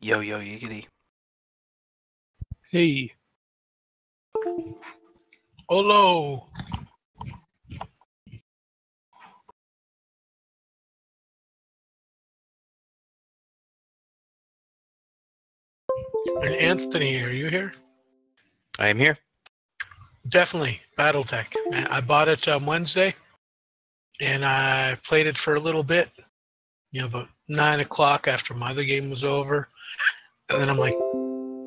Yo, yiggity. Hey. Hello. And Anthony, are you here? I am here. Definitely, BattleTech. I bought it Wednesday, and I played it for a little bit. About 9 o'clock after my other game was over, and then I'm like,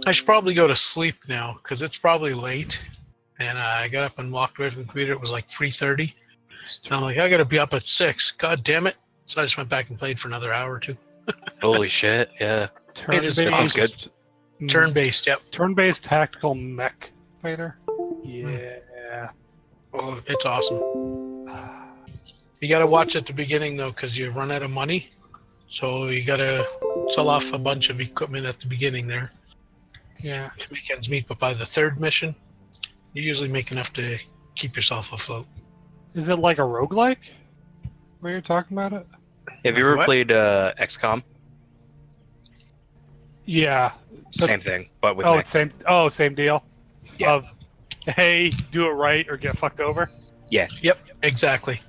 I should probably go to sleep now because it's probably late. And I got up and walked away from the computer. It was like 3:30. And I'm like, I got to be up at 6. God damn it! So I just went back and played for another hour or two. Holy shit! Yeah, It sounds good. Turn-based, yep. Turn-based tactical mech fighter. Yeah. Oh, it's awesome. You got to watch at the beginning though, because you run out of money. So you got to sell off a bunch of equipment at the beginning there. Yeah. To make ends meet, but by the third mission, you usually make enough to keep yourself afloat. Is it like a roguelike? Where you're talking about it? Have you ever What? played XCOM? Yeah. Same thing, but with Oh, mech. it's same deal. Yeah. Of hey, do it right or get fucked over. Yep, exactly.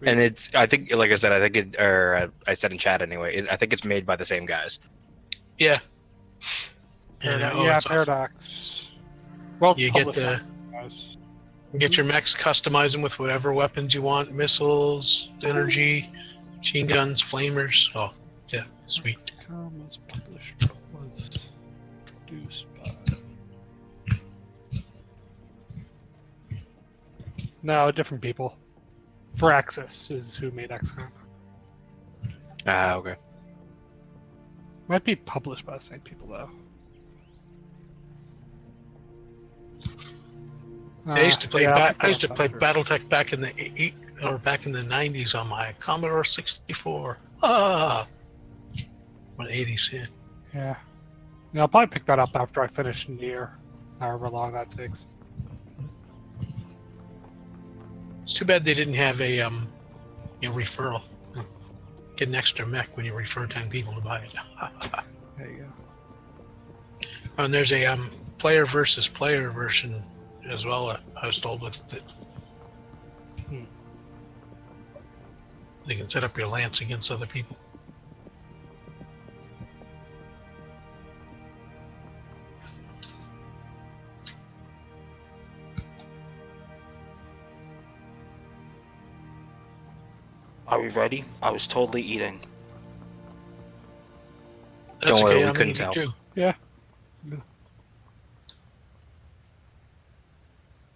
And it's, I think, like I said, I said in chat anyway, I think it's made by the same guys. Yeah. Yeah, it's awesome. Paradox. Well, it's You get published the- by some guys. You get your mechs, customize them with whatever weapons you want, missiles, energy, machine guns, flamers. Oh, yeah, sweet. XCOM was published. Was produced by. No, different people. Firaxis is who made XCOM. Ah, okay. Might be published by the same people though. I used to play. Yeah, I used to play BattleTech back in the back in the 90s on my Commodore 64. Ah, what 80s? Yeah. Yeah. Yeah, I'll probably pick that up after I finish Nier, however long that takes. It's too bad they didn't have a referral. Get an extra mech when you refer 10 people to buy it. There you go. And there's a player versus player version as well. I was told with it. You can set up your lance against other people. Are we ready? I was totally eating. That's Don't worry, okay, we I'm couldn't eating tell. too. Yeah.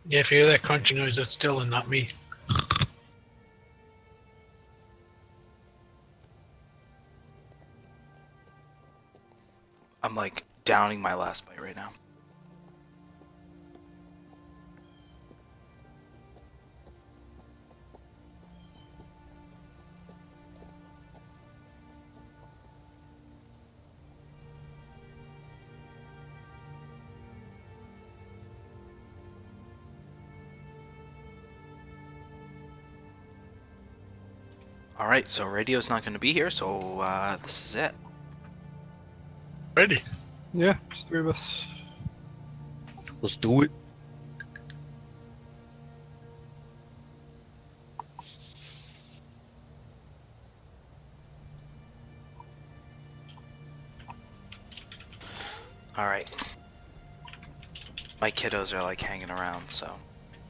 Yeah, if you hear that crunchy noise, that's Dylan, not me. I'm like downing my last bite right now. Alright, so radio's not going to be here, so this is it. Ready? Yeah, just three of us. Let's do it. Alright. My kiddos are like hanging around, so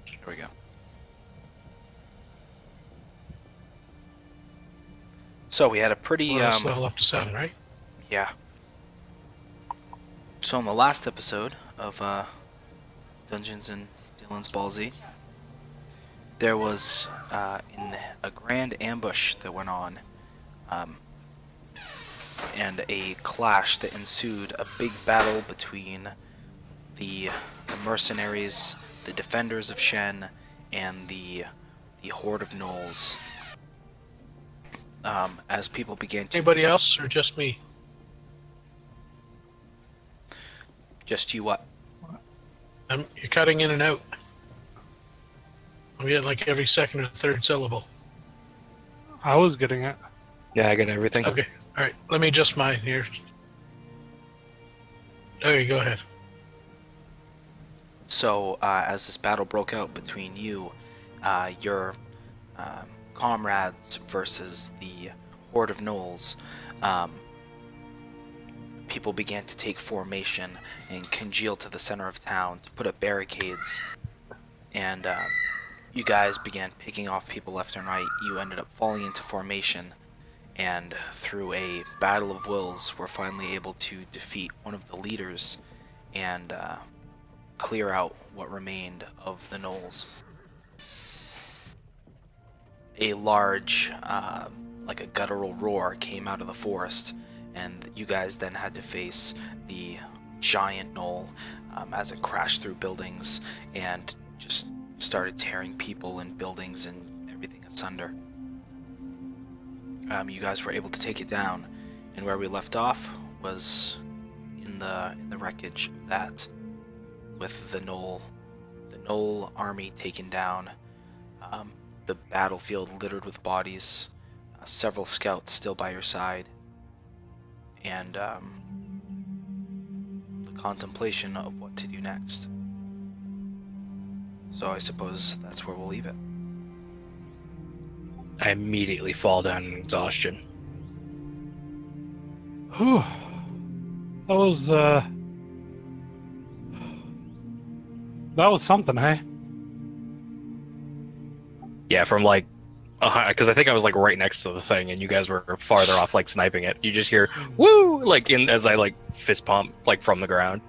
here we go. So we had a pretty Let's level up to 7, right? yeah. So in the last episode of Dungeons and Dylan's Ball Z, there was in a grand ambush that went on, and a clash that ensued, a big battle between the mercenaries, the defenders of Shen, and the horde of gnolls. As people began to... Anybody else or just me? Just you what? You're cutting in and out. We get like every second or third syllable. I was getting it. Yeah, I got everything. Okay, all right. Let me adjust mine here. Okay, go ahead. So, as this battle broke out between you, your comrades versus the Horde of Gnolls, um, people began to take formation and congeal to the center of town to put up barricades. And you guys began picking off people left and right. You ended up falling into formation, and through a battle of wills, were finally able to defeat one of the leaders and clear out what remained of the gnolls. A large, like a guttural roar came out of the forest, and you guys then had to face the giant gnoll as it crashed through buildings and just started tearing people and buildings and everything asunder. You guys were able to take it down, and where we left off was in the wreckage of that, with the gnoll army taken down, the battlefield littered with bodies, several scouts still by your side, and the contemplation of what to do next. So I suppose that's where we'll leave it. I immediately fall down in exhaustion. Whew. That was something, hey? Yeah, from like, because I think I was like right next to the thing, and you guys were farther off, like sniping it. You just hear "woo" like as I like fist pump like from the ground.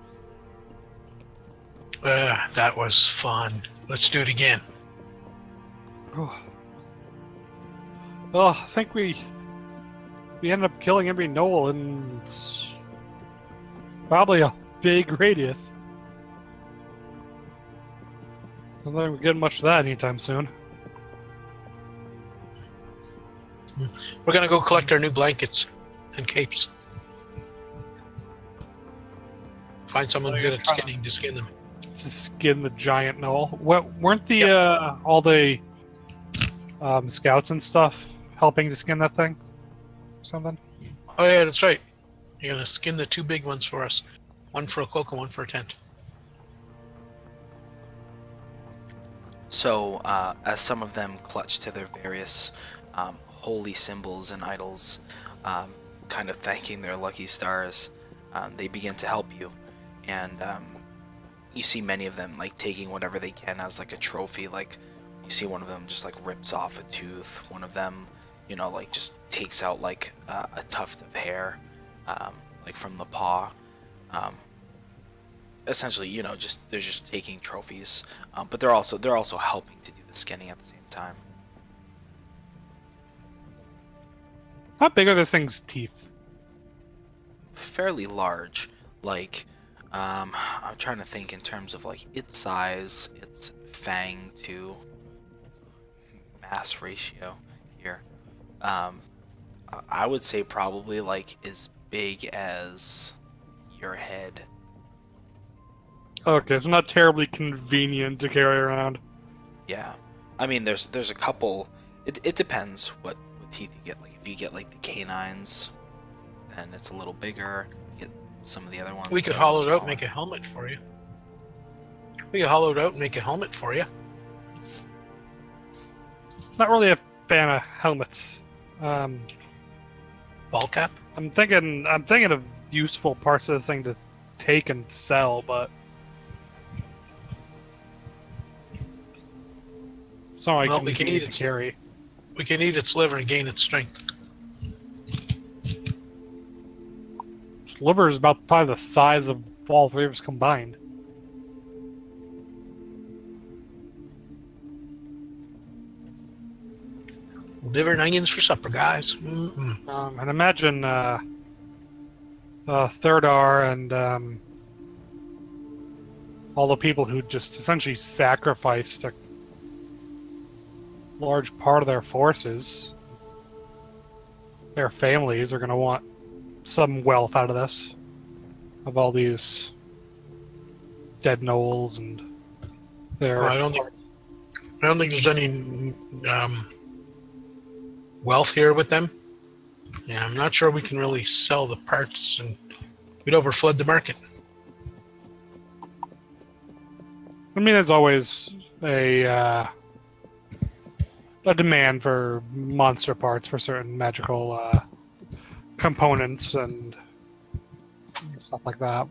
That was fun. Let's do it again. Well, I think we ended up killing every gnoll in probably a big radius. I don't think we're getting much of that anytime soon. We're gonna go collect our new blankets and capes. Find someone good at skinning to skin them. To skin the giant gnoll. Weren't the all the scouts and stuff helping to skin that thing? Something? Oh yeah, that's right. You're gonna skin the two big ones for us. One for a cloak and one for a tent. So, as some of them clutch to their various holy symbols and idols, kind of thanking their lucky stars, they begin to help you. And you see many of them like taking whatever they can as like a trophy. Like, you see one of them just like rips off a tooth. One of them, you know, like just takes out like a tuft of hair, like from the paw. Essentially, you know, they're just taking trophies, but they're also helping to do the skinning at the same time. How big are this thing's teeth? Fairly large. Like, I'm trying to think in terms of like its size, its fang to mass ratio here. I would say probably like as big as your head. Okay, it's not terribly convenient to carry around. Yeah, I mean, there's a couple. It depends what teeth you get. Like if you get like the canines, then it's a little bigger. You get some of the other ones. We could hollow it out and make a helmet for you. We could hollow it out and make a helmet for you. Not really a fan of helmets. Ball cap? I'm thinking of useful parts of this thing to take and sell, but it's not like we can eat it. Carry. We can eat its liver and gain its strength. Its liver is about probably the size of all three of us combined. Liver and onions for supper, guys. And imagine Third R and all the people who just essentially sacrificed a large part of their forces. Their families are going to want some wealth out of this, of all these dead gnolls and their. I don't think there's any wealth here with them. Yeah, I'm not sure we can really sell the parts, and we'd overflood the market. I mean, there's always a demand for monster parts for certain magical components and stuff like that.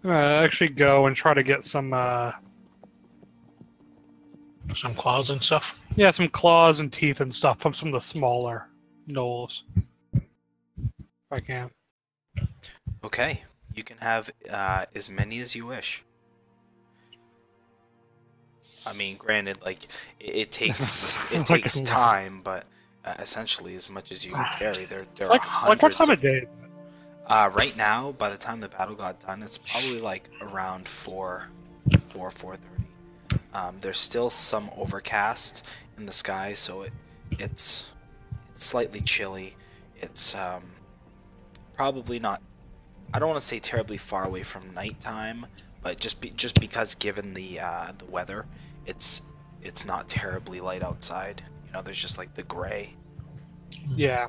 I'm gonna actually go and try to get some claws and stuff. yeah, some claws and teeth and stuff from some of the smaller gnolls. If I can. Okay, you can have as many as you wish. I mean, granted, like it takes time, but essentially as much as you can carry. There are Like hundreds. what time of day is it? Right now, by the time the battle got done, it's probably like around 4:30. There's still some overcast in the sky, so it's slightly chilly. It's probably not. I don't want to say terribly far away from nighttime, but just because given the weather, it's not terribly light outside. You know, there's just like the gray. Yeah.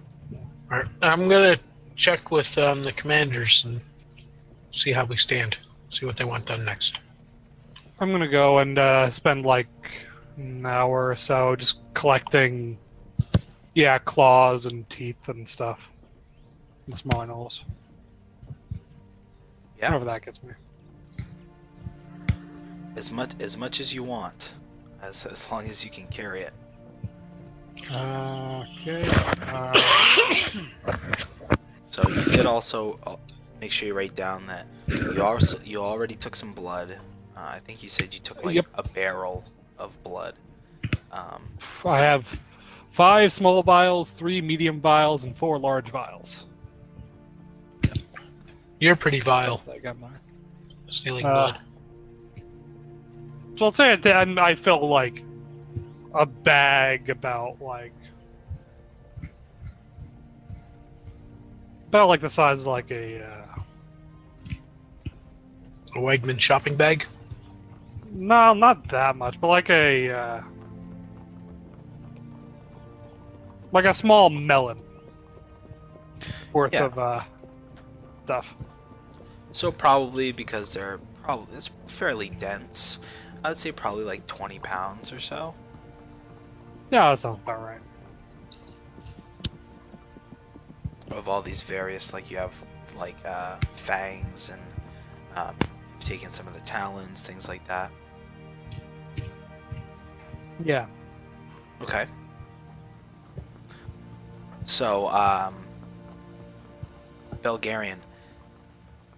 All right. I'm gonna check with the commanders and see how we stand. See what they want done next. I'm gonna go and spend like an hour or so just collecting, yeah, claws and teeth and stuff. And smaller gnolls. Yeah, However that gets me. as much as you want, as long as you can carry it. Okay. So you did also make sure you write down that you already took some blood. I think you said you took like Yep. a barrel of blood. I have 5 small vials, 3 medium vials, and 4 large vials. You're pretty vile, I got mine. stealing blood. So I'll say I feel like a bag about like the size of like a A Wegman shopping bag. no, not that much, but like a small melon worth Yeah. of stuff. So probably because it's fairly dense. I would say probably like 20 pounds or so. Yeah, that sounds about right. Of all these various, like you have like fangs and you've taken some of the talons, things like that. Yeah. Okay. So, Belgarian,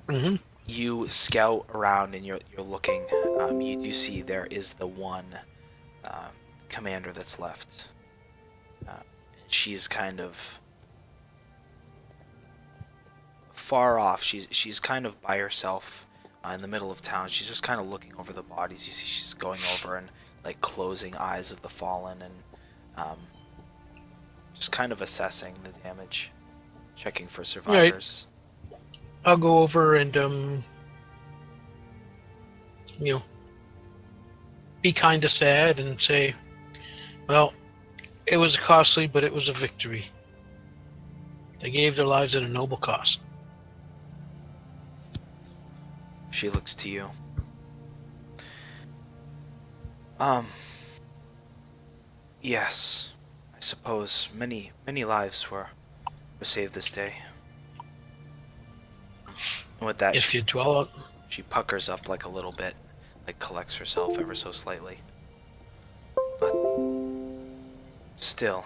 Mm-hmm. you scout around and you're looking. You do see there is the one commander that's left. She's kind of far off. She's kind of by herself in the middle of town. She's just kind of looking over the bodies. You see she's going over and like closing eyes of the fallen and just kind of assessing the damage, checking for survivors. I'll go over and be kind of sad and say, well, it was costly, but it was a victory. They gave their lives at a noble cost. She looks to you. Yes. I suppose many lives were saved this day. And with that, If you dwell on, she puckers up like a little bit, like collects herself ever so slightly. But still,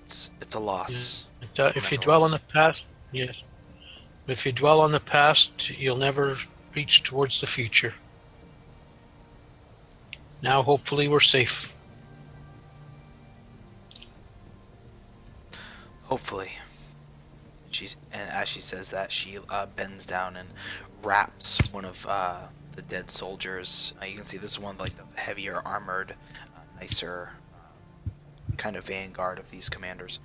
it's a loss. if you dwell on the past, yes. But if you dwell on the past, you'll never reach towards the future. Now, hopefully, we're safe. Hopefully. And as she says that, she bends down and wraps one of the dead soldiers. You can see this is one of like the heavier armored, nicer kind of vanguard of these commanders.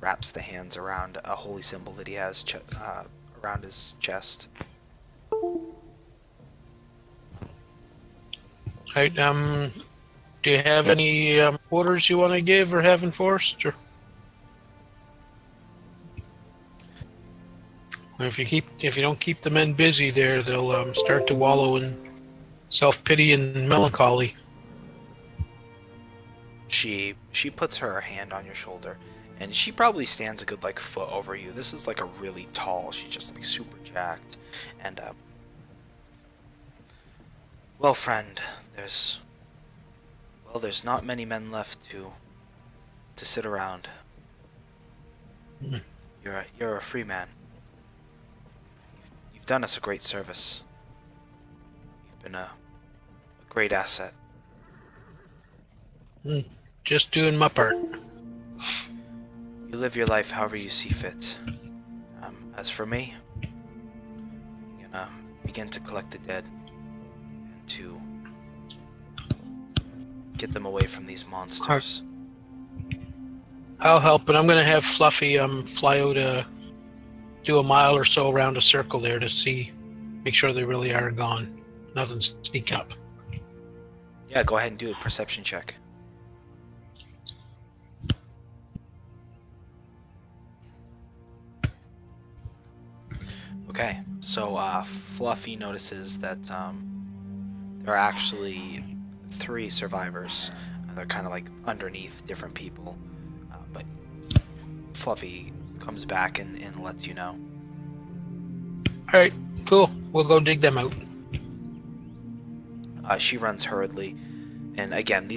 Wraps the hands around a holy symbol that he has around his chest. Right, do you have any orders you want to give or have enforced? Or if you don't keep the men busy there, they'll start to wallow in self-pity and melancholy. She puts her hand on your shoulder, and she probably stands a good like foot over you. This is like a really tall. She's just like super jacked, and well, friend, there's not many men left to sit around. Mm. You're a free man. You've done us a great service. You've been a great asset. Mm. Just doing my part. You live your life however you see fit. As for me, I'm gonna begin to collect the dead and to get them away from these monsters. I'll help, but I'm gonna have Fluffy fly out do a mile or so around a circle there to make sure they really are gone. Nothing sneak up. Yeah, go ahead and do a perception check. Okay, so Fluffy notices that there are actually 3 survivors. They're kind of like underneath different people, but Fluffy comes back and lets you know. All right, cool. We'll go dig them out. She runs hurriedly, and again,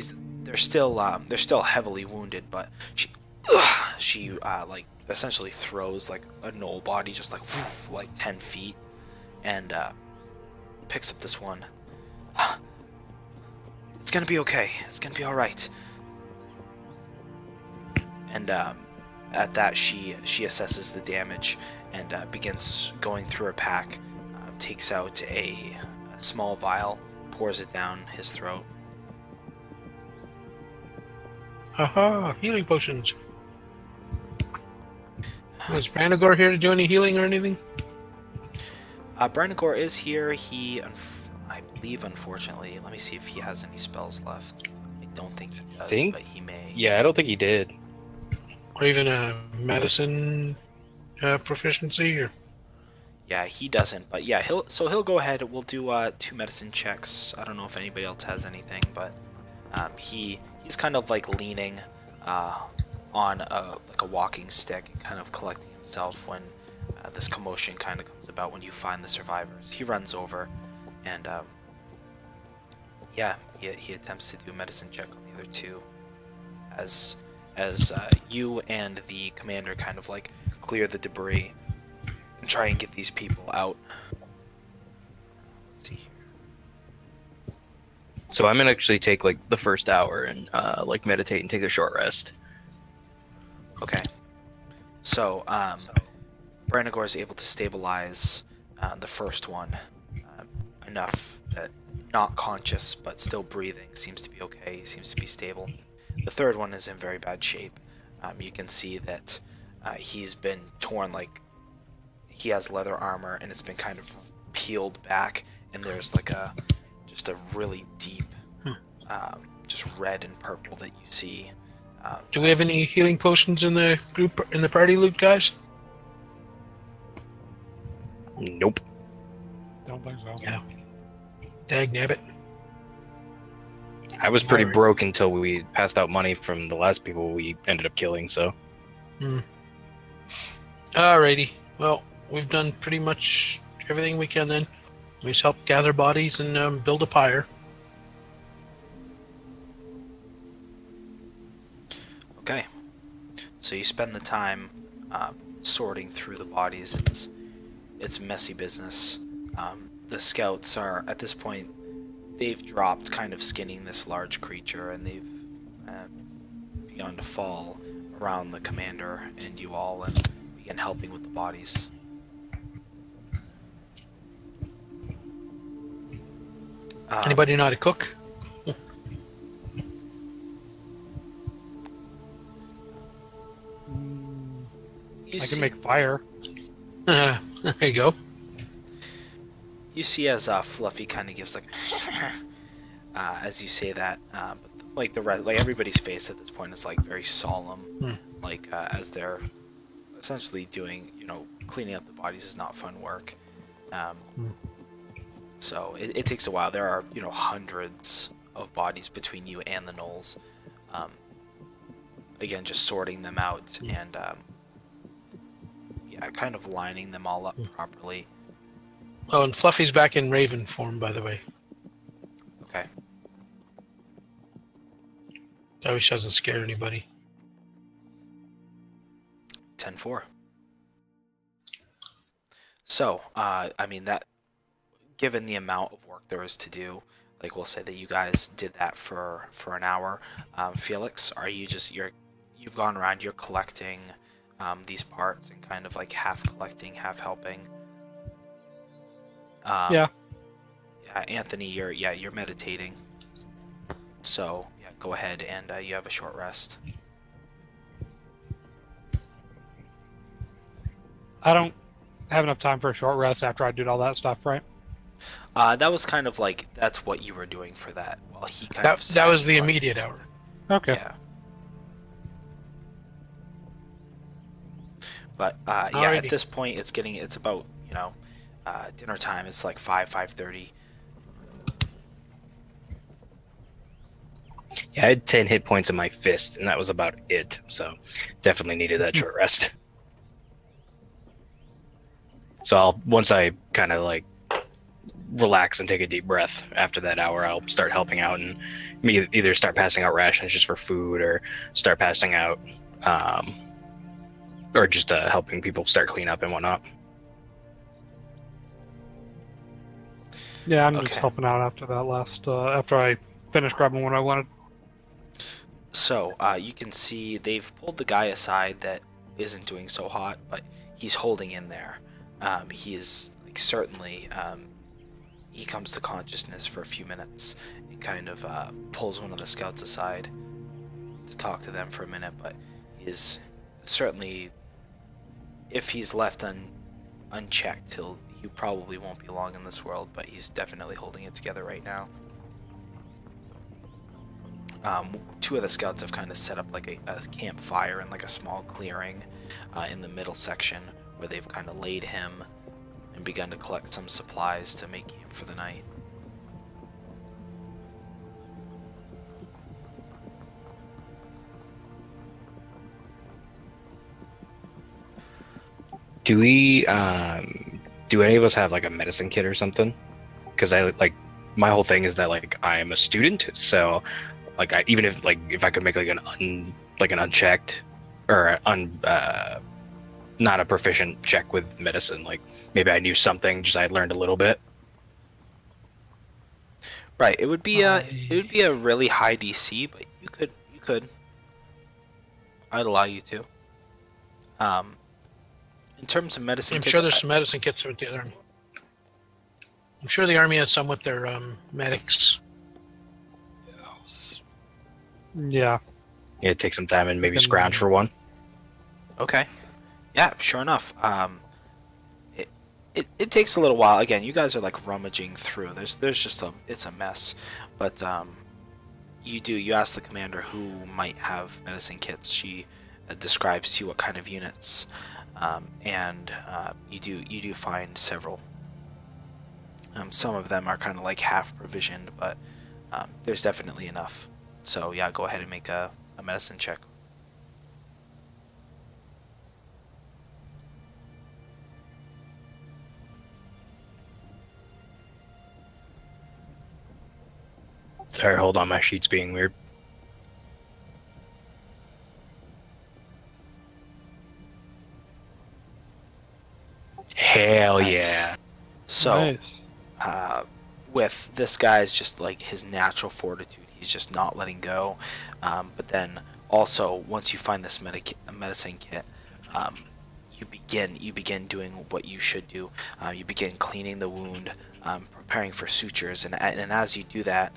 they're still heavily wounded, but she like essentially throws like a gnoll body just like woof, like 10 feet, and picks up this one. It's gonna be okay. It's gonna be all right. And at that, she assesses the damage and begins going through her pack. Takes out a small vial, pours it down his throat. Haha, healing potions. Is Branagor here to do any healing or anything? Branagor is here. I believe, unfortunately, let me see if he has any spells left. I don't think he does, but he may. Yeah, I don't think he did. Or even a medicine proficiency? Or Yeah, he doesn't, but yeah, he'll go ahead. We'll do 2 medicine checks. I don't know if anybody else has anything, but he's kind of like leaning on a walking stick and kind of collecting himself when this commotion kind of comes about when you find the survivors. He runs over and yeah, he attempts to do a medicine check on the other 2 as you and the commander kind of like clear the debris and try and get these people out. Let's see here. So I'm gonna actually take like the first hour and like meditate and take a short rest. Okay. So, Branagor is able to stabilize the first one enough that not conscious but still breathing, seems to be okay, seems to be stable. The third one is in very bad shape. You can see that he's been torn, like he has leather armor and it's been kind of peeled back, and there's like just a really deep just red and purple that you see. do we have any healing potions in the group, in the party loot, guys? Nope. Don't think so. Yeah. Dag nabbit. I was pretty broke until we passed out money from the last people we ended up killing, so. Alrighty. Well, we've done pretty much everything we can then. We just help gather bodies and build a pyre. Okay. So you spend the time sorting through the bodies. It's messy business. The scouts are, at this point, they've dropped kind of skinning this large creature, and they've begun to fall around the commander and you all and begin helping with the bodies. Anybody know how to cook? I can make fire. There you go. You see as Fluffy kind of gives like as you say that, but like the rest, like everybody's face at this point is like very solemn, like as they're essentially doing, cleaning up the bodies is not fun work. So it takes a while. There are, you know, hundreds of bodies between you and the gnolls. Again, just sorting them out and yeah, kind of lining them all up properly. Oh, and Fluffy's back in Raven form, by the way. Okay. I wish doesn't scare anybody. 10-4. So, I mean, that, given the amount of work there is to do, like we'll say that you guys did that for an hour. Felix, are you just, you've gone around, you're collecting these parts and kind of like half collecting, half helping. Yeah. Yeah, Anthony, you're meditating. So, yeah, go ahead and you have a short rest. I don't have enough time for a short rest after I did all that stuff, right? That was kind of like, that's what you were doing for that, while he kind of That was the sat, immediate hour. Okay. Yeah. But yeah, Alrighty. at this point, it's about, you know, dinner time. It's like 5:30. Yeah, I had 10 hit points in my fist, and that was about it. So definitely needed that short rest. So once I kind of like relax and take a deep breath after that hour, I'll start helping out and either start passing out rations just for food, or start passing out, or just helping people start clean up and whatnot. Yeah, I'm just Okay. helping out after that last, after I finished grabbing what I wanted. So you can see they've pulled the guy aside that isn't doing so hot, but he's holding in there. He is like, certainly he comes to consciousness for a few minutes and kind of pulls one of the scouts aside to talk to them for a minute, but is certainly, if he's left unchecked, he probably won't be long in this world, but he's definitely holding it together right now. Two of the scouts have kind of set up like a campfire in like a small clearing in the middle section, where they've kind of laid him and begun to collect some supplies to make camp for the night. Do we, do any of us have like a medicine kit or something? Because I like, my whole thing is that like I am a student, so like even if I could make like an unchecked or not a proficient check with medicine, like maybe I knew something, just I learned a little bit. Right, it would be a really high DC, but you could. I'd allow you to. In terms of medicine I'm kits, sure there's some medicine kits with the other. I'm sure the army has some with their medics. Yeah. Yeah, take some time and maybe scrounge for one. Okay. Yeah, sure enough. It takes a little while. Again, you guys are like rummaging through. There's just it's a mess. But you ask the commander who might have medicine kits. She describes to you what kind of units, and you do find several. Some of them are kind of like half provisioned, but there's definitely enough. So yeah, go ahead and make a medicine check. Sorry, hold on, my sheet's being weird. Hell Nice. yeah. So Nice. with this guy's just like his natural fortitude, he's just not letting go. But then also once you find this medicine kit, you begin doing what you should do. You begin cleaning the wound, preparing for sutures, and as you do that,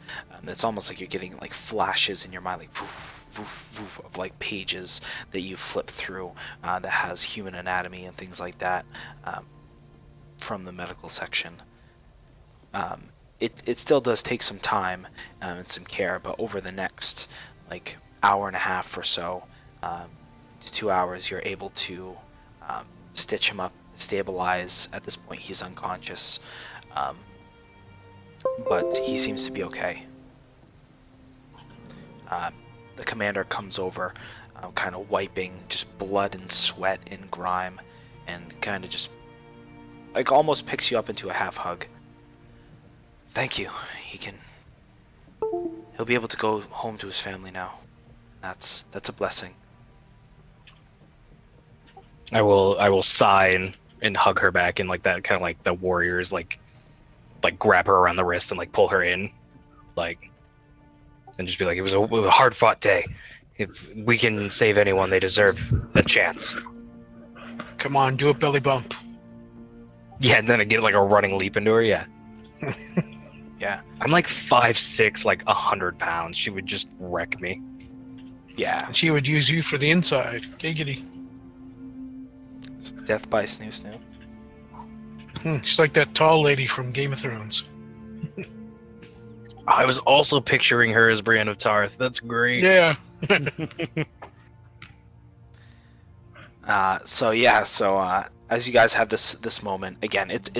it's almost like you're getting like flashes in your mind, like woof, woof, woof, of like pages that you flip through that has human anatomy and things like that from the medical section. It still does take some time and some care, but over the next like hour and a half or so to 2 hours, you're able to stitch him up, stabilize. At this point, he's unconscious, but he seems to be okay. The commander comes over, kind of wiping just blood and sweat and grime, and kind of just like almost picks you up into a half hug. Thank you. He'll be able to go home to his family now. That's a blessing. I will sigh and hug her back, and like that kind of like the warriors like grab her around the wrist and like pull her in, like, and just be like, it was a hard fought day. If we can save anyone, they deserve a chance. Come on, do a belly bump. Yeah, and then I get like a running leap into her. Yeah. Yeah. I'm like 5'6", like 100 pounds. She would just wreck me. Yeah. She would use you for the inside. Giggity. Death by Snoo Snoo. She's like that tall lady from Game of Thrones. I was also picturing her as Brienne of Tarth. That's great. Yeah. So as you guys have this moment again, it's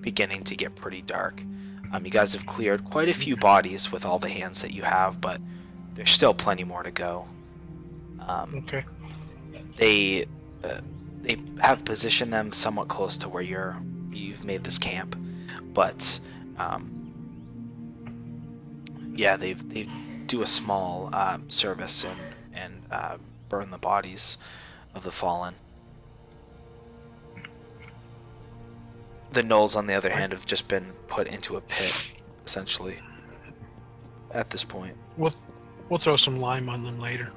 beginning to get pretty dark. You guys have cleared quite a few bodies with all the hands that you have, but there's still plenty more to go. Okay. They have positioned them somewhat close to where you've made this camp, but they do a small service and burn the bodies of the fallen. The gnolls, on the other hand, have just been put into a pit, essentially, at this point. We'll throw some lime on them later.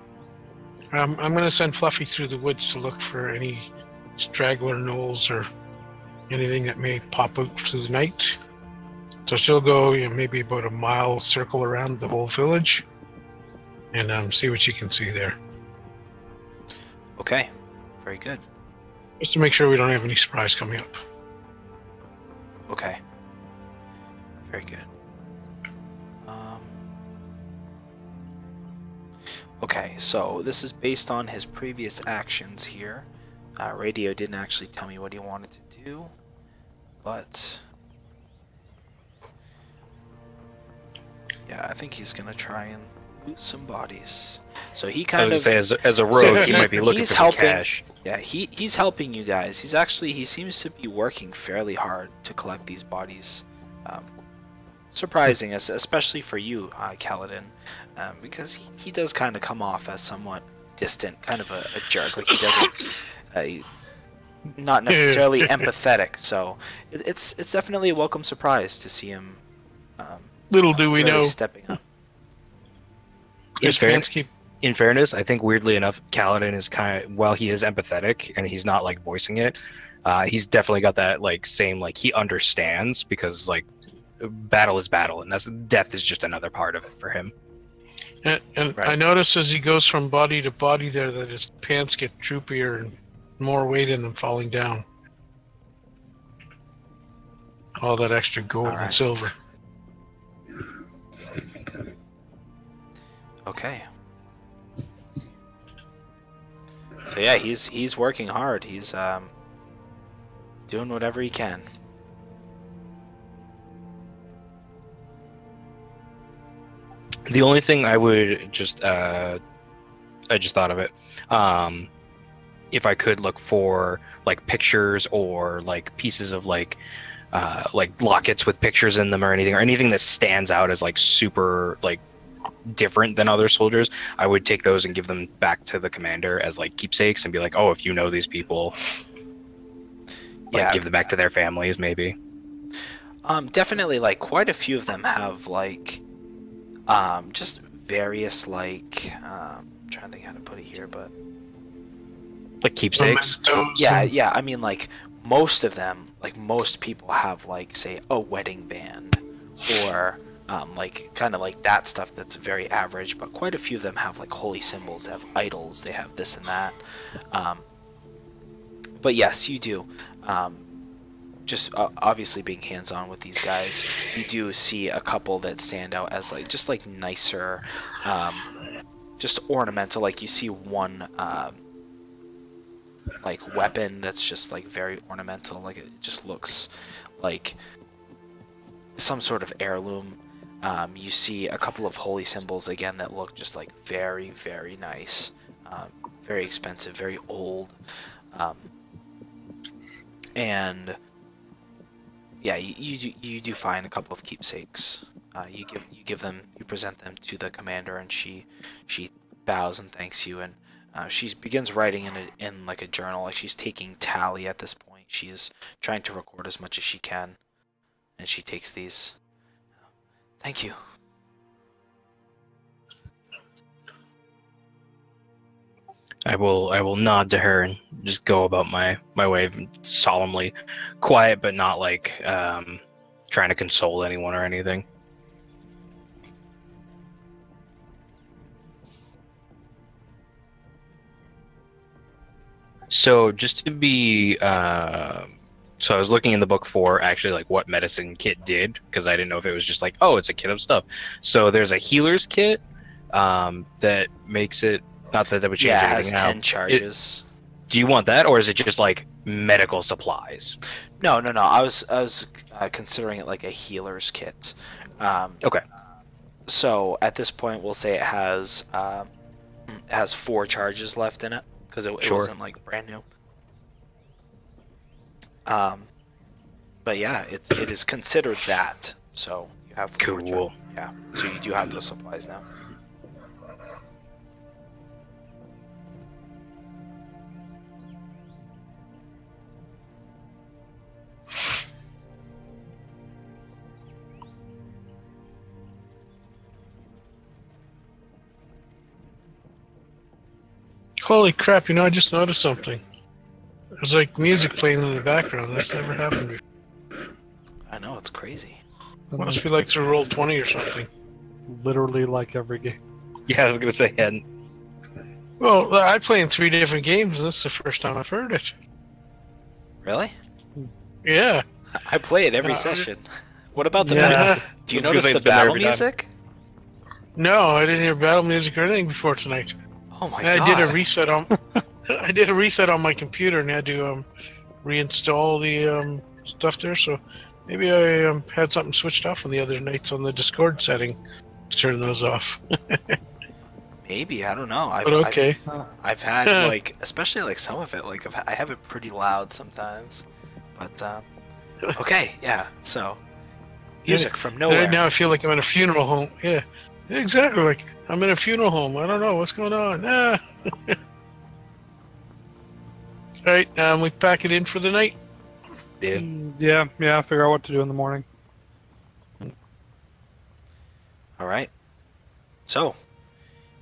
I'm going to send Fluffy through the woods to look for any straggler gnolls or anything that may pop out through the night. So she'll go maybe about a mile circle around the whole village and see what she can see there. Okay, very good. Just to make sure we don't have any surprise coming up. Okay, very good. Okay, so this is based on his previous actions here. Radio didn't actually tell me what he wanted to do, but yeah, I think he's gonna try and loot some bodies. So he kind of say as a rogue, he might be looking for some cash. Yeah, he's helping you guys. He seems to be working fairly hard to collect these bodies. Surprising, especially for you, Kaladin, because he does kind of come off as somewhat distant, kind of a jerk. Like he doesn't, not necessarily empathetic. So it's definitely a welcome surprise to see him. Little do we really know, stepping up. In fairness, I think weirdly enough, Kaladin is kind of, while he is empathetic and he's not like voicing it, he's definitely got that like same like he understands, because like battle is battle, and death is just another part of it for him. And Right. I notice as he goes from body to body there that his pants get droopier and more weight in them falling down. All that extra gold All right. and silver. Okay. So yeah, he's working hard. He's doing whatever he can. The only thing I would just I just thought of it. If I could look for like pictures or like pieces of like lockets with pictures in them or anything that stands out as like super like different than other soldiers, I would take those and give them back to the commander as like keepsakes and be like, oh, if you know these people, give them back to their families maybe. Definitely, like quite a few of them have like just various like I'm trying to think how to put it here, but Like keepsakes. yeah, I mean like most of them, like most people have like say a wedding band or like kind of like that stuff that's very average, but quite a few of them have like holy symbols, they have idols, they have this and that. But yes, you do. Just obviously being hands-on with these guys, you do see a couple that stand out as like just like nicer, just ornamental. Like you see one like weapon that's just like very ornamental. Like it just looks like some sort of heirloom. You see a couple of holy symbols again that look just like very, very nice, very expensive, very old, and yeah, you do find a couple of keepsakes. You present them to the commander, and she bows and thanks you, and she begins writing in like a journal, like she's taking tally at this point. She's trying to record as much as she can, and she takes these. Thank you. I will nod to her and just go about my way, solemnly, quiet but not like trying to console anyone or anything. So just to be so I was looking in the book for actually like what medicine kit did, because I didn't know if it was just like, oh, it's a kit of stuff. So there's a healer's kit that makes it, not that would change Yeah, it anything has now. 10 charges. Do you want that, or is it just like medical supplies? No. I was considering it like a healer's kit. Okay. So at this point, we'll say it has 4 charges left in it, because it Sure. wasn't like brand new. But yeah, it is considered that. So you have 4 Cool. Yeah. So you do have those supplies now. Holy crap! I just noticed something. There's like music playing in the background. That's never happened before. I know, it's crazy. Must be like through Roll20 or something. Literally like every game. Yeah, I was gonna say, and Well, I play in 3 different games, and this is the first time I've heard it. Really? Yeah. I play it every session. What about the Yeah. battle? Do you I was notice gonna say the it's been there battle every time. music? No, I didn't hear battle music or anything before tonight. Oh my And god. I did a reset on. I did a reset on my computer and had to reinstall the stuff there. So maybe I had something switched off on the other nights on the Discord setting to turn those off. Maybe, I don't know. But okay. I've had like, especially like some of it, like I have it pretty loud sometimes. But okay, yeah. So music from nowhere. Now I feel like I'm in a funeral home. Yeah, exactly. Like I'm in a funeral home. I don't know what's going on. Ah. All right, we pack it in for the night. Yeah, figure out what to do in the morning. All right. So,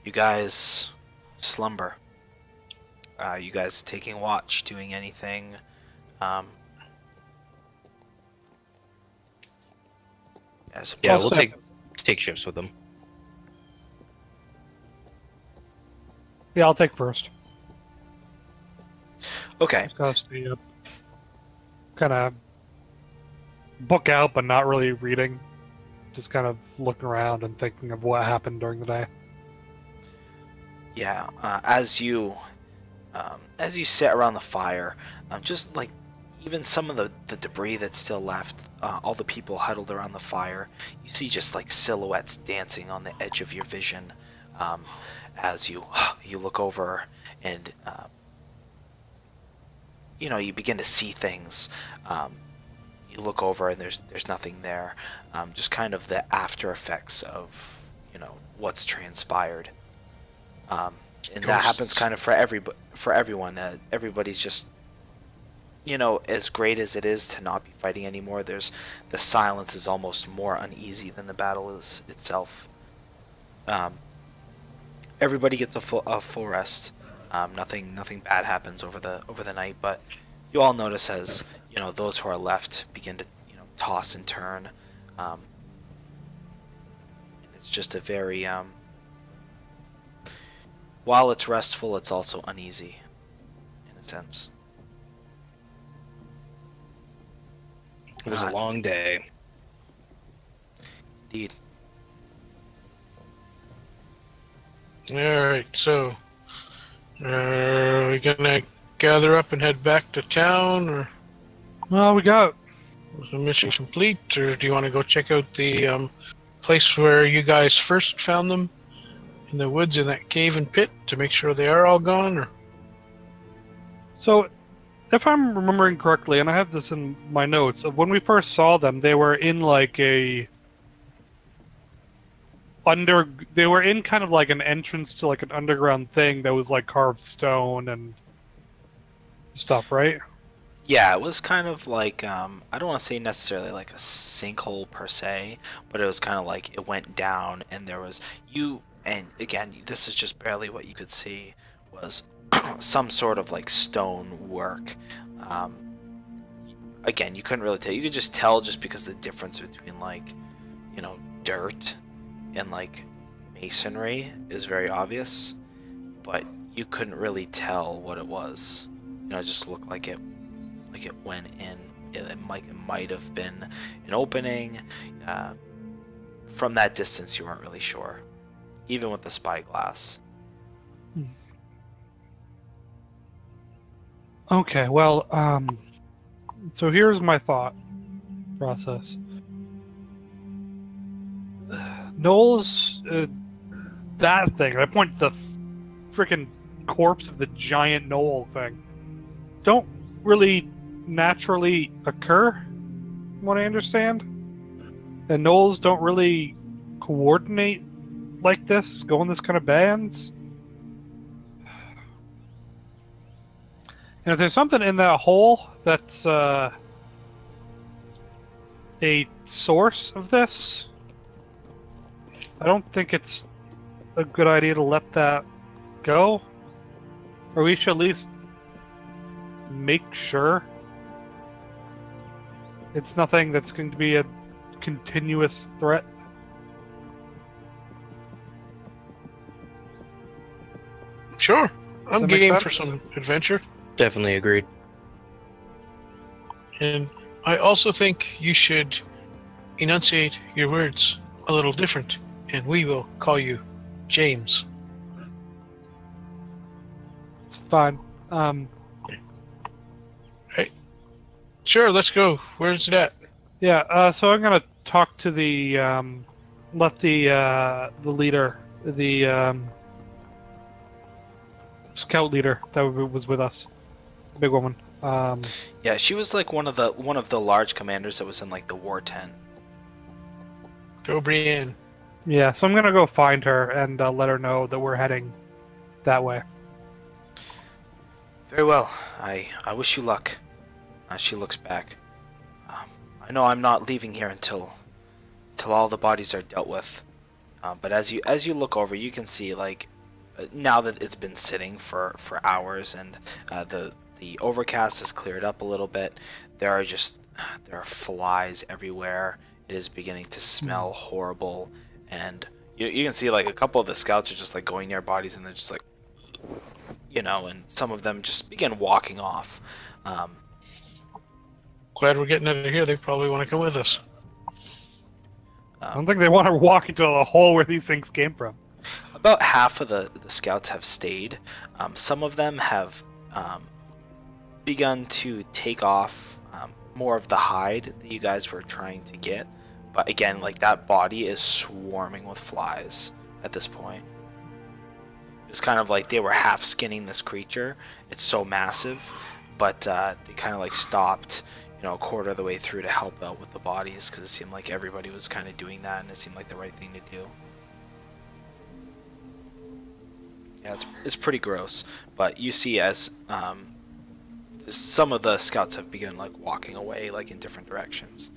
you guys slumber. You guys taking watch, doing anything? As yeah, I'll we'll step- take shifts with them. Yeah, I'll take first. Okay. Just gotta stay up. Kind of book out, but not really reading. Just kind of looking around and thinking of what happened during the day. Yeah. As you sit around the fire, just like even some of the debris that's still left, all the people huddled around the fire, you see just like silhouettes dancing on the edge of your vision, as you look over and you begin to see things. You look over and there's nothing there. Just kind of the after effects of what's transpired. And that happens kind of for everyone. Everybody's just as great as it is to not be fighting anymore. The silence is almost more uneasy than the battle is itself. Everybody gets a full rest. Nothing bad happens over the night, but you all notice as those who are left begin to toss and turn. And it's just a very while it's restful, it's also uneasy in a sense. It was a long day. Indeed. All right, so are we gonna gather up and head back to town, or? Well, we got Was the mission complete, or do you want to go check out the place where you guys first found them in the woods in that cave and pit to make sure they are all gone? Or So, if I'm remembering correctly, and I have this in my notes, of when we first saw them, they were in like a they were in kind of like an entrance to like an underground thing that was like carved stone and stuff, right? Yeah, it was kind of like, I don't want to say necessarily like a sinkhole per se, but it was kind of like it went down and there was, and again, this is just barely what you could see, was some sort of like stone work. Again, you couldn't really tell. You could just tell just because the difference between like, dirt and like masonry is very obvious, but you couldn't really tell what it was. It just looked like it went in. It might have been an opening. From that distance, you weren't really sure, even with the spyglass. Okay, well, so here's my thought process. Knowles, that thing, I point to the freaking corpse of the giant Knoll thing, don't really naturally occur, from what I understand. And Knolls don't really coordinate like this, go in this kind of bands. And if there's something in that hole that's a source of this, I don't think it's a good idea to let that go. Or we should at least make sure it's nothing that's going to be a continuous threat. sure, I'm That make game sense? for some adventure. Definitely agreed. And I also think you should enunciate your words a little different, and we will call you James. It's fine. Sure, let's go. Where's it at? Yeah, so I'm gonna talk to the let the leader, the scout leader that was with us, the big woman. Yeah, she was like one of the large commanders that was in like the war tent. Go, Brienne. Yeah, so I'm gonna go find her and let her know that we're heading that way. Very well. I wish you luck. She looks back. I know I'm not leaving here until all the bodies are dealt with. But as you look over, you can see like now that it's been sitting for hours and the overcast has cleared up a little bit. There are flies everywhere. It is beginning to smell horrible, and you can see like a couple of the scouts are just like going near bodies and they're just like, and some of them just begin walking off. Glad we're getting out of here. They probably want to come with us. I don't think they want to walk into the hole where these things came from. About half of the scouts have stayed. Some of them have begun to take off more of the hide that you guys were trying to get. But again, like that body is swarming with flies at this point. It's kind of like they were half skinning this creature. It's so massive, but they kind of like stopped, a quarter of the way through to help out with the bodies because it seemed like everybody was kind of doing that and it seemed like the right thing to do. Yeah, it's pretty gross, but you see as some of the scouts have begun like walking away like in different directions.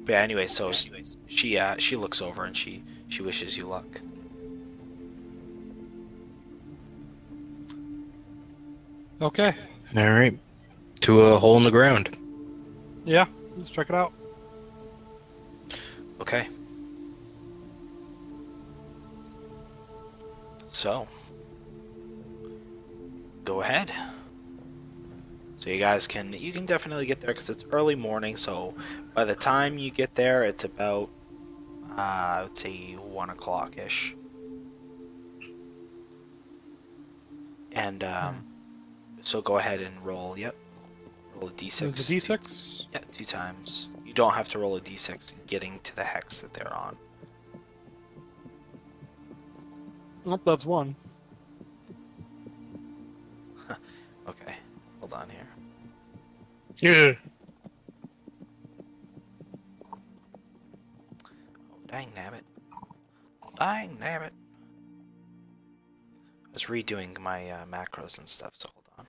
But yeah, anyway, so she looks over and she wishes you luck. Okay. All right. To a hole in the ground. Yeah, let's check it out. Okay. So, go ahead. So you guys can definitely get there because it's early morning. So by the time you get there, it's about I would say 1 o'clock ish. And So go ahead and roll. Yep. Roll a d6. There's a D6. Yeah, 2 times. You don't have to roll a d6 getting to the hex that they're on. Oh, that's 1. Okay, hold on here. Yeah. Oh, dang nabbit. Dang nabbit. I was redoing my macros and stuff, so hold on.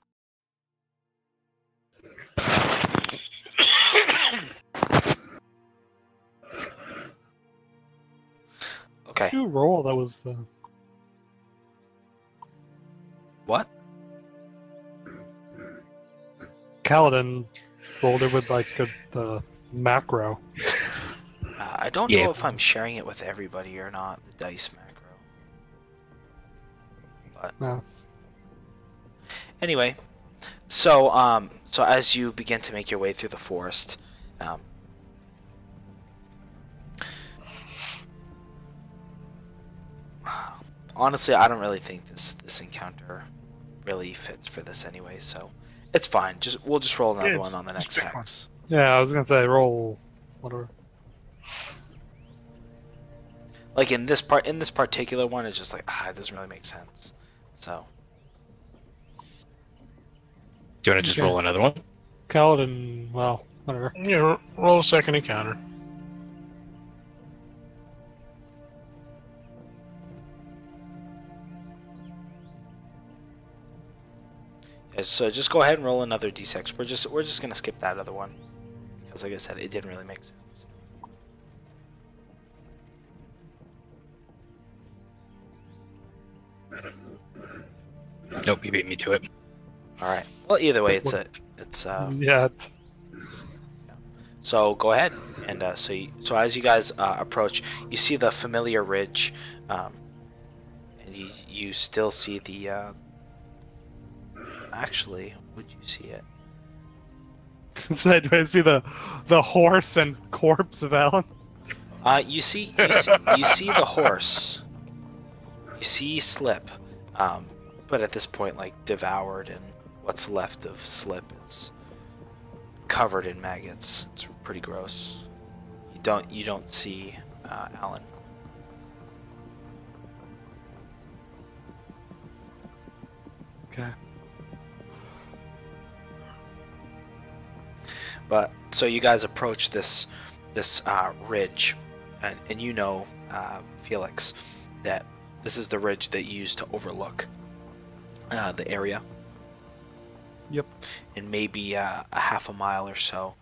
Okay. Did you roll? That was the... What? Kaladin rolled it with like the macro. I don't Yeah. know if I'm sharing it with everybody or not, the dice macro. But No. anyway, so so as you begin to make your way through the forest, honestly, I don't really think this encounter really fits for this anyway, so it's fine. We'll just roll another Yeah, one on the next pick one. hex. Yeah, I was gonna say roll whatever. Like in this particular one, it's just like it doesn't really make sense. So Do you want to just Okay. roll another one? Kaladin, well, whatever. Yeah, roll a second encounter. yeah, so just go ahead and roll another d6. We're just gonna skip that other one because, like I said, it didn't really make sense. Nope, you beat me to it. All right. Well, either way, it's Yeah, so go ahead and so as you guys approach, you see the familiar ridge, and you still see the. Actually, would you see it? so do I see the horse and corpse of Alan? You see the horse. You see Slip, but at this point, like devoured, and what's left of Slip is covered in maggots. It's pretty gross. You don't see Alan. Okay. But so you guys approach this ridge, and you know, Felix, that this is the ridge that you used to overlook the area. Yep. And maybe a half a mile or so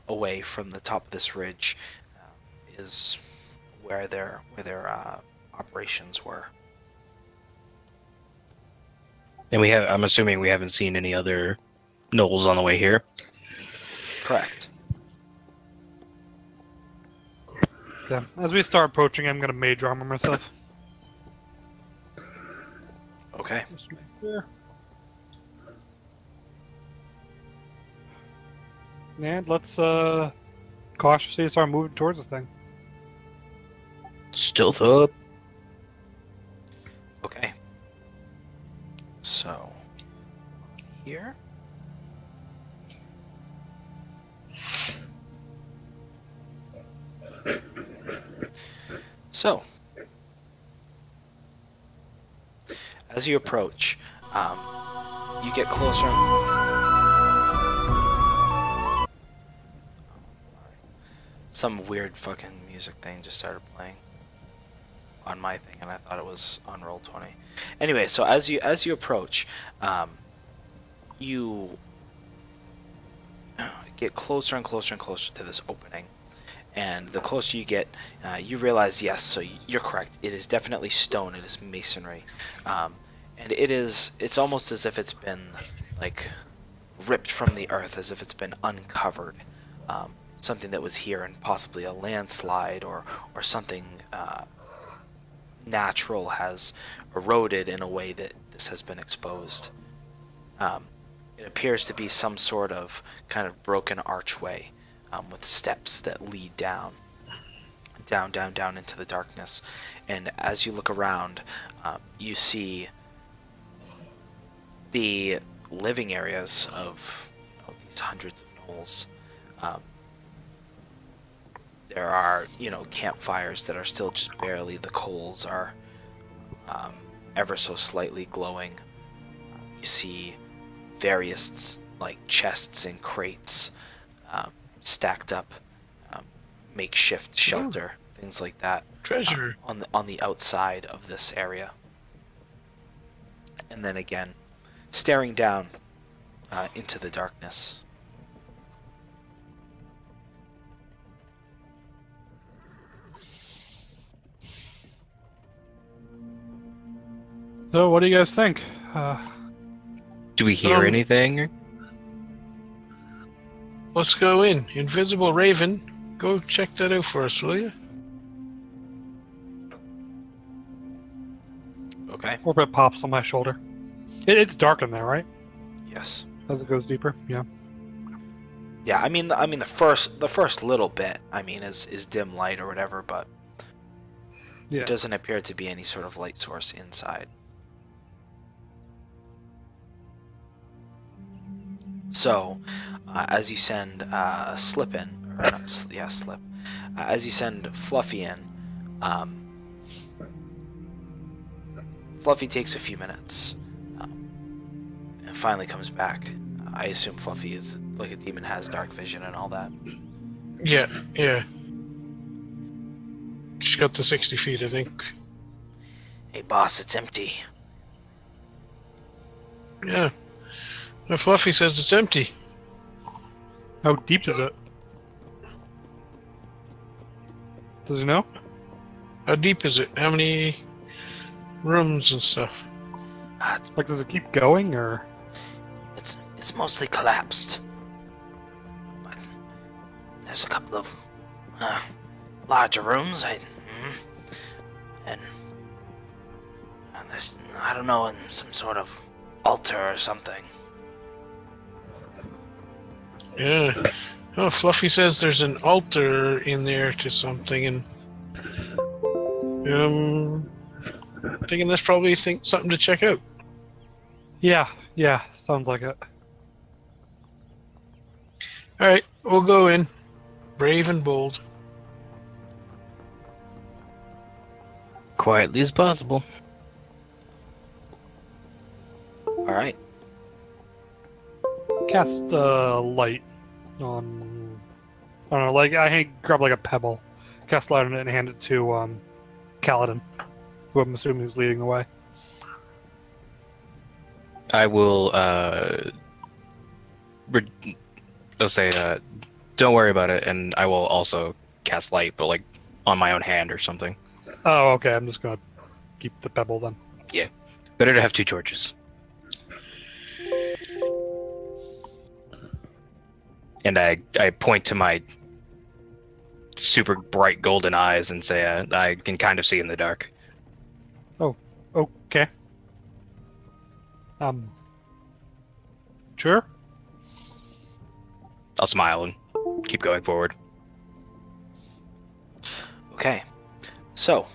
away from the top of this ridge is where their operations were. And I'm assuming we haven't seen any other gnolls on the way here. Correct. Okay. As we start approaching, I'm gonna mage armor myself. Okay. Just to make sure. And let's cautiously start moving towards the thing. Stealth up. Okay. So here. So, as you approach, you get closer. Some weird fucking music thing just started playing on my thing, and I thought it was on Roll20. Anyway, so as you approach, you get closer and closer and closer to this opening. And the closer you get, you realize, yes, so you're correct. It is definitely stone. It is masonry. And it's almost as if it's been, like, ripped from the earth, as if it's been uncovered. Something that was here, and possibly a landslide or something natural has eroded in a way that this has been exposed. It appears to be some sort of kind of broken archway. With steps that lead down into the darkness. And as you look around, you see living areas of these hundreds of gnolls. There are, campfires that are still just barely, the coals are ever so slightly glowing. You see various, like, chests and crates stacked up, makeshift shelter, things like that. Treasure. On the outside of this area. And then again, staring down into the darkness. So, what do you guys think? Do we hear anything? Let's go in. Invisible Raven, go check that out for us, will you? Okay. Orbit pops on my shoulder. It's dark in there, right? Yes. As it goes deeper, yeah. Yeah, I mean the first little bit, is dim light or whatever, but Yeah. there doesn't appear to be any sort of light source inside. So, as you send Slip in, or not, Slip, as you send Fluffy in, Fluffy takes a few minutes, and finally comes back. I assume Fluffy is like a demon, has dark vision and all that. Yeah. She's got the 60 feet, I think. Hey boss, it's empty. Yeah. Now Fluffy says it's empty. How deep is it? Does he know? How deep is it? How many rooms and stuff? Like, does it keep going, or? It's mostly collapsed. But there's a couple of larger rooms. And there's, I don't know, some sort of altar or something. Yeah. Oh, Fluffy says there's an altar in there to something, and thinking that's probably something to check out. Yeah, sounds like it. All right, we'll go in, brave and bold. Quietly as possible. All right. Cast light on. I don't know, like I grab like a pebble, cast light on it, and hand it to Kaladin, who I'm assuming is leading the way. I will, I'll say, don't worry about it, and I will also cast light, but like on my own hand or something. Oh, okay. I'm just gonna keep the pebble then. Yeah, better to have two torches. And I point to my super bright golden eyes and say, I can kind of see in the dark. Oh, okay. Sure. I'll smile and keep going forward. Okay. So,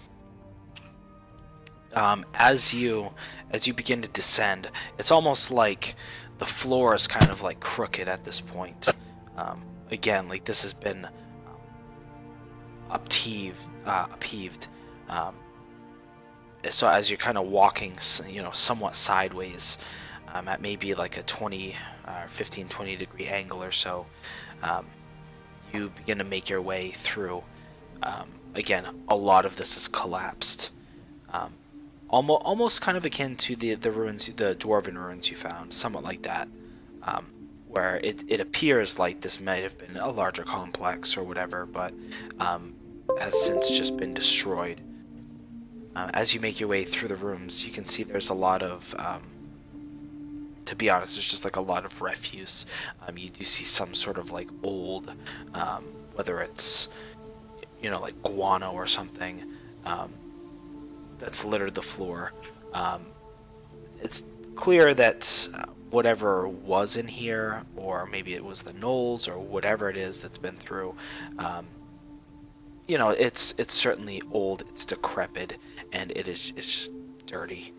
as you begin to descend, it's almost like the floor is kind of like crooked at this point. Again, like this has been upheaved. So as you're kind of walking, somewhat sideways, at maybe like a 15-20 degree angle or so, you begin to make your way through. Again, a lot of this is collapsed. Almost kind of akin to the ruins, the dwarven ruins you found, somewhat like that. Where it appears like this might have been a larger complex or whatever, but has since just been destroyed. As you make your way through the rooms, you can see there's a lot of, to be honest, there's just like a lot of refuse. You do see some sort of like old, whether it's, like guano or something, that's littered the floor. It's clear that whatever was in here, or maybe it was the gnolls, or whatever it is that's been through, it's certainly old, it's decrepit, and it's just dirty.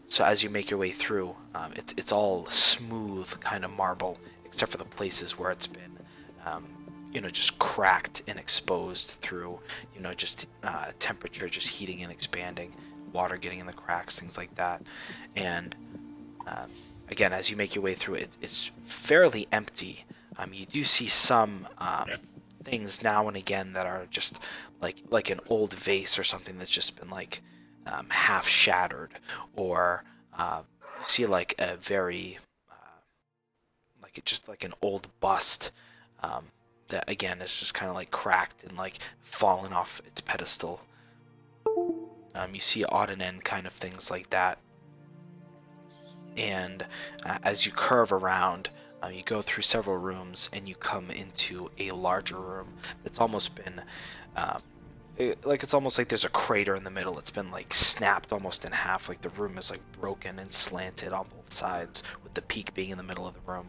So as you make your way through, it's all smooth kind of marble, except for the places where it's been, just cracked and exposed through, just temperature just heating and expanding, water getting in the cracks, things like that. And again, as you make your way through it, it's fairly empty. You do see some things now and again that are just like an old vase or something that's just been like half shattered, or you see like a very just like an old bust that again is just kind of like cracked and like fallen off its pedestal. You see odd and end kind of things like that. And as you curve around, you go through several rooms and you come into a larger room that's almost been it's almost like there's a crater in the middle. It's been like snapped almost in half, like the room is like broken and slanted on both sides, with the peak being in the middle of the room.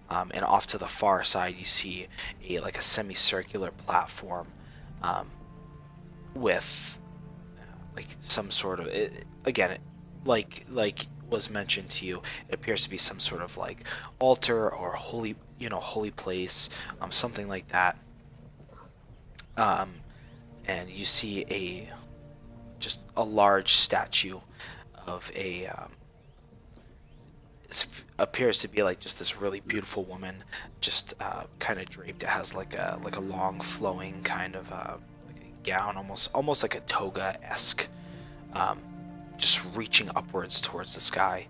And off to the far side you see a semicircular platform with like some sort of like was mentioned to you, it appears to be some sort of like altar or holy place, something like that. And you see just a large statue of appears to be like just this really beautiful woman, just kind of draped. It has like a long flowing kind of like a gown, almost like a toga-esque, just reaching upwards towards the sky.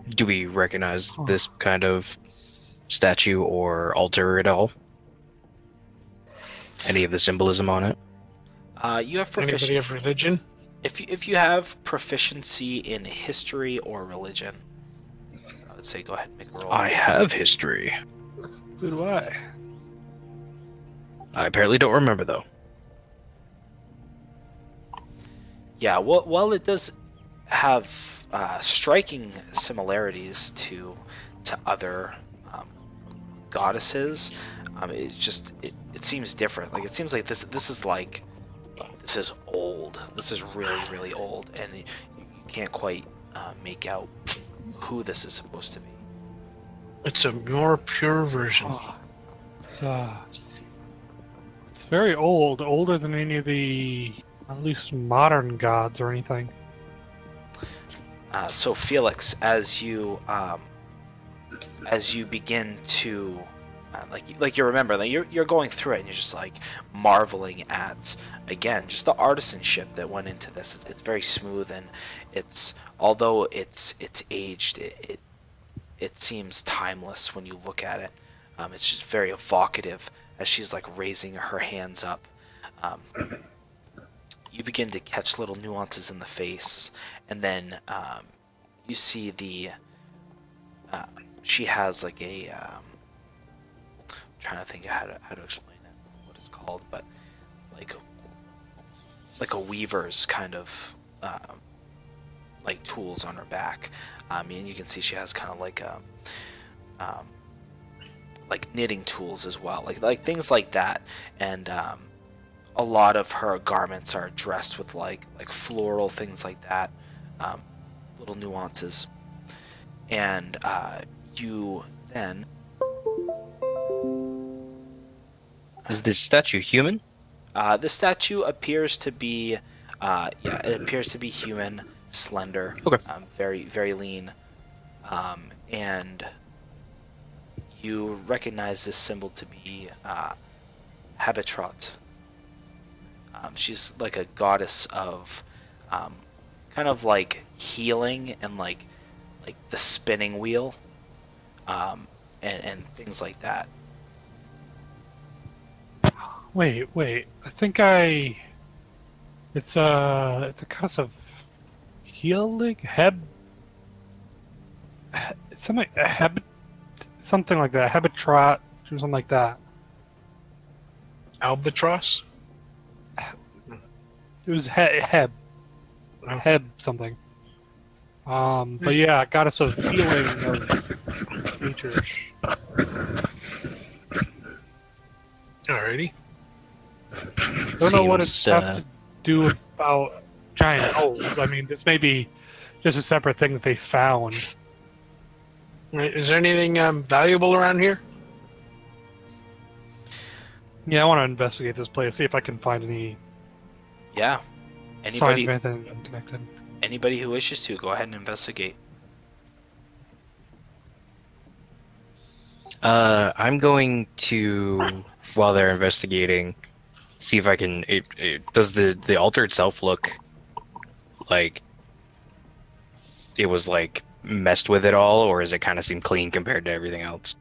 Do we recognize this kind of statue or altar at all? Any of the symbolism on it? You have Anybody have religion? If you have proficiency in history or religion, I would say go ahead and make a roll. I have history. So do I. I apparently don't remember, though. Yeah, well, it does have striking similarities to other goddesses. It seems different. Like, it seems like this is old. This is really, really old, and you can't quite make out who this is supposed to be. It's a more pure version. Oh, it's very old, older than any of the at least modern gods or anything. So Felix, as you begin to like you remember that you're going through it and you're just like marveling at, again, just the artisanship that went into this. It's very smooth, and although it's aged, it seems timeless when you look at it. It's just very evocative as she's like raising her hands up. You begin to catch little nuances in the face, and then you see she has like a I'm trying to think of how to explain it, what it's called, but like a weaver's kind of like tools on her back. And you can see she has kind of like like knitting tools as well, like things like that. And a lot of her garments are dressed with like floral things like that, little nuances. And you then Is this statue human? the statue appears to be it appears to be human, slender, Okay. very, very lean, and you recognize this symbol to be Habitrot. She's like a goddess of kind of like healing and like the spinning wheel, and things like that. Wait. I think it's a goddess of healing. It's something like that. Habitrot or something like that. Albatross? It was Heb something. But yeah, goddess of healing of creatures. Alrighty. Don't know what it Seems, have to do about giant owls. I mean, this may be just a separate thing that they found. Right, is there anything valuable around here? Yeah, I want to investigate this place, see if I can find any Yeah. signs Anybody of anything unconnected. anybody who wishes to, go ahead and investigate. I'm going to, while they're investigating, see if I can. Does the altar itself look like it was like messed with it all, or does it kind of seem clean compared to everything else?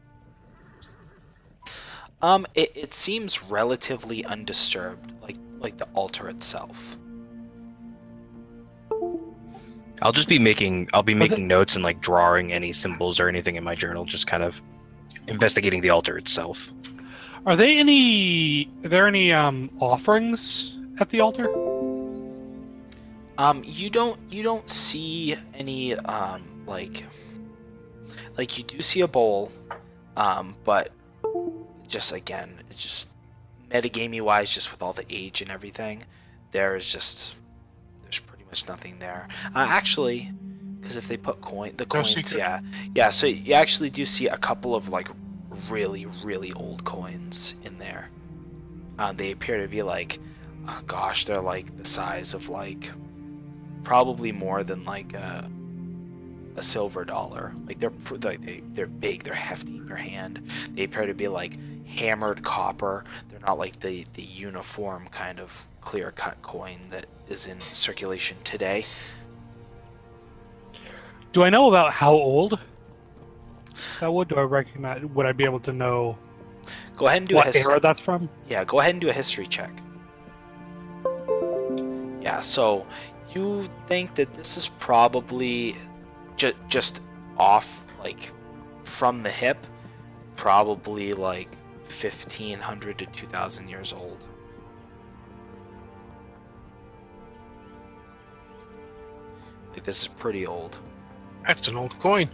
It seems relatively undisturbed, like the altar itself. I'll be making notes and like drawing any symbols or anything in my journal, just kind of investigating the altar itself. Are there any offerings at the altar? You don't see any like you do see a bowl, but just again, it's just metagamey wise, just with all the age and everything, there's pretty much nothing there. Actually, because if they put the coins, secret. yeah. So you actually do see a couple of like really old coins in there. They appear to be like, gosh, they're like the size of like probably more than like a silver dollar. Like they're big, they're hefty in your hand. They appear to be like hammered copper. They're not like the uniform kind of clear cut coin that is in circulation today. Do I know about how old that would? Do I recognize? Would I be able to know Go ahead and do a what history. era that's from? Yeah, go ahead and do a history check. Yeah, so you think that this is probably just off, like from the hip, probably like 1,500 to 2,000 years old. Like this is pretty old. That's an old coin.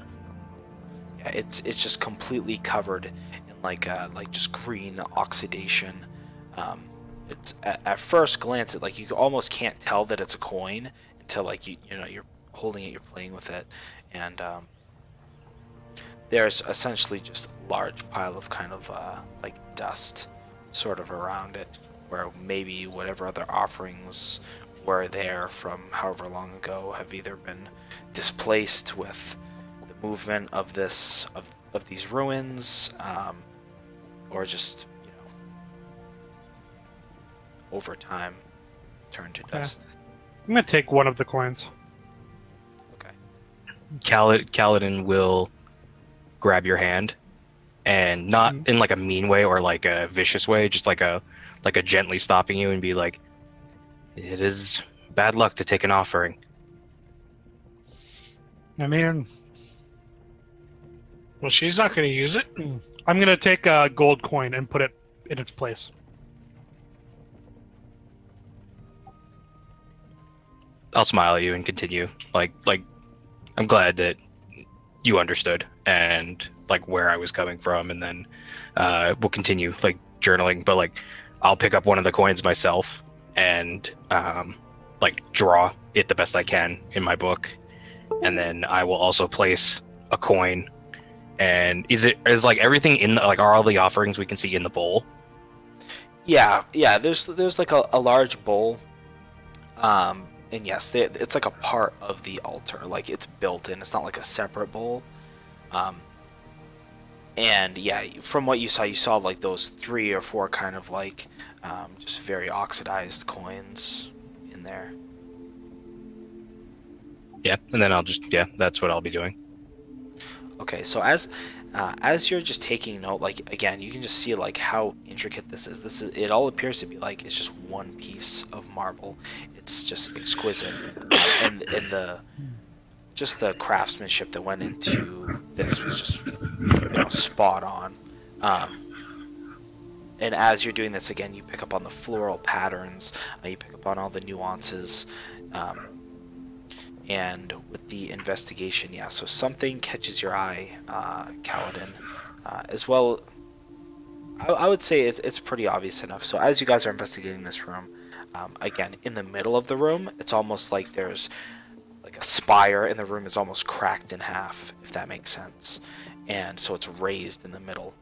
Yeah, it's just completely covered in like just green oxidation. It's at first glance, it like you almost can't tell that it's a coin until like you know you're holding it, you're playing with it, and there's essentially just a large pile of kind of like dust sort of around it, where maybe whatever other offerings were there from however long ago have either been displaced with the movement of these ruins, or just over time turned to dust. I'm gonna take one of the coins. Okay. Kaladin will grab your hand, and not in like a mean way or like a vicious way, just like a gently stopping you and be like, "It is bad luck to take an offering." I mean, Well, she's not going to use it. I'm gonna take a gold coin and put it in its place. I'll smile at you and continue. Like I'm glad that you understood and like where I was coming from, and then we'll continue like journaling. But like I'll pick up one of the coins myself and like draw it the best I can in my book, and then I will also place a coin. And is like everything in the, like are all the offerings we can see in the bowl? Yeah. There's like a large bowl, and yes, it's like a part of the altar. Like it's built in. It's not like a separate bowl. And yeah, from what you saw like those 3 or 4 kind of like just very oxidized coins in there. Yeah, and then that's what I'll be doing. Okay, so as you're just taking note, like again, you can just see like how intricate this is. It all appears to be like it's just one piece of marble. It's just exquisite, and the craftsmanship that went into this was just spot on. And as you're doing this again, you pick up on the floral patterns. You pick up on all the nuances. And with the investigation, yeah, so something catches your eye, Kaladin, as well I would say it's pretty obvious enough. So as you guys are investigating this room, again, in the middle of the room, it's almost like there's like a spire, and the room is almost cracked in half, if that makes sense. And so it's raised in the middle.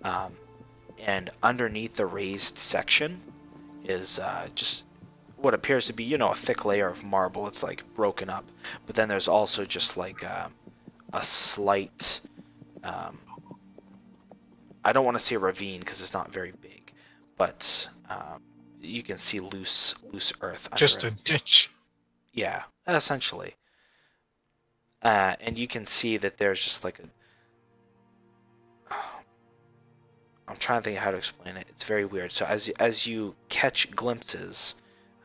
And underneath the raised section is just what appears to be, you know, a thick layer of marble. It's like broken up. But then there's also just like a slight... I don't want to say ravine because it's not very big, but you can see loose earth under Just it. a ditch. Yeah, essentially. And you can see that there's just like a... I'm trying to think of how to explain it. It's very weird. So as you catch glimpses,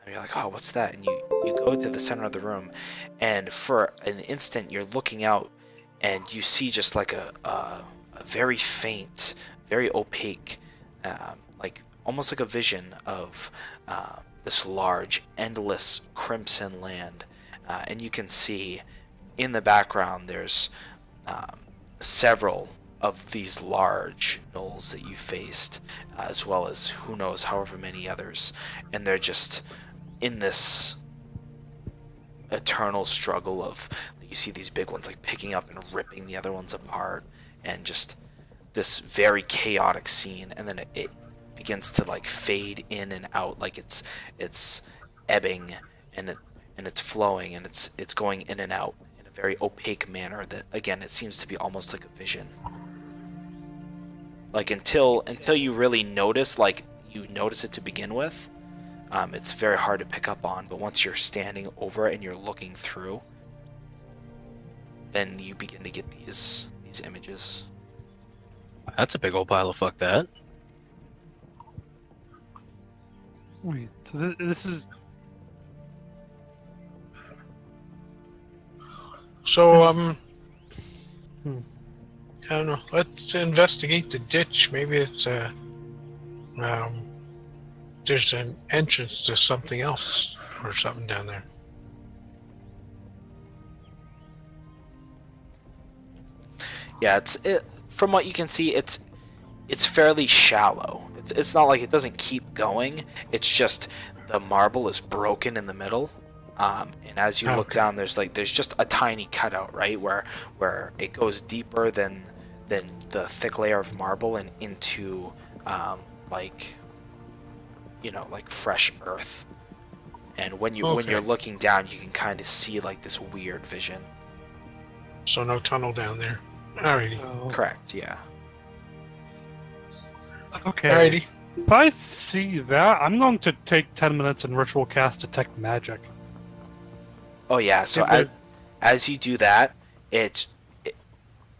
and you're like, oh, what's that? And you go to the center of the room, and for an instant you're looking out, and you see just like a very faint, very opaque, like almost like a vision of this large, endless crimson land. And you can see in the background there's several of these large gnolls that you faced, as well as who knows however many others, and they're just in this eternal struggle of, you see these big ones like picking up and ripping the other ones apart, and just this very chaotic scene, and then it begins to like fade in and out, like it's ebbing, and it's flowing, and it's going in and out in a very opaque manner that, again, it seems to be almost like a vision. Like until you really notice, like you notice it to begin with, it's very hard to pick up on, but once you're standing over it and you're looking through, then you begin to get these images. That's a big old pile of fuck that. Wait, so this is... So, Hmm. I don't know. Let's investigate the ditch. Maybe it's there's an entrance to something else or something down there. Yeah, from what you can see, it's fairly shallow. It's not like it doesn't keep going. It's just the marble is broken in the middle, and as you look down, there's just a tiny cutout, right, where it goes deeper than the thick layer of marble and into like, you know, like fresh earth. And when you're looking down, you can kind of see like this weird vision. So no tunnel down there. Alrighty. Oh, Correct. Yeah. okay. Alrighty. If I see that, I'm going to take 10 minutes and ritual cast Detect Magic. Oh yeah. So If there's- as you do that, it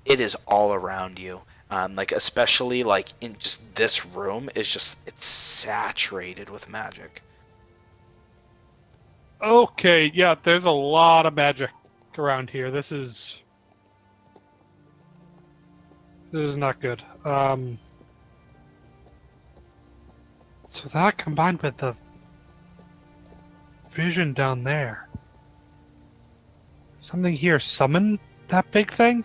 is all around you. Like especially like in just this room it's saturated with magic. Okay, yeah, there's a lot of magic around here. This is not good. So that combined with the vision down there. Something here summon that big thing?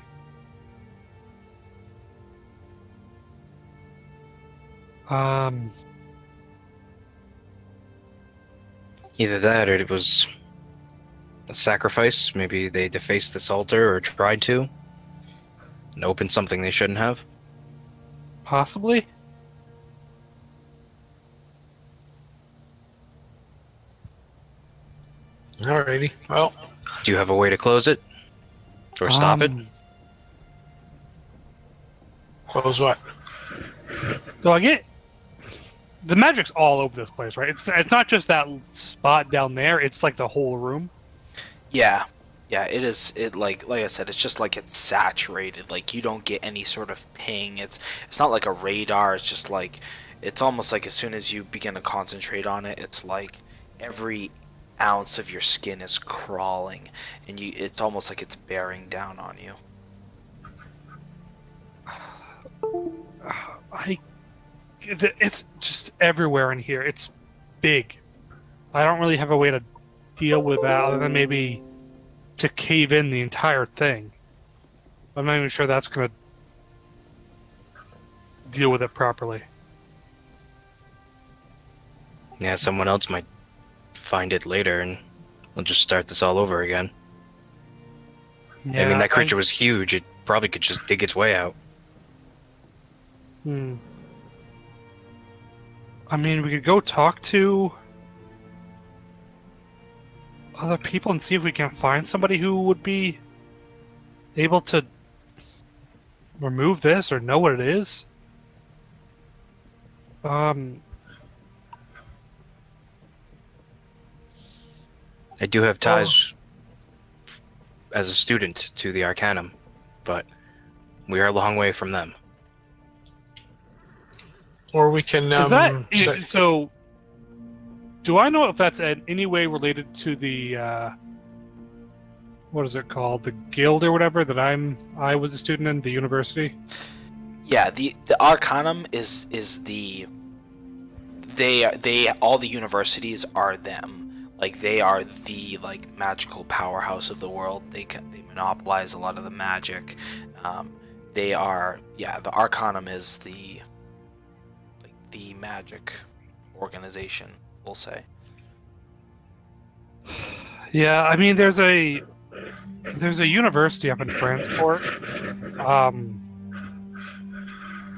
Either that, or it was a sacrifice. Maybe they defaced this altar, or tried to, and opened something they shouldn't have. Possibly? Alrighty. Well, Do you have a way to close it? Or stop it? close what? So I get the magic's all over this place, right? It's not just that spot down there. It's like the whole room. Yeah, it is. It like I said, it's just like it's saturated. Like you don't get any sort of ping. It's not like a radar. It's just like it's almost like as soon as you begin to concentrate on it, it's like every ounce of your skin is crawling, and it's almost like it's bearing down on you. It's just everywhere in here. It's big. I don't really have a way to deal with that other than maybe to cave in the entire thing. I'm not even sure that's going to deal with it properly. Yeah, someone else might find it later, and we'll just start this all over again. Yeah, I mean, that creature was huge. It probably could just dig its way out. I mean, we could go talk to other people and see if we can find somebody who would be able to remove this or know what it is. I do have ties as a student to the Arcanum, but we are a long way from them. Or we can. Is that so? Do I know if that's in any way related to the what is it called, the guild or whatever that I was a student in, the university? Yeah, the Arcanum is the they all the universities are them. Like, they are the magical powerhouse of the world. They monopolize a lot of the magic. They are, yeah, the Arcanum is the magic organization, we'll say. Yeah, I mean, there's a university up in Franceport.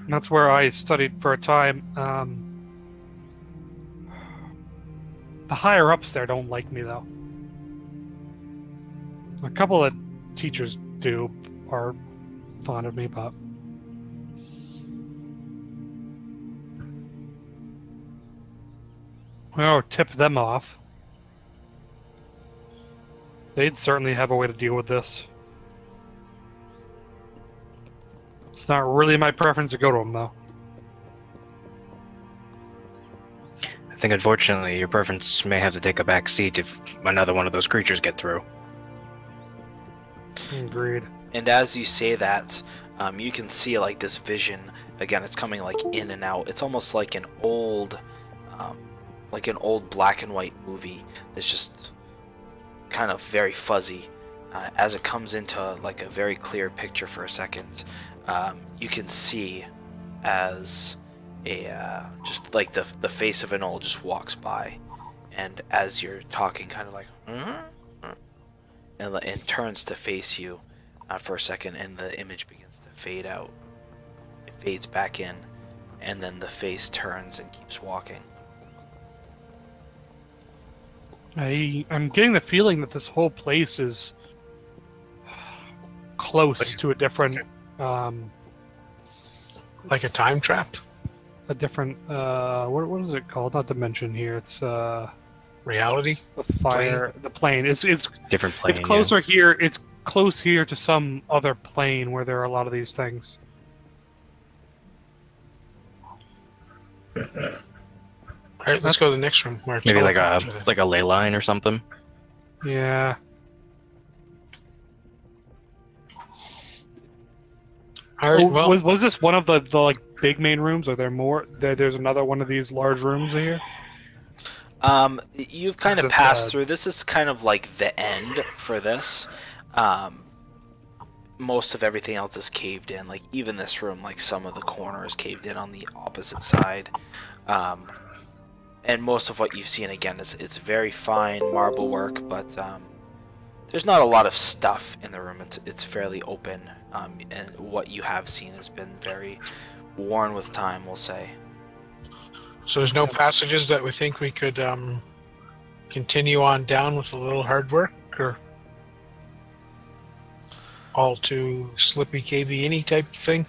That's where I studied for a time. The higher ups there don't like me, though. A couple of teachers are fond of me, but well, tip them off. They'd certainly have a way to deal with this. It's not really my preference to go to them, though. I think, unfortunately, your preference may have to take a back seat if another one of those creatures get through. Agreed. And as you say that, you can see this vision. Again, it's coming in and out. It's almost like an old black and white movie that's just kind of very fuzzy. As it comes into a very clear picture for a second, you can see as just the face of an old just walks by, and as you're talking, kind of and turns to face you for a second, and the image begins to fade out. It fades back in, and then the face turns and keeps walking. I'm getting the feeling that this whole place is close to a different, like a time trap. what is it called? Not dimension here. It's Reality. the fire, the plane. It's Different plane. it's closer here. It's close here to some other plane where there are a lot of these things. All right, let's go to the next room. Where it's Maybe all like about a ley line or something. Yeah. All right, well, was this one of the big main rooms? Are there more? There's another one of these large rooms here. You've kind of Just, passed through. This is kind of the end for this. Most of everything else is caved in. Even this room, some of the corner is caved in on the opposite side. And most of what you've seen, again, it's very fine marble work, but there's not a lot of stuff in the room. It's fairly open, and what you have seen has been very worn with time, we'll say. so there's no passages that we think we could continue on down with a little hard work, or all too slippy, cavey, any type of thing.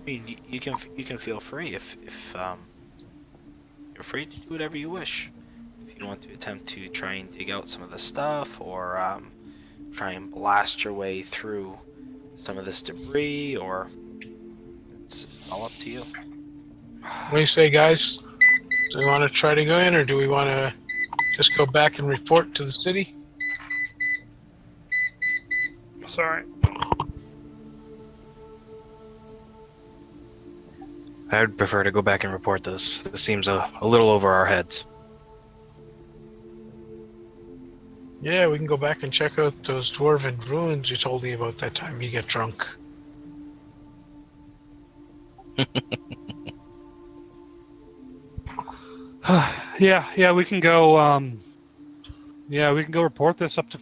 I mean, you can feel free if you're free to do whatever you wish. If you want to attempt to try and dig out some of the stuff, or try and blast your way through some of this debris, or it's all up to you. What do you say, guys? Do we want to try to go in, or do we want to just go back and report to the city? Sorry. I'd prefer to go back and report this. This seems a little over our heads. Yeah, we can go back and check out those dwarven ruins you told me about that time you get drunk. Yeah, we can go. Yeah, we can go report this up to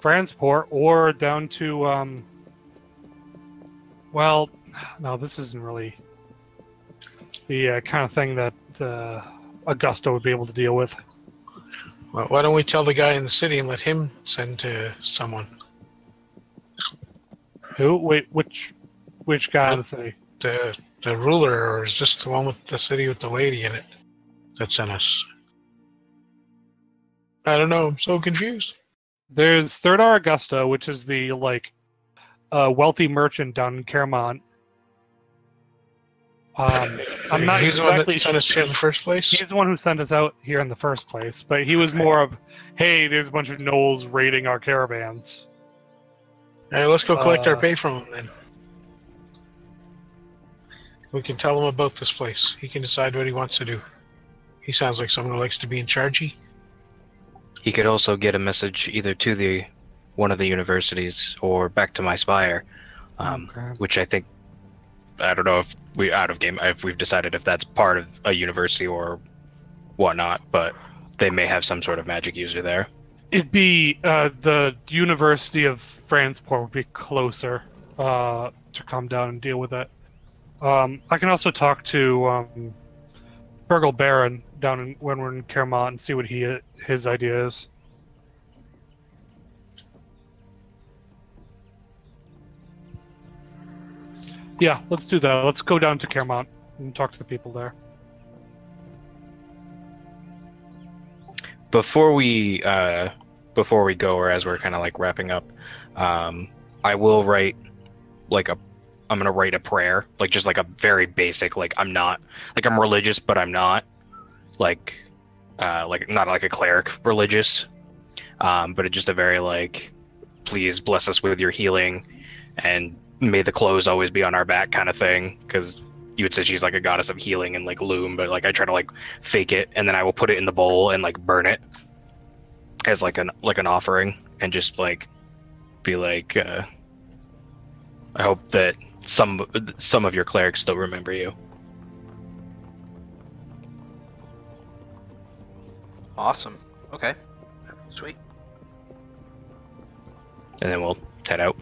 Fransport or down to. Well, no, this isn't really the kind of thing that Augusta would be able to deal with. Well, why don't we tell the guy in the city and let him send to someone? Who? Wait, which guy in the city? The ruler, or is this the one with the city with the lady in it that sent us? I don't know. I'm so confused. There's Third R Augusta, which is the wealthy merchant down in Caramont. I'm not He's the one exactly that sent us here in the first place. He's the one who sent us out here in the first place, but he was more of, hey, there's a bunch of gnolls raiding our caravans. All right, let's go collect our pay from him then. We can tell him about this place. He can decide what he wants to do. He sounds like someone who likes to be in chargey. He could also get a message either to one of the universities or back to my spire, Okay. which I think, I don't know if we've decided if that's part of a university or whatnot, but they may have some sort of magic user there. It'd be the University of Fransport would be closer to come down and deal with it. I can also talk to Burgle Baron down when we're in Caramont and see what his idea is. Yeah, let's do that. Let's go down to Caramont and talk to the people there. Before we go, or as we're kind of like wrapping up, I will write I'm gonna write a prayer, like just like a very basic, like I'm religious, but I'm not like not like a cleric religious, but it's just a very like, please bless us with your healing, and may the clothes always be on our back kind of thing, because you would say she's like a goddess of healing and like loom, but like I try to like fake it, and then I will put it in the bowl and like burn it as like an offering, and just like be like, I hope that some of your clerics still remember you. Awesome. Okay. Sweet. And then we'll head out.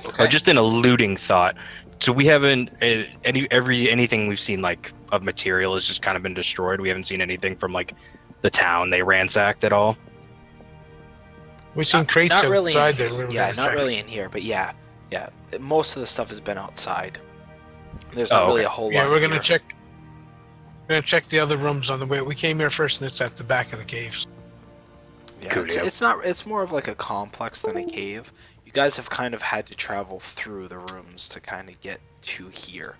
Okay. Just an eluding thought. So we haven't anything we've seen like of material has just kind of been destroyed. We haven't seen anything from like the town they ransacked at all. We've seen crates not really outside in, there. Yeah, not really in here, but yeah. Most of the stuff has been outside. There's not really a whole lot. Yeah, we're gonna here. check. We're gonna check the other rooms on the way. We came here first, and it's at the back of the caves. Yeah, Cool, yeah. it's more of like a complex than a cave. You guys have kind of had to travel through the rooms to kind of get to here.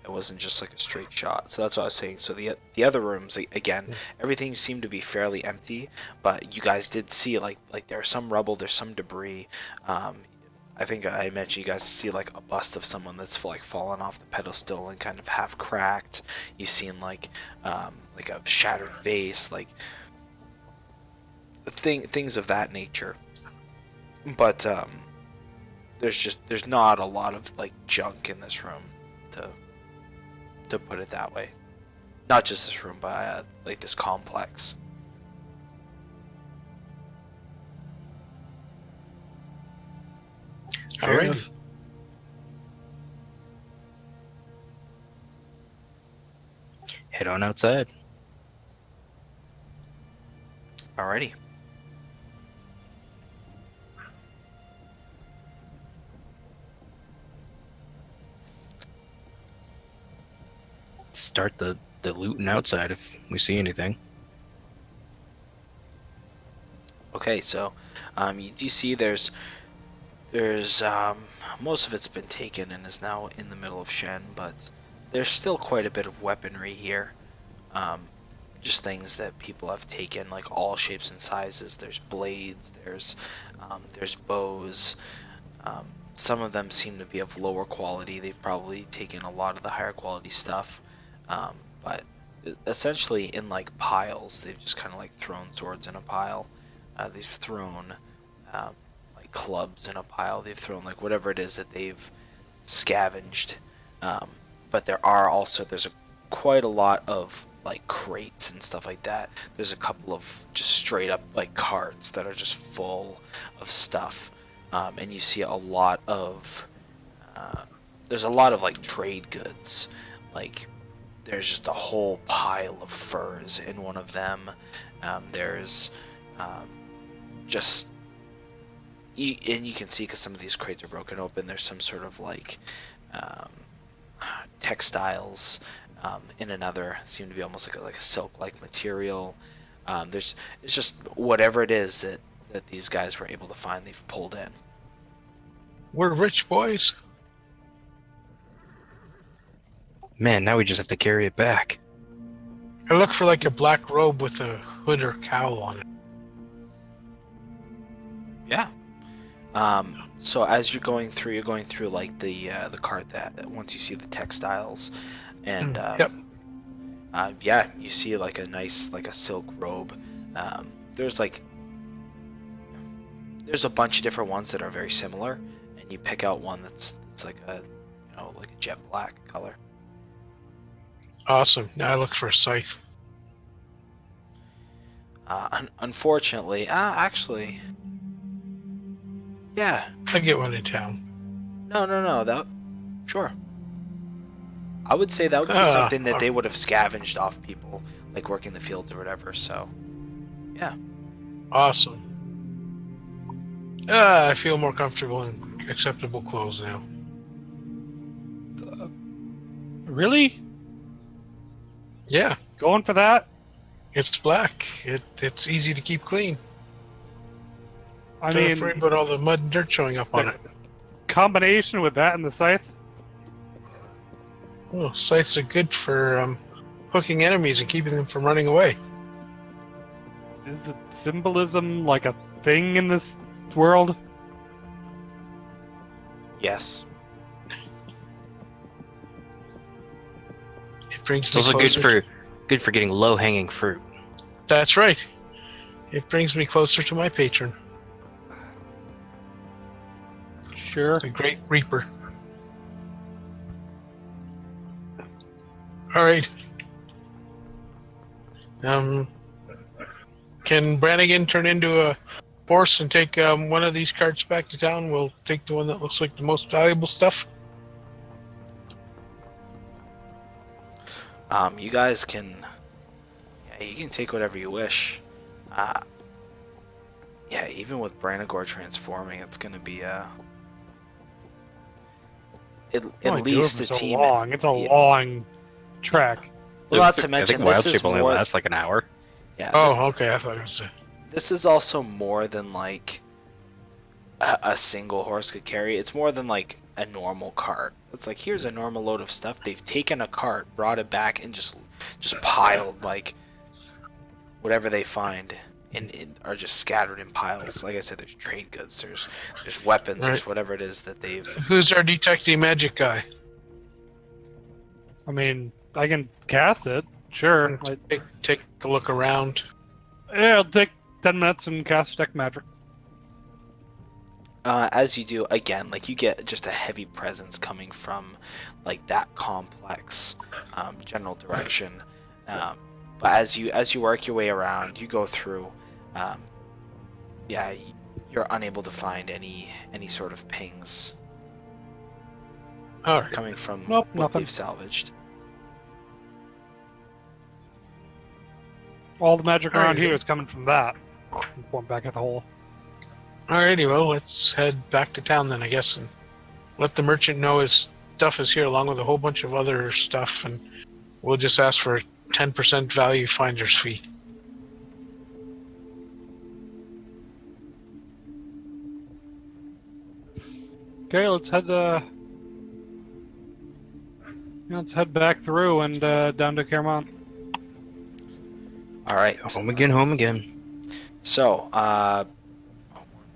It wasn't just like a straight shot. So that's what I was saying. So the other rooms, again, everything seemed to be fairly empty, but you guys did see like there's some rubble, there's some debris. I think I mentioned you guys see like a bust of someone that's like fallen off the pedestal and kind of half cracked. You've seen like a shattered vase, like things of that nature. But there's not a lot of like junk in this room, to put it that way. Not just this room, but like this complex. Fair Alrighty. enough. Head on outside. Alrighty. Start the looting outside if we see anything. Okay, so you do see there's most of it's been taken and is now in the middle of Shen, but there's still quite a bit of weaponry here. Just things that people have taken, like all shapes and sizes. There's blades, there's bows. Some of them seem to be of lower quality. They've probably taken a lot of the higher quality stuff, but essentially in like piles. They've just kind of like thrown swords in a pile. They've thrown like clubs in a pile. They've thrown like whatever it is that they've scavenged. But there's quite a lot of like crates and stuff like that. There's a couple of just straight up like carts that are just full of stuff, and you see a lot of there's a lot of like trade goods. Like there's just a whole pile of furs in one of them. There's just and you can see, because some of these crates are broken open, there's some sort of like textiles in another. Seem to be almost like a silk-like material. It's just whatever it is that these guys were able to find, they've pulled in. We're rich boys. Man, now we just have to carry it back. I look for like a black robe with a hood or cowl on it. Yeah. So as you're going through like the cart that once you see the textiles, and Yep. yeah, you see like a nice like a silk robe. There's a bunch of different ones that are very similar, and you pick out one that's like a like a jet black color. Awesome. Now I look for a scythe. Unfortunately, actually, yeah. I get one in town. No. Sure. I would say that would be something that they would have scavenged off people, like working the fields or whatever. So, yeah. Awesome. I feel more comfortable in acceptable clothes now. Really? Yeah, Going for that? it's black. It's easy to keep clean. I Don't mean, worry about all the mud and dirt showing up on it. combination with that and the scythe? Well, scythes are good for hooking enemies and keeping them from running away. Is the symbolism like a thing in this world? Yes. It brings It's me also closer. good for getting low hanging fruit. That's right. It brings me closer to my patron, Sure. the Great Reaper. All right. Can Brannigan turn into a horse and take one of these carts back to town? We'll take the one that looks like the most valuable stuff. You guys can, yeah, you can take whatever you wish. Yeah, even with Branagor transforming, it's gonna be at Only least doing the so team. long. It's a yeah. long trek. Well, not to I think mention Wild this is Shape only more. lasts like an hour. Yeah, Oh, okay. I thought it was. this is also more than like a single horse could carry. It's more than like a normal cart. It's like, here's a normal load of stuff. They've taken a cart, brought it back, and just piled like whatever they find, and are just scattered in piles. Like I said, there's trade goods, there's weapons, there's Right. whatever it is that they've. Who's our detective magic guy? I mean, I can cast it. Sure. Take a look around. Yeah, it'll take 10 minutes and cast Detect Magic. As you do, again, like you get just a heavy presence coming from like that complex general direction. But as you work your way around, you go through. Yeah, you're unable to find any sort of pings All right. coming from Nope, what nothing. they've salvaged. All the magic around Alright. here is coming from that. Point back at the hole. Alrighty, well, let's head back to town then, I guess, and let the merchant know his stuff is here along with a whole bunch of other stuff, and we'll just ask for a 10% value finder's fee. Okay, let's head back through and down to Caermont. All right. Home again, home again. So, 1,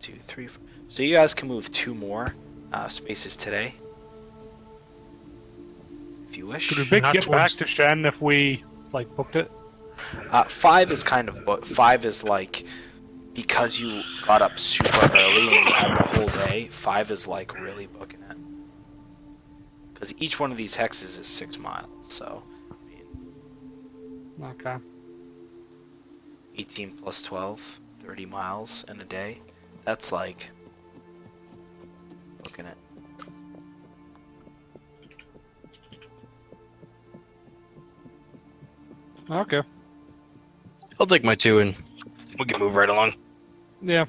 2, 3, 4. So you guys can move 2 more spaces today, if you wish. Could we Not get back towards- to Shen if we like booked it? 5 is kind of 5 is like, because you got up super early and you had the whole day. 5 is like really booking it, because each one of these hexes is 6 miles. So, I mean, Okay. 18 plus 12, 30 miles in a day. That's like, looking at, Okay. I'll take my 2 and we can move right along. Yeah.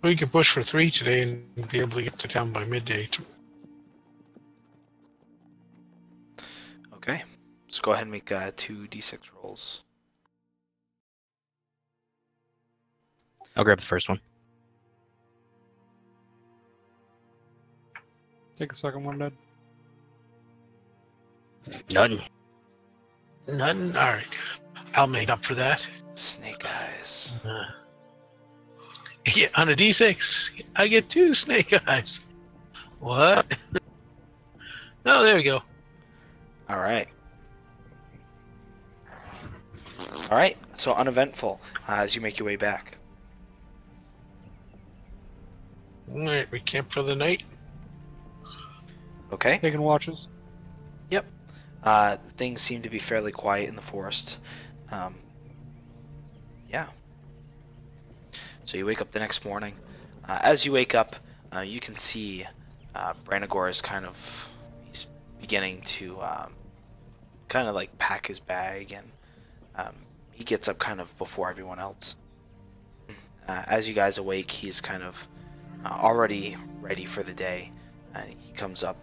We could push for 3 today and be able to get to town by midday. okay. Let's go ahead and make 2 d6 rolls. I'll grab the first one. Take the second one, Ned. None. None? Alright. I'll make up for that. Snake eyes. Yeah, on a d6, I get 2 snake eyes. What? Oh, there we go. Alright. Alright, so uneventful as you make your way back. Alright, we camp for the night. Okay. Taking watches. Things seem to be fairly quiet in the forest. Yeah. So you wake up the next morning. As you wake up, you can see Branagor is he's beginning to kind of like pack his bag, and he gets up kind of before everyone else. As you guys awake, he's kind of already ready for the day, and he comes up.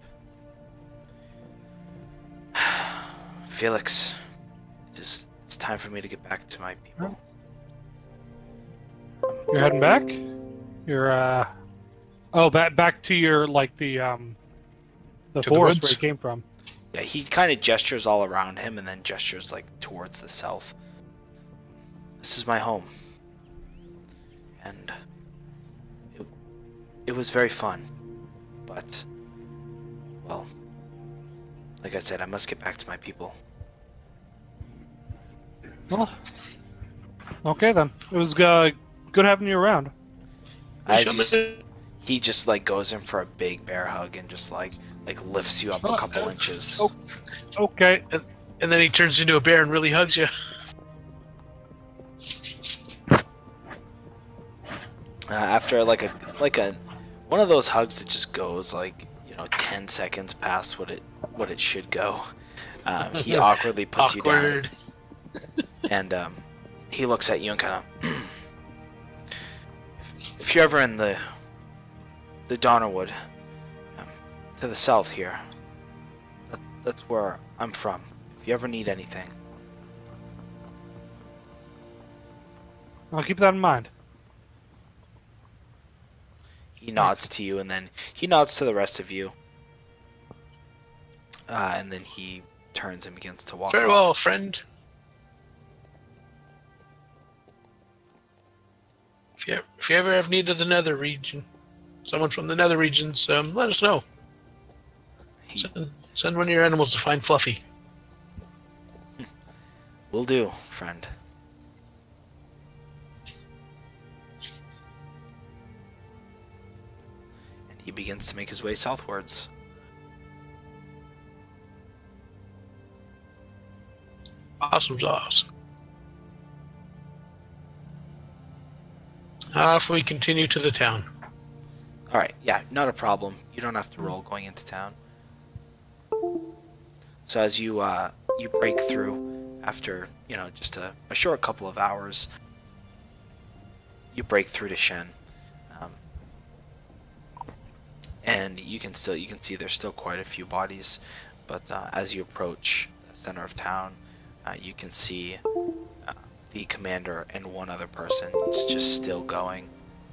Felix, it's time for me to get back to my people. You're heading back? You're oh, back to your the the forest where woods? you came from. Yeah, he kind of gestures all around him and then gestures like towards the south. This is my home. And it was very fun. But, well, like I said, I must get back to my people. Well, okay then. It was good having you around. He just like goes in for a big bear hug and just like lifts you up a couple inches. Oh, okay. And then he turns into a bear and really hugs you. After like a one of those hugs that just goes 10 seconds past what it should go. He awkwardly puts you down. And he looks at you and kind of, if you're ever in the Donnerwood, to the south here, that's where I'm from. If you ever need anything, I'll keep that in mind. he nods to you, and then he nods to the rest of you, and then he turns and begins to walk. Farewell, off. friend. If you ever have need of the Nether region, someone from the Nether regions, let us know. Send one of your animals to find Fluffy. Will do, friend. And he begins to make his way southwards. Awesome sauce. Off we continue to the town. Alright, yeah, not a problem. You don't have to roll going into town. So as you break through after, just a short couple of hours, you break through to Shen. And you can see there's still quite a few bodies, but as you approach the center of town, you can see the commander and one other person is just still going,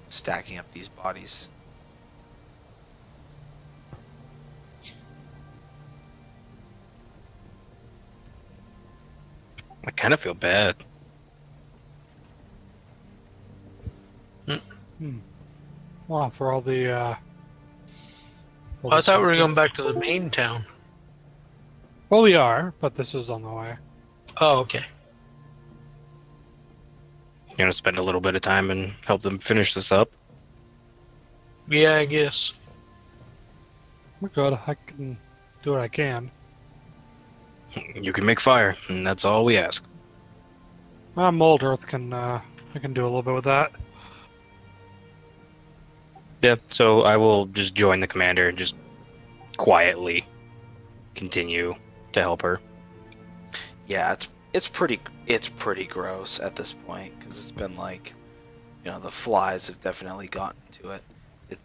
stacking up these bodies. I kind of feel bad. Well, for all the. I thought we were going back to the main town. Well, we are, but this is on the way. Oh, okay. You gonna spend a little bit of time and help them finish this up? Yeah, I guess. We're good. I can do what I can. You can make fire, and that's all we ask. Mold Earth can I can do a little bit with that. Yeah, so I will just join the commander and just quietly continue to help her. Yeah, it's pretty gross at this point because it's been like, you know, the flies have definitely gotten to it.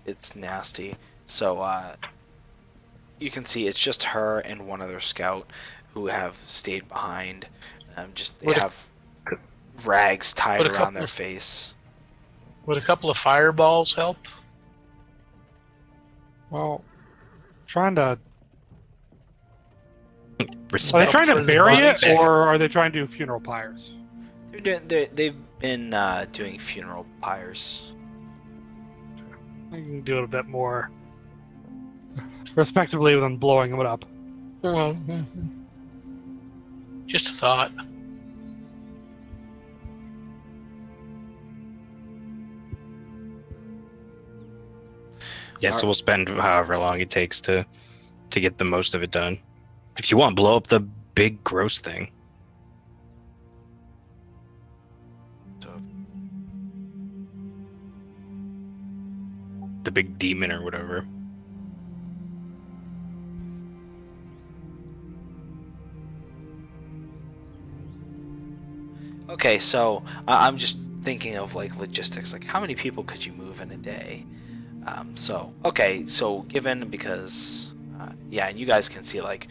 It's nasty. So you can see it's just her and one other scout who have stayed behind. They have rags tied around their face. Would a couple of fireballs help? Well, trying to. Are Respect. they trying to for the bury it, bodies. or are they trying to do funeral pyres? They've been doing funeral pyres. I can do it a bit more respectively than blowing it up. Just a thought. Yeah, so we'll spend however long it takes to get the most of it done. If you want, blow up the big gross thing. So, The big demon or whatever. okay, so I'm just thinking of like logistics. Like, how many people could you move in a day? So given because yeah, and you guys can see like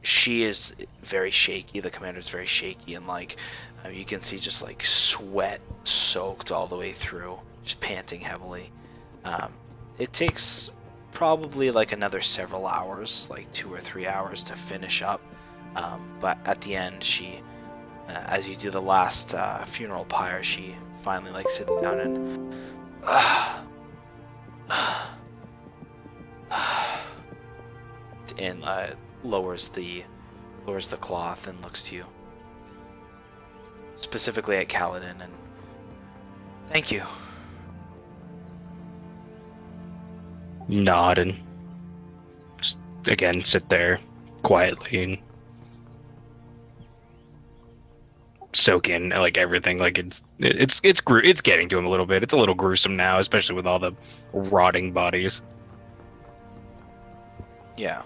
she is very shaky. The commander's very shaky, and like you can see just like sweat soaked all the way through, just panting heavily. It takes probably like another several hours, like 2 or 3 hours to finish up. But at the end, she, as you do the last funeral pyre, she finally like sits down and lowers the cloth and looks to you, specifically at Kaladin, and thank you. Nod and just again sit there quietly and soak in like everything. Like it's getting to him a little bit. It's a little gruesome now, especially with all the rotting bodies. Yeah.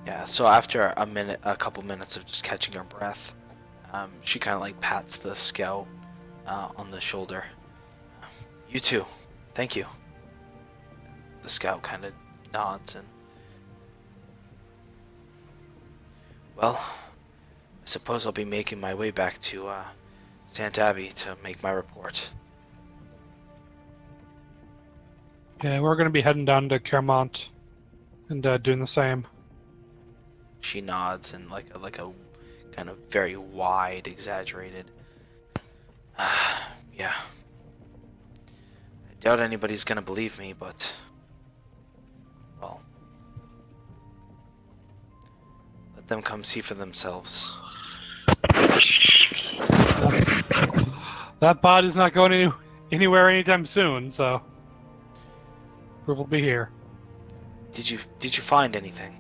Yeah, so after a couple minutes of just catching her breath, she kind of like pats the scout on the shoulder. You too. Thank you. The scout kind of nods and... Well, I suppose I'll be making my way back to Sant Abbey to make my report. Yeah, we're going to be heading down to Kermont and doing the same. She nods in like a kind of very wide, exaggerated. Yeah. I doubt anybody's gonna believe me, but well, let them come see for themselves. That pod is not going anywhere anytime soon, so proof will be here. Did you find anything?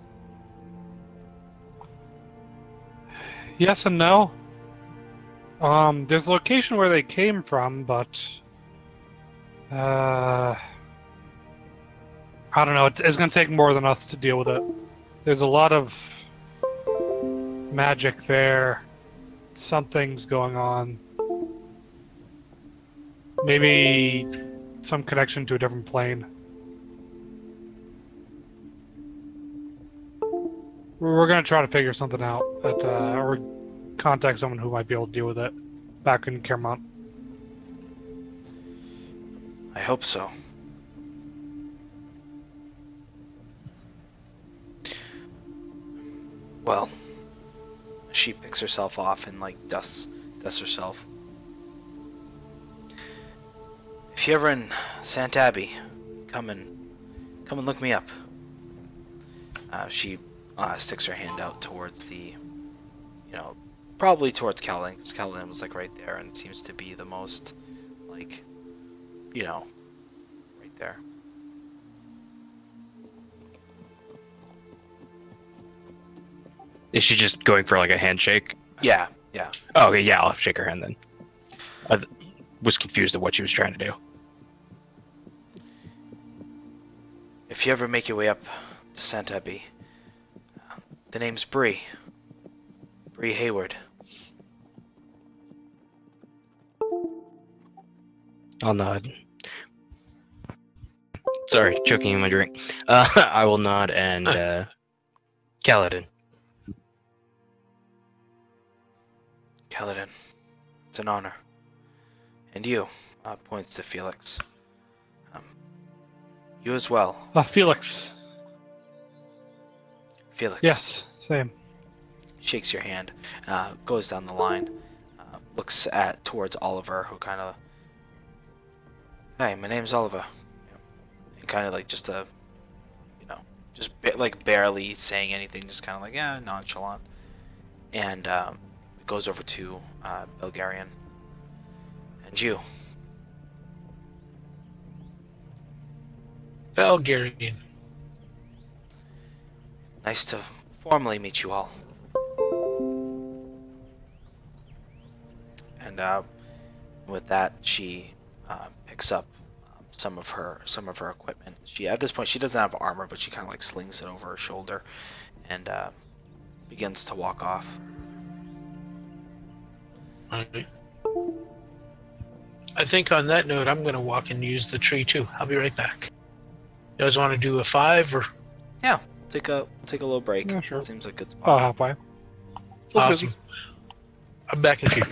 Yes and no. There's a location where they came from, but I don't know. It's going to take more than us to deal with it. There's a lot of magic there. Something's going on. Maybe some connection to a different plane. We're going to try to figure something out, but, or contact someone who might be able to deal with it back in Kermont. I hope so. Well, she picks herself off and like dusts herself. If you're ever in Sant Abbey, come and look me up. She sticks her hand out towards the, probably towards Kaladin, because Kaladin was like right there and seems to be the most like you know, right there. Is she just going for like a handshake? Yeah, yeah. Oh, okay, yeah, I'll shake her hand then. I was confused at what she was trying to do. If you ever make your way up to Santa Abbey, the name's Bree. Bree Hayward. I'll nod. Sorry, choking on my drink. I will nod and Kaladin. Kaladin, it's an honor. And you, points to Felix. You as well, Felix. Felix. Yes, same. Shakes your hand, goes down the line, looks towards Oliver, who kind of, hey, my name's Oliver, and kind of like just just like barely saying anything, just kind of like nonchalant, and goes over to Belgarian, and you. Belgarian. Nice to formally meet you all. And with that, she picks up some of her equipment. At this point she doesn't have armor, but she kind of like slings it over her shoulder, and begins to walk off. Alright. I think on that note, I'm going to walk and use the tree too. I'll be right back. You guys want to do a 5 or? Yeah, take a little break. Yeah, sure. Seems like a good spot. Oh, halfway. Awesome. I'm back in a few.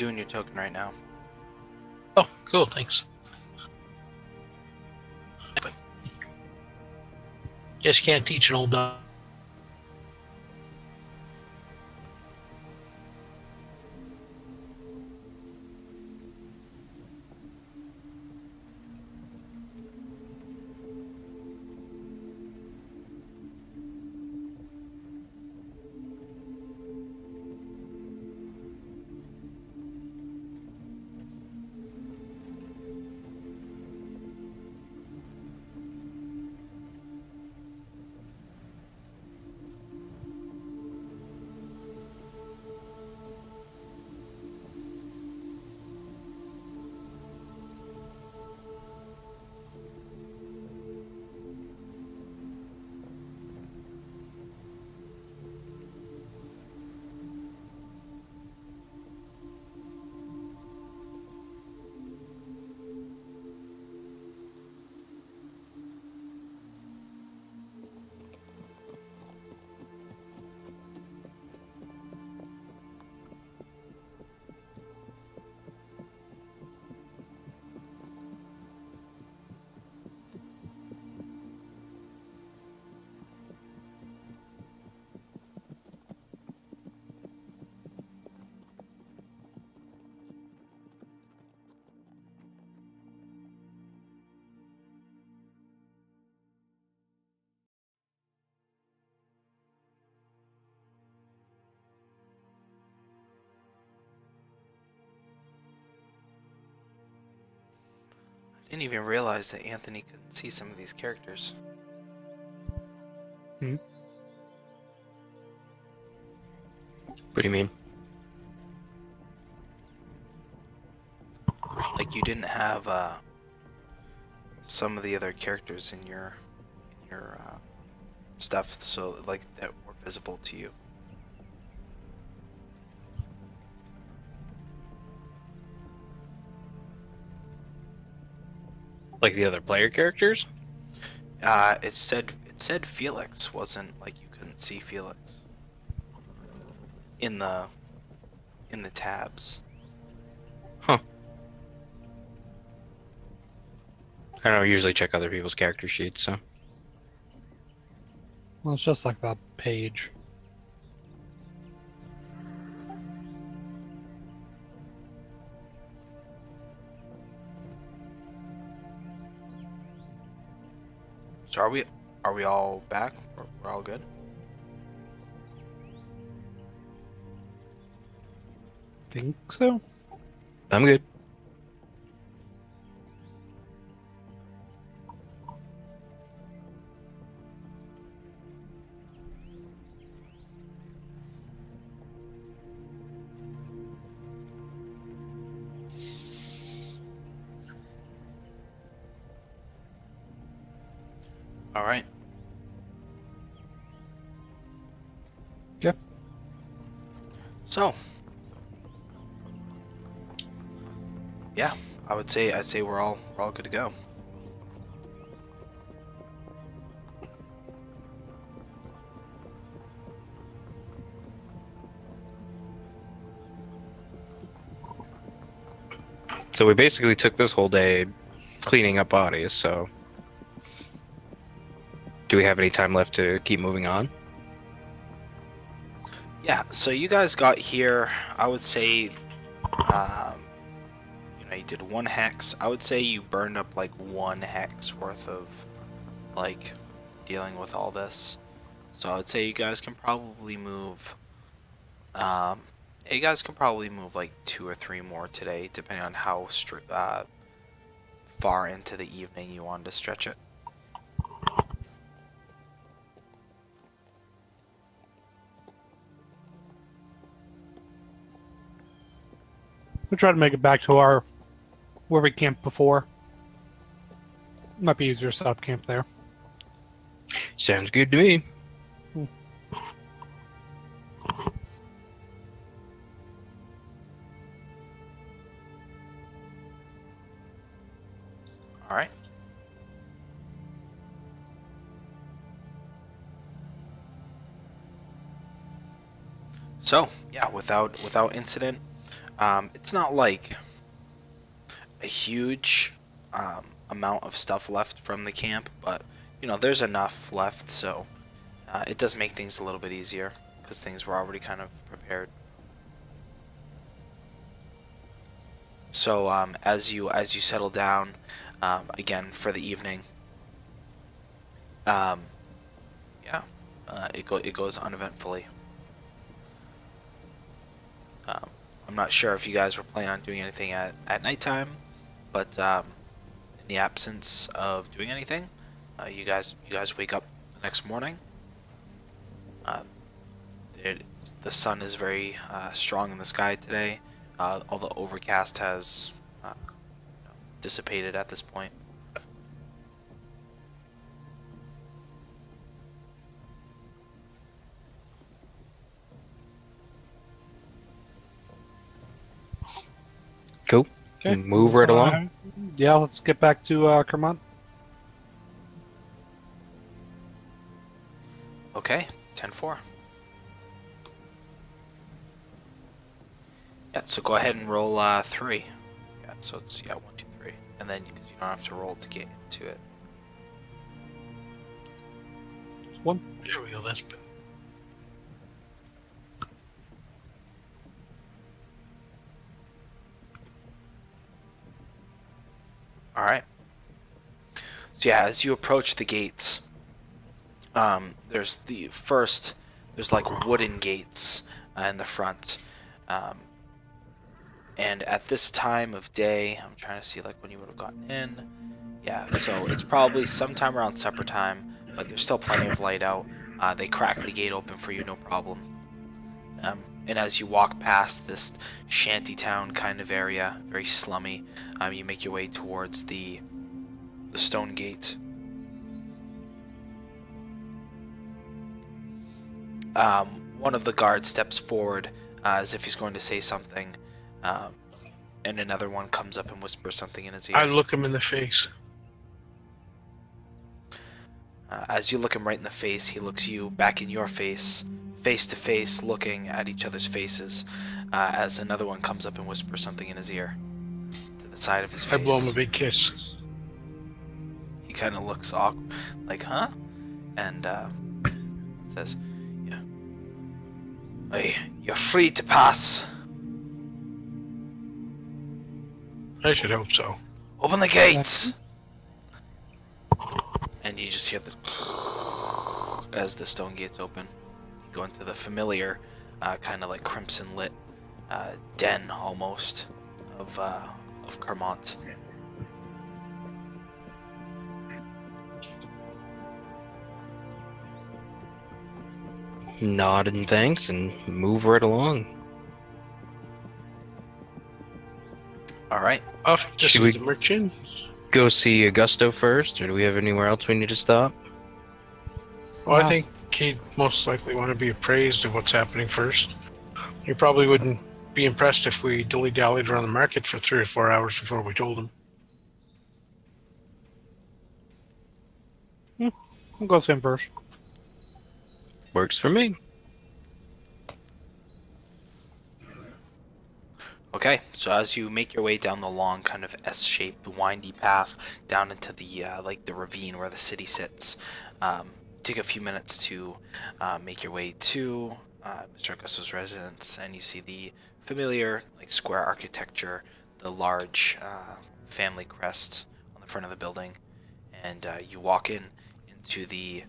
doing your token right now. Oh, cool. Thanks. But just can't teach an old dog. I didn't even realize that Anthony couldn't see some of these characters. What do you mean? Like you didn't have some of the other characters in your stuff, so like that were visible to you. Like the other player characters? It said Felix, wasn't like you couldn't see Felix in the tabs. Huh. I don't usually check other people's character sheets, so. Well, it's just like that page. So are we all back? We're all good? Think so? I'm good. All right. Yeah. So, yeah, I'd say we're all good to go. So we basically took this whole day cleaning up bodies, so. Do we have any time left to keep moving on? Yeah, so you guys got here, I would say, you did 1 hex. I would say you burned up like 1 hex worth of, like, dealing with all this. So I would say you guys can probably move, you guys can probably move like 2 or 3 more today, depending on how far into the evening you wanted to stretch it. We try to make it back to where we camped before. Might be easier to set up camp there. Sounds good to me. All right. So yeah, without incident, It's not like a huge amount of stuff left from the camp, but you know, there's enough left, so it does make things a little bit easier because things were already kind of prepared. So as you settle down again for the evening, yeah, it goes uneventfully. I'm not sure if you guys were planning on doing anything at nighttime, but in the absence of doing anything, you guys wake up the next morning. The sun is very strong in the sky today. All the overcast has dissipated at this point. Cool. Okay. Move right along. Yeah, let's get back to Kermont. Okay, 10-4. Yeah, so go ahead and roll 3. Yeah, so it's 1, 2, 3, and then because you don't have to roll to get into it. One. There we go. That's better. All right. So yeah, as you approach the gates, there's like wooden gates in the front, and at this time of day, I'm trying to see like when you would have gotten in. Yeah, so it's probably sometime around supper time, but there's still plenty of light out. They crack the gate open for you, no problem. And as you walk past this shantytown kind of area, very slummy, you make your way towards the stone gate. One of the guards steps forward as if he's going to say something, and another one comes up and whispers something in his ear. I look him in the face. As you look him right in the face, he looks you back in your face to face, looking at each other's faces, as another one comes up and whispers something in his ear to the side of his face. I blow him a big kiss. He kind of looks awkward, like, huh? And says, yeah, hey, you're free to pass. I should hope so. Open the gates! And you just hear the as the stone gates open. You go into the familiar, kind of like crimson lit den almost of Kermont. Nod and thanks and move right along. All right. Off to Should see we- the merchant. Go see Augusto first, or do we have anywhere else we need to stop? Well, I think he'd most likely want to be appraised of what's happening first. He probably wouldn't be impressed if we dilly-dallied around the market for 3 or 4 hours before we told him. We'll go see him first. Works for me. Okay, so as you make your way down the long, kind of S-shaped, windy path down into the like the ravine where the city sits, take a few minutes to make your way to Mr. Augusto's residence, and you see the familiar like square architecture, the large family crest on the front of the building, and you walk into the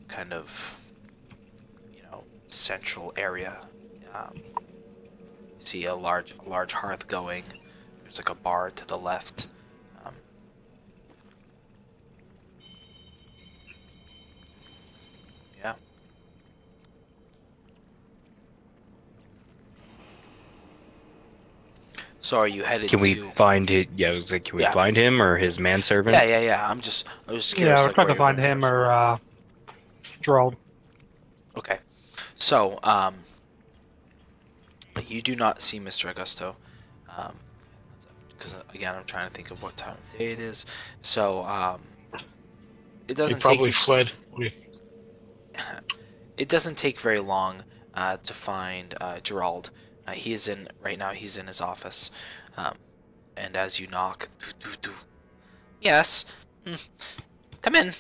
kind of central area. See a large hearth going. There's like a bar to the left. Yeah. So are you headed Can we to... find it? Yeah, I was like, can we Yeah. find him or his manservant? Yeah. I was just curious. Yeah, we're like, trying where to you're find going him first. or Gerald. Okay. So, you do not see Mr. Augusto. Because, again, I'm trying to think of what time of day it is. So, it He doesn't probably take... fled. It doesn't take very long to find Gerald. He is in right now. He's in his office, and as you knock, yes, come in.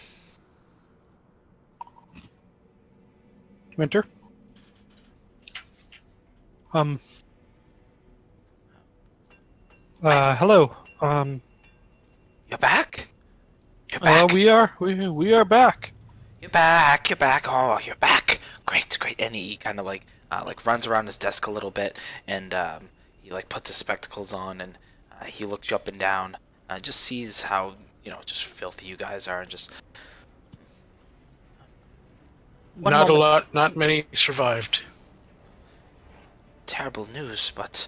Winter. Hello. You're back. You're back. We are back. You're back. You're back. Oh, you're back. Great, great. And he kind of like runs around his desk a little bit, and he like puts his spectacles on, and he looks you up and down, just sees how just filthy you guys are, and just Not a lot, not many survived. terrible news, but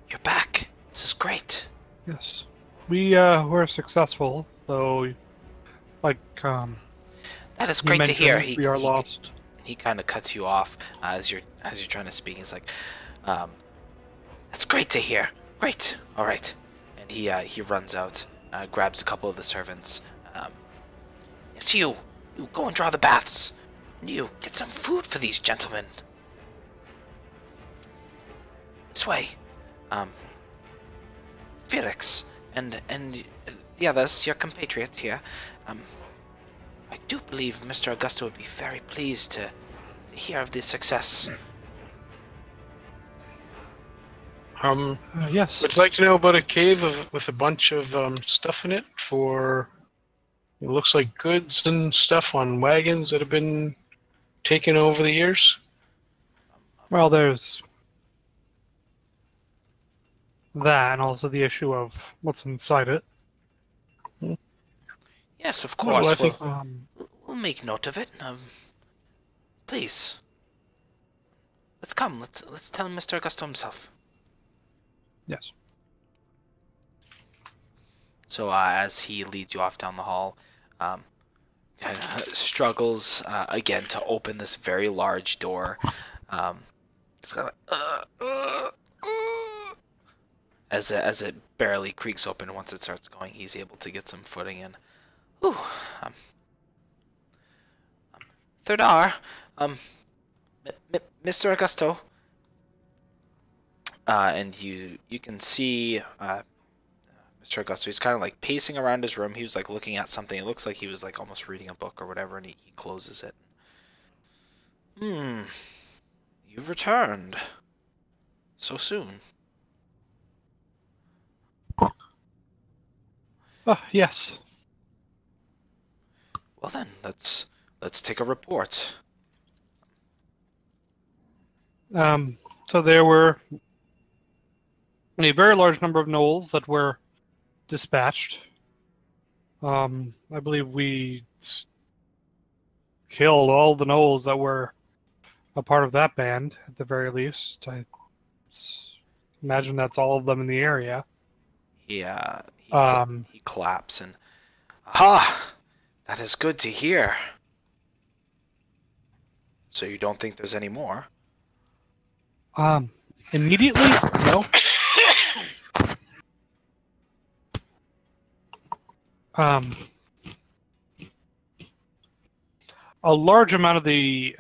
you're back. This is great. Yes. We were successful, though. Like That is you great to hear. mentioned, we are lost. He kind of cuts you off as you're trying to speak. He's like, "That's great to hear. Great. All right." And he runs out, grabs a couple of the servants. Yes, you go and draw the baths. And you get some food for these gentlemen. This way. Felix and the others, your compatriots here. I do believe Mr. Augusto would be very pleased to hear of this success. Yes. Would you like to know about a cave with a bunch of stuff in it it looks like goods and stuff on wagons that have been taken over the years? Well, there's that, and also the issue of what's inside it. Yes, of Well, course. I think- We'll make note of it. Please. Let's come. Let's tell Mr. Augusto himself. Yes. So as he leads you off down the hall, kind of struggles again to open this very large door. It's kind of as it barely creaks open. Once it starts going, he's able to get some footing in. Ooh, Third hour, Mr. Augusto. And you can see Mr. Augusto. He's kind of like pacing around his room. He was like looking at something. It looks like he was like almost reading a book or whatever, and he closes it. You've returned so soon. Yes. Well then, let's take a report. So there were a very large number of gnolls that were dispatched. I believe we killed all the gnolls that were a part of that band, at the very least. I imagine that's all of them in the area. He Um, he claps and, aha! That is good to hear. So you don't think there's any more? Immediately, no. A large amount of the,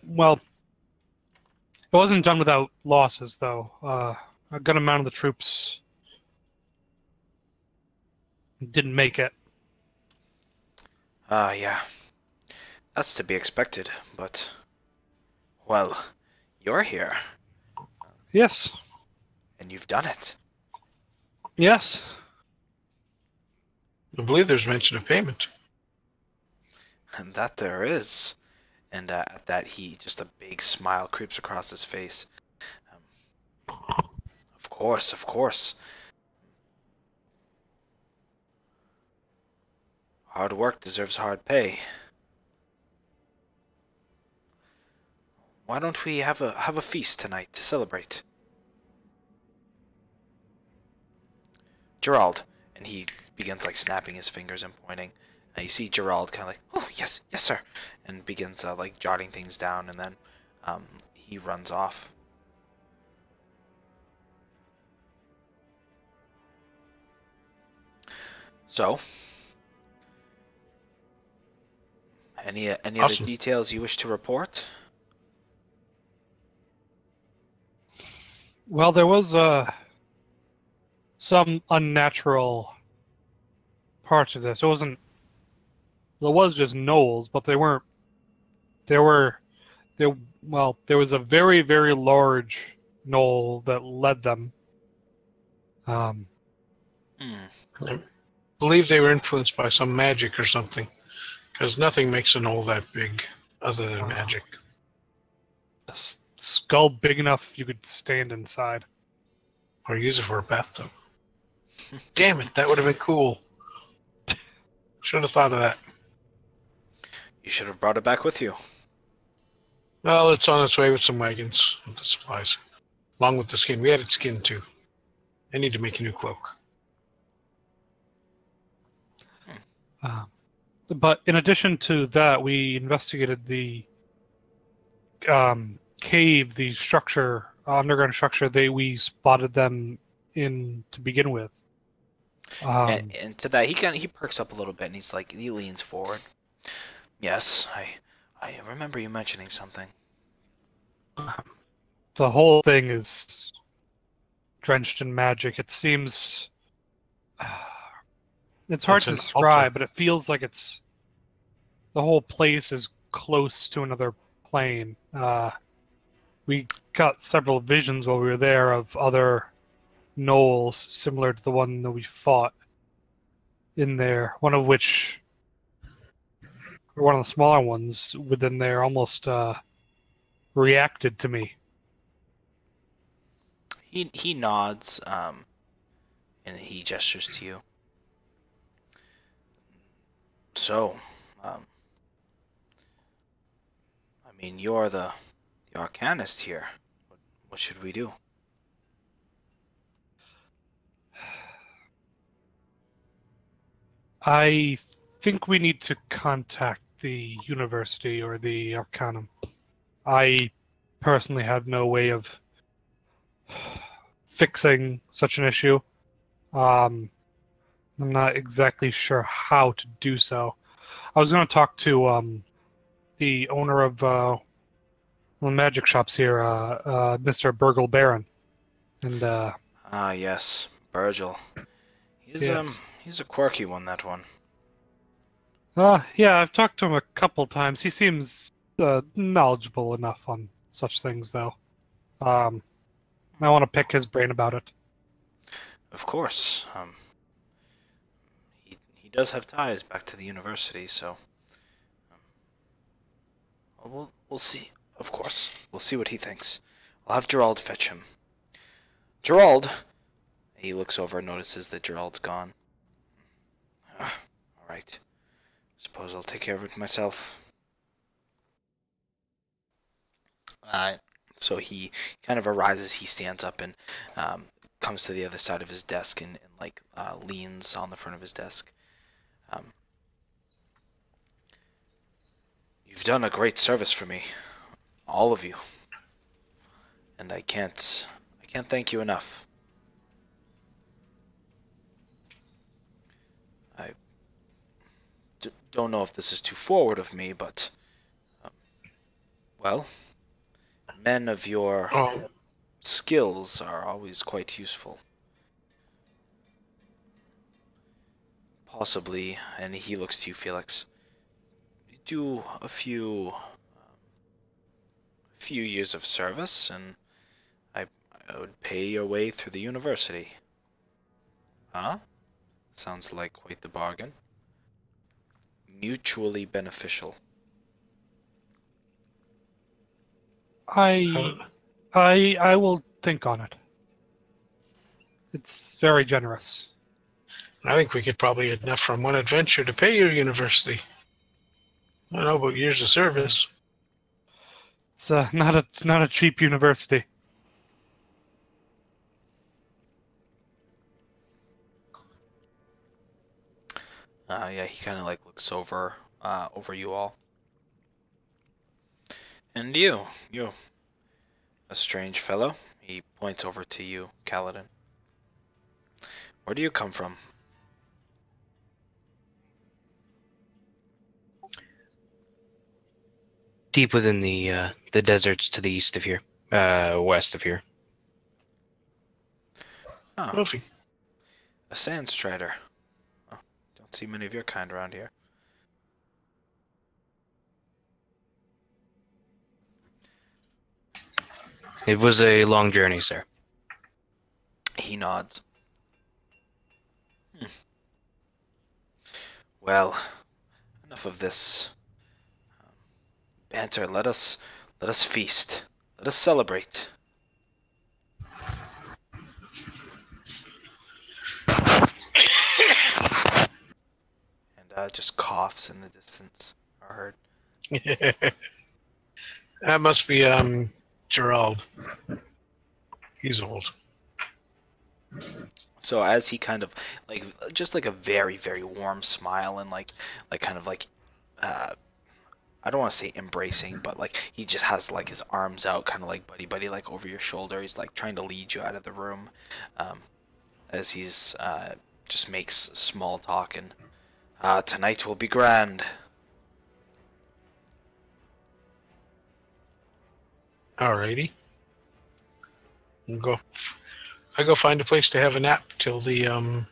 well, it wasn't done without losses, though. A good amount of the troops didn't make it. Yeah. That's to be expected, but, well, you're here, Yes. and you've done it. Yes. I believe there's mention of payment. And that there is. And at that, just a big smile creeps across his face. Of course, of course. Hard work deserves hard pay. Why don't we have a feast tonight to celebrate? Gerald, and he begins like snapping his fingers and pointing. You see Gerald kind of like, oh yes, yes sir, and begins like jotting things down, and then he runs off. So, any other Awesome. details you wish to report? Well, there was some unnatural parts of this. It wasn't. There was just knolls, but they weren't. There were. There. Well, there was a very, very large knoll that led them. Hmm. I believe they were influenced by some magic or something, because nothing makes a knoll that big other than magic. A skull big enough you could stand inside. Or use it for a bathtub. Damn it, that would have been cool. Should have thought of that. You should have brought it back with you. Well, it's on its way with some wagons with the supplies. Along with the skin. We had its skin too. I need to make a new cloak. But in addition to that, we investigated the cave, the structure, underground structure. We spotted them in to begin with. And to that, he perks up a little bit, and he leans forward. Yes, I remember you mentioning something. The whole thing is drenched in magic. It seems it's hard It's to an describe, altar. but it feels like the whole place is close to another plane. We got several visions while we were there of other knolls similar to the one that we fought in there. One of which, or one of the smaller ones within there, almost reacted to me. He nods, and he gestures to you. So, I mean, you're the arcanist here. What should we do? I think we need to contact the university or the Arcanum. I personally have no way of fixing such an issue. I'm not exactly sure how to do so. I was going to talk to the owner of one of the magic shops here, Mr. Burgle Baron, and Ah, yes, Virgil. Yes. He's a quirky one, that one. yeah, I've talked to him a couple times. He seems knowledgeable enough on such things, though. I want to pick his brain about it. Of course. He does have ties back to the university, so we'll see. Of course, we'll see what he thinks. I'll have Gerald fetch him. Gerald. He looks over and notices that Gerald's gone. All right. Suppose I'll take care of it myself. So he kind of arises. He stands up and comes to the other side of his desk and leans on the front of his desk. You've done a great service for me, all of you, and I can't thank you enough. I don't know if this is too forward of me, but well, men of your Oh, skills are always quite useful. Possibly, and he looks to you, Felix. You do a few years of service, and I would pay your way through the university. Huh? Sounds like quite the bargain. Mutually beneficial. I will think on it. It's very generous. I think we could probably get enough from one adventure to pay your university. I don't know about years of service. It's not a cheap university. Yeah, he kind of looks over you all. And you, a strange fellow. He points over to you, Kaladin. Where do you come from? Deep within the deserts to the east of here, west of here. Oh, Luffy. a sand strider. Oh, don't see many of your kind around here. It was a long journey, sir. He nods. Well, enough of this banter. Let us feast. Let us celebrate. And just coughs in the distance are heard. That must be Gerald. He's old. So as he kind of like just like a very very warm smile and like kind of like I don't want to say embracing, but like he just has like his arms out, kind of like buddy like over your shoulder. He's like trying to lead you out of the room, as he's just makes small talk and tonight will be grand. Alrighty. I go find a place to have a nap till the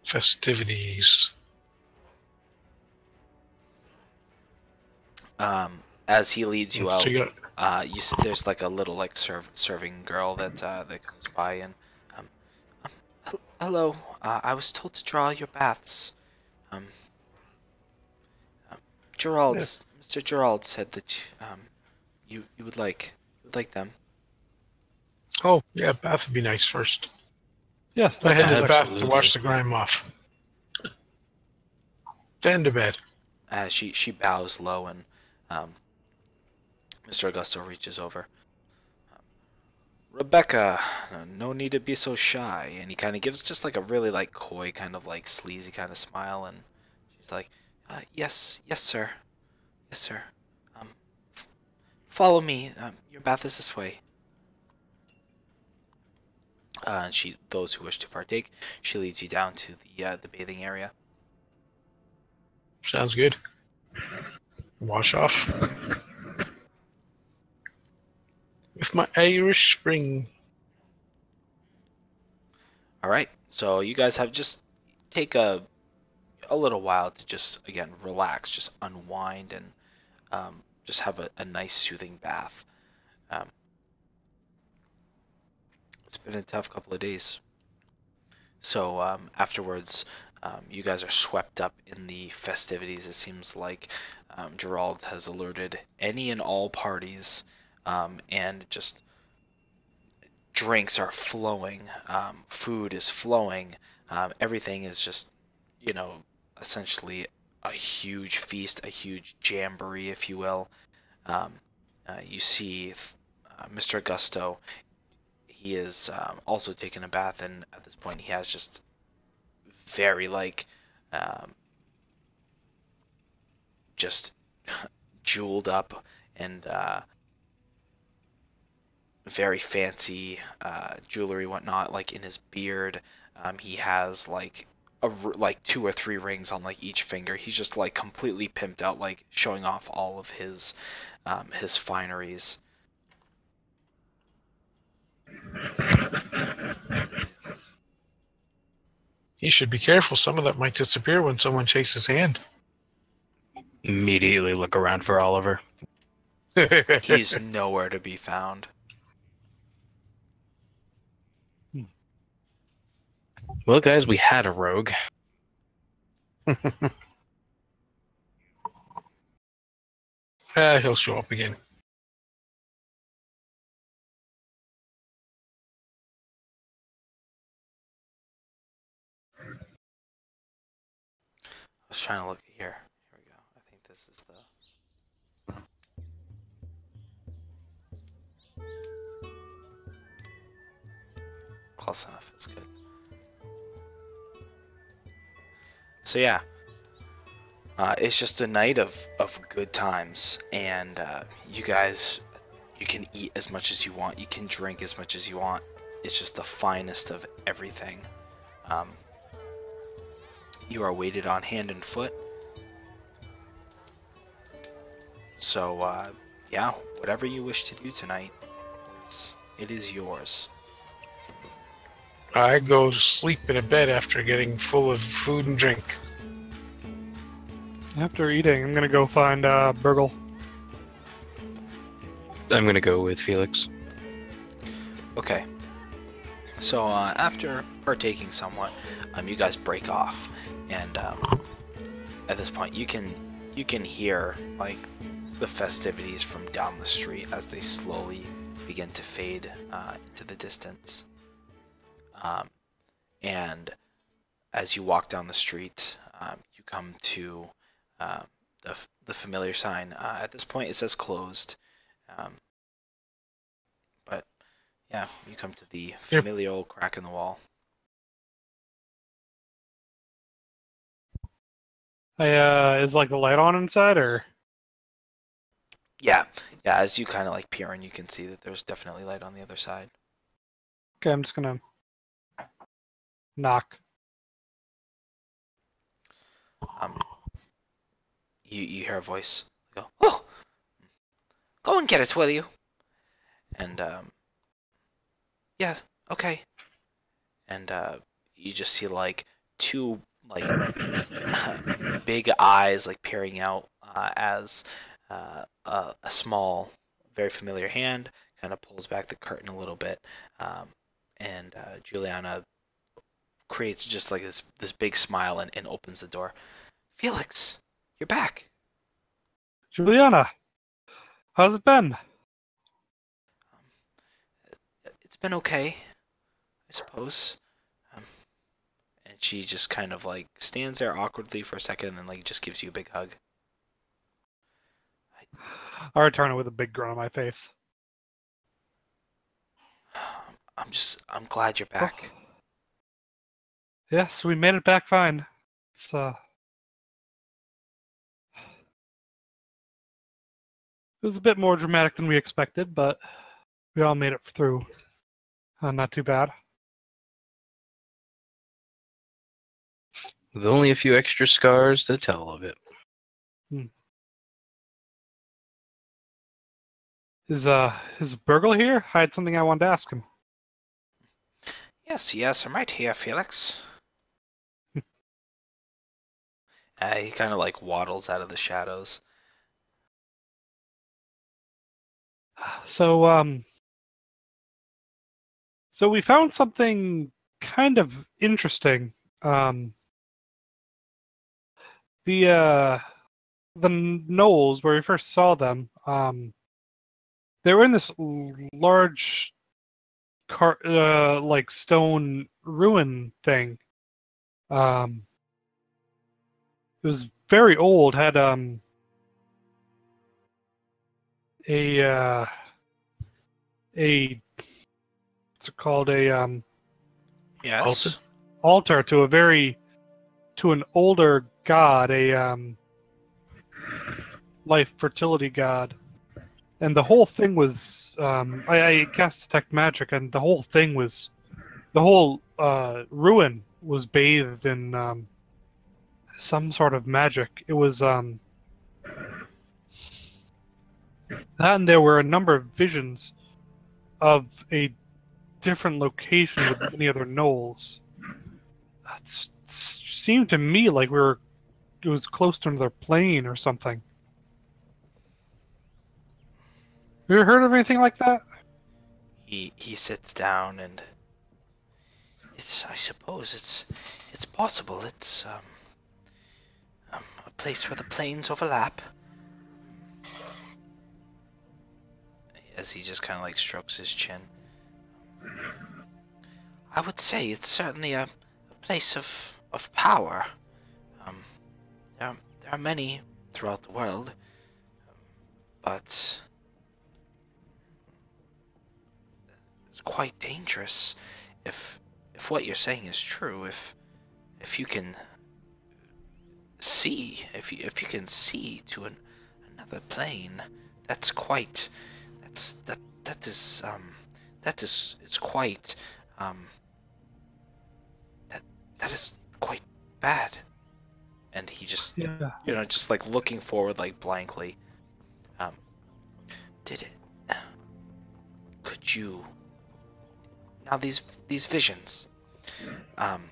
festivities. As he leads you out, So you got, there's like a little like serving girl that comes by and hello. I was told to draw your baths. Gerald's Mr. Gerald said that you would like them. oh yeah, bath would be nice first. Yes, I that head to sounds the bath excellent. to wash the grime off. Then to bed. She bows low and Mr. Augusto reaches over. Rebecca, no need to be so shy. And he kind of gives just like a really like coy kind of like sleazy kind of smile, and she's like, yes, sir, yes, sir. Follow me. Your bath is this way. And those who wish to partake, she leads you down to the bathing area. Sounds good. Wash off. With my Irish Spring. All right, so you guys have just take a little while to just again relax, just unwind, and just have a nice soothing bath. It's been a tough couple of days. So afterwards, you guys are swept up in the festivities. It seems like Gerald has alerted any and all parties, and just drinks are flowing, food is flowing, everything is just, essentially a huge feast, a huge jamboree, if you will. You see Mr. Augusto. He is also taking a bath, and at this point he has just very like just jeweled up and very fancy jewelry, whatnot, like in his beard. He has like like 2 or 3 rings on like each finger. He's just like completely pimped out, like showing off all of his fineries. He should be careful. Some of that might disappear when someone shakes his hand. Immediately look around for Oliver. He's nowhere to be found. Well, guys, we had a rogue. He'll show up again. I was trying to look here. Here we go. I think this is the... Close enough. It's good. So yeah. It's just a night of good times. And you guys, you can eat as much as you want. You can drink as much as you want. It's just the finest of everything. You are waited on hand and foot. So, yeah, whatever you wish to do tonight, it is yours. I go to sleep in a bed after getting full of food and drink. After eating, I'm gonna go find Burgle. I'm gonna go with Felix. Okay. So after partaking somewhat, you guys break off, and at this point, you can hear like the festivities from down the street as they slowly begin to fade into the distance. And as you walk down the street, you come to the familiar sign. At this point, it says closed. But yeah, you come to the familiar crack in the wall. Is like the light on inside, or? Yeah. As you kind of like peer in, you can see that there's definitely light on the other side. Okay, I'm just gonna knock. You hear a voice go, "Oh, go and get it, will you?" And yeah, okay. And you just see like two like big eyes like peering out as a small, very familiar hand kind of pulls back the curtain a little bit, and Juliana creates just like this big smile and opens the door. Felix, you're back. Juliana, how's it been? It's been okay, I suppose. And she just kind of like stands there awkwardly for a second and then like just gives you a big hug. I return it with a big grin on my face. I'm glad you're back. Yes, we made it back fine. It's it was a bit more dramatic than we expected, but we all made it through. Not too bad. With only a few extra scars to tell of it. Is Burgle here? I had something I wanted to ask him. Yes, I'm right here, Felix. He kind of like waddles out of the shadows. So we found something kind of interesting. The knolls where we first saw them, they were in this large like stone ruin thing. It was very old, had a what's it called, Yes. altar to an older god, a life fertility god. And the whole thing was I cast detect magic, and the whole ruin was bathed in some sort of magic. It was that, and there were a number of visions of a different location with many other gnolls. It seemed to me like it was close to another plane or something. You ever heard of anything like that? He sits down and I suppose it's possible. It's a place where the planes overlap. As he just kind of like strokes his chin. I would say it's certainly a place of power. There are many throughout the world, but it's quite dangerous if what you're saying is true. If you can see, if you can see to another plane, that is quite that is quite bad. And he just just like looking forward like blankly. Did it? Could you? Now these visions, Um,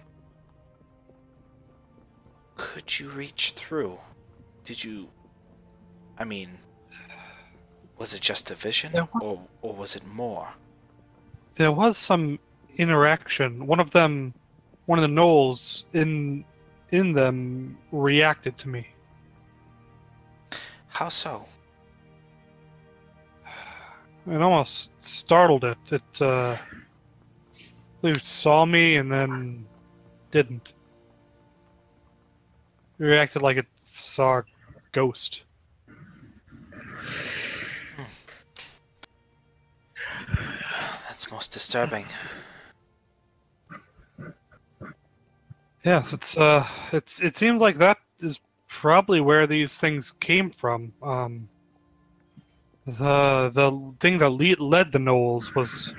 could you reach through? Did you? I mean, was it just a vision, There was, or was it more? there was some interaction. One of the gnolls in them reacted to me. How so? It almost startled it. It saw me and then didn't. It reacted like it saw a ghost. That's most disturbing. Yes, it seems like that is probably where these things came from. The thing that led the gnolls was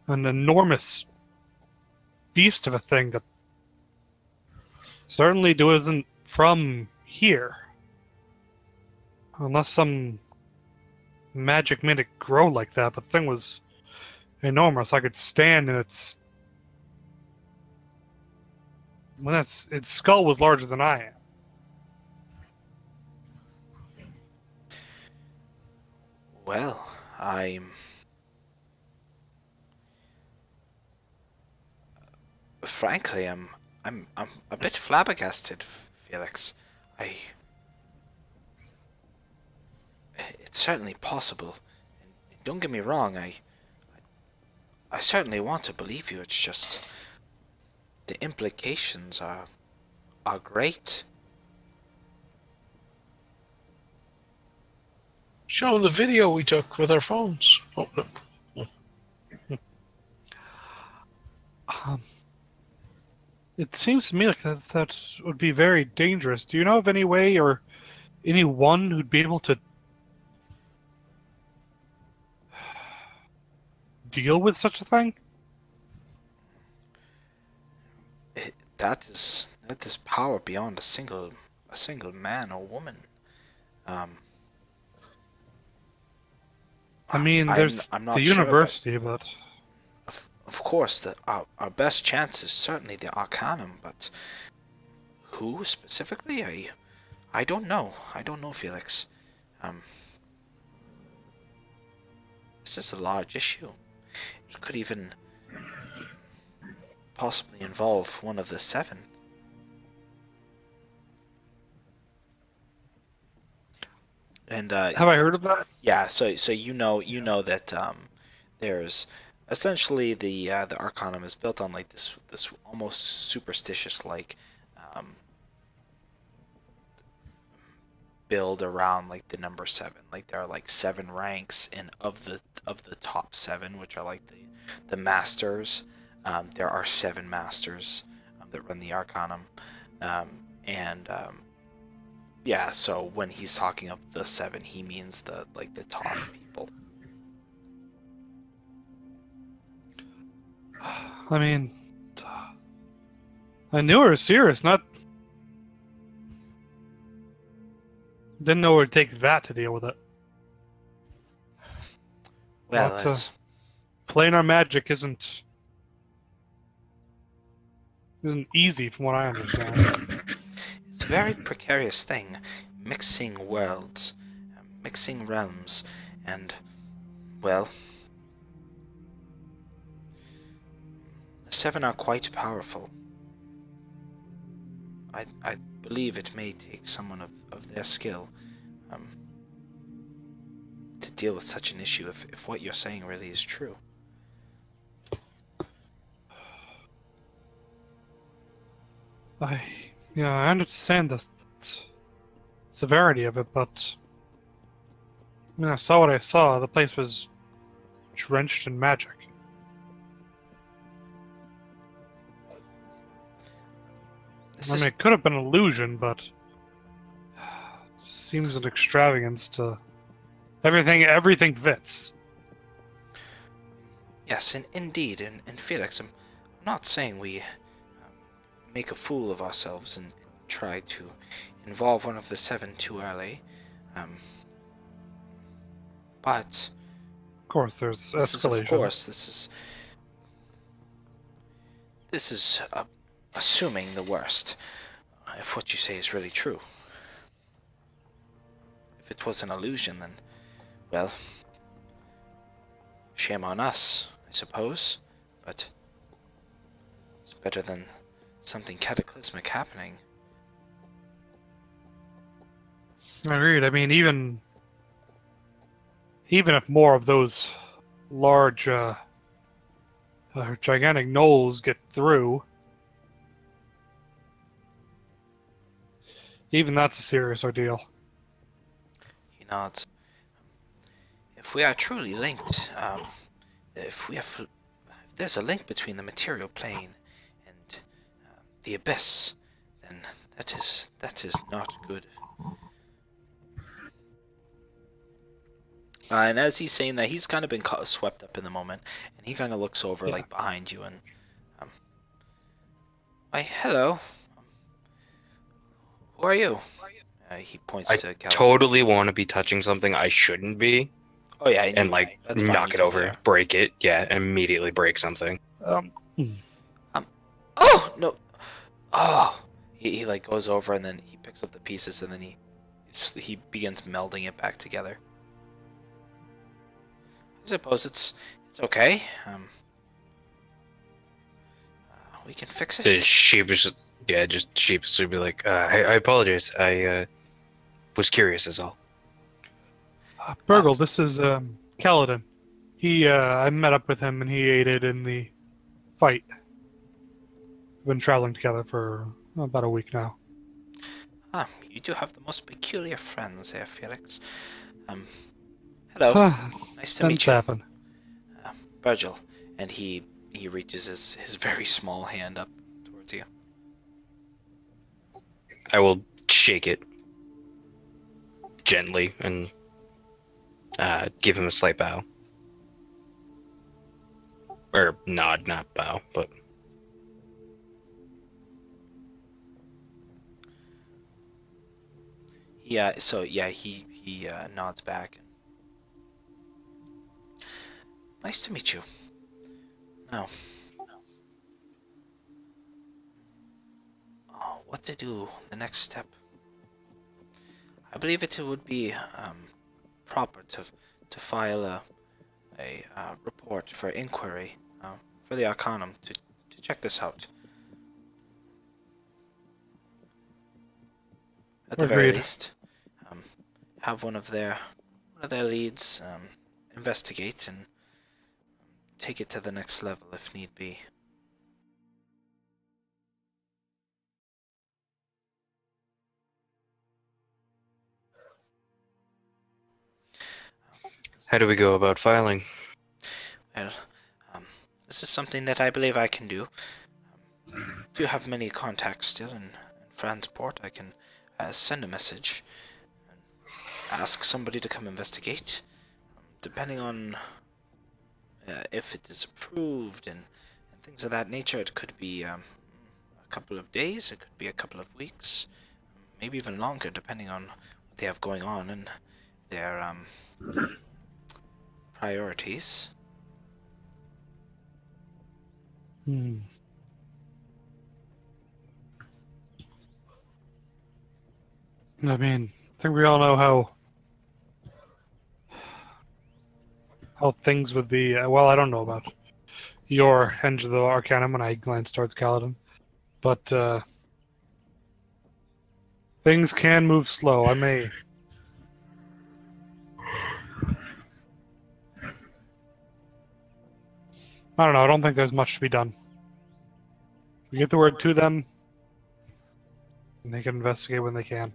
an enormous beast of a thing that certainly wasn't from here, unless some magic made it grow like that. But the thing was enormous. I could stand in its its skull was larger than I am. Well, frankly, I'm a bit flabbergasted, Felix. I It's certainly possible. And don't get me wrong, I certainly want to believe you. It's just the implications are great. Show 'em the video we took with our phones. Oh, no. It seems to me like that would be very dangerous. Do you know of any way or anyone who'd be able to deal with such a thing? That is power beyond a single man or woman. I mean, there's I'm not the sure, university, but of course, our best chance is certainly the Arcanum, but who specifically? I don't know. I don't know, Felix. This is a large issue. It could even possibly involve one of the seven. And have I heard of that? yeah, so you know that there's essentially the Arcanum is built on like this almost superstitious like build around like the number 7. Like there are like 7 ranks and of the top 7, which are like the masters. There are 7 masters that run the Arcanum, and yeah. So when he's talking of the 7, he means the top people. I mean, I knew it was serious. Didn't know it would take that to deal with it. Well, But, that's planar magic isn't easy, from what I understand. it's a very precarious thing, mixing worlds, mixing realms, and well, the 7 are quite powerful. I believe it may take someone of their skill to deal with such an issue if what you're saying really is true. I understand the severity of it, but I mean, I saw what I saw. The place was drenched in magic. I mean, it could have been an illusion, but seems an extravagance to everything fits. Yes, indeed, and Felix, I'm not saying we make a fool of ourselves and try to involve one of the 7 too early, but Of course, there's escalation. this This is assuming the worst. If what you say is really true. If it was an illusion, then, well, shame on us, I suppose. But it's better than something cataclysmic happening. Agreed. I mean, even if more of those large, gigantic gnolls get through, even that's a serious ordeal. He nods. If we are truly linked, if there's a link between the material plane and the abyss, then that is not good. And as he's saying that, he's kind of been swept up in the moment, and he kind of looks over, like, behind you, and, why, hello. Who are you? He points to Cal. Totally want to be touching something I shouldn't be. Oh yeah, And like knock it over, break it, and immediately break something. Oh no! Oh, he like goes over and then he picks up the pieces and then he begins melding it back together. I suppose it's okay. We can fix it. Just sheepishly be like, I apologize. I was curious, is all. Burgle, this is Kaladin. I met up with him and he aided in the fight. We've been traveling together for about a week now. Ah, you do have the most peculiar friends there, Felix. Hello. Nice to meet you. Happen. Virgil. And he reaches his very small hand up towards you. I will shake it gently and give him a slight bow. Or nod, not bow, but... Yeah, so yeah, he nods back. Nice to meet you. Now, oh, what to do? The next step. I believe it would be proper to file a report for inquiry for the Arcanum to check this out. At the very least, have one of their leads investigate and take it to the next level if need be. How do we go about filing? Well, this is something that I believe I can do. Do have many contacts still in Fransport. I can send a message and ask somebody to come investigate. Depending on if it is approved and things of that nature, it could be a couple of days, it could be a couple of weeks, maybe even longer, depending on what they have going on and their priorities. I mean, I think we all know how things with the well, I don't know about your end of the Arcanum when I glance towards Kaladin, but things can move slow. I don't know. I don't think there's much to be done. We get the word to them, and they can investigate when they can.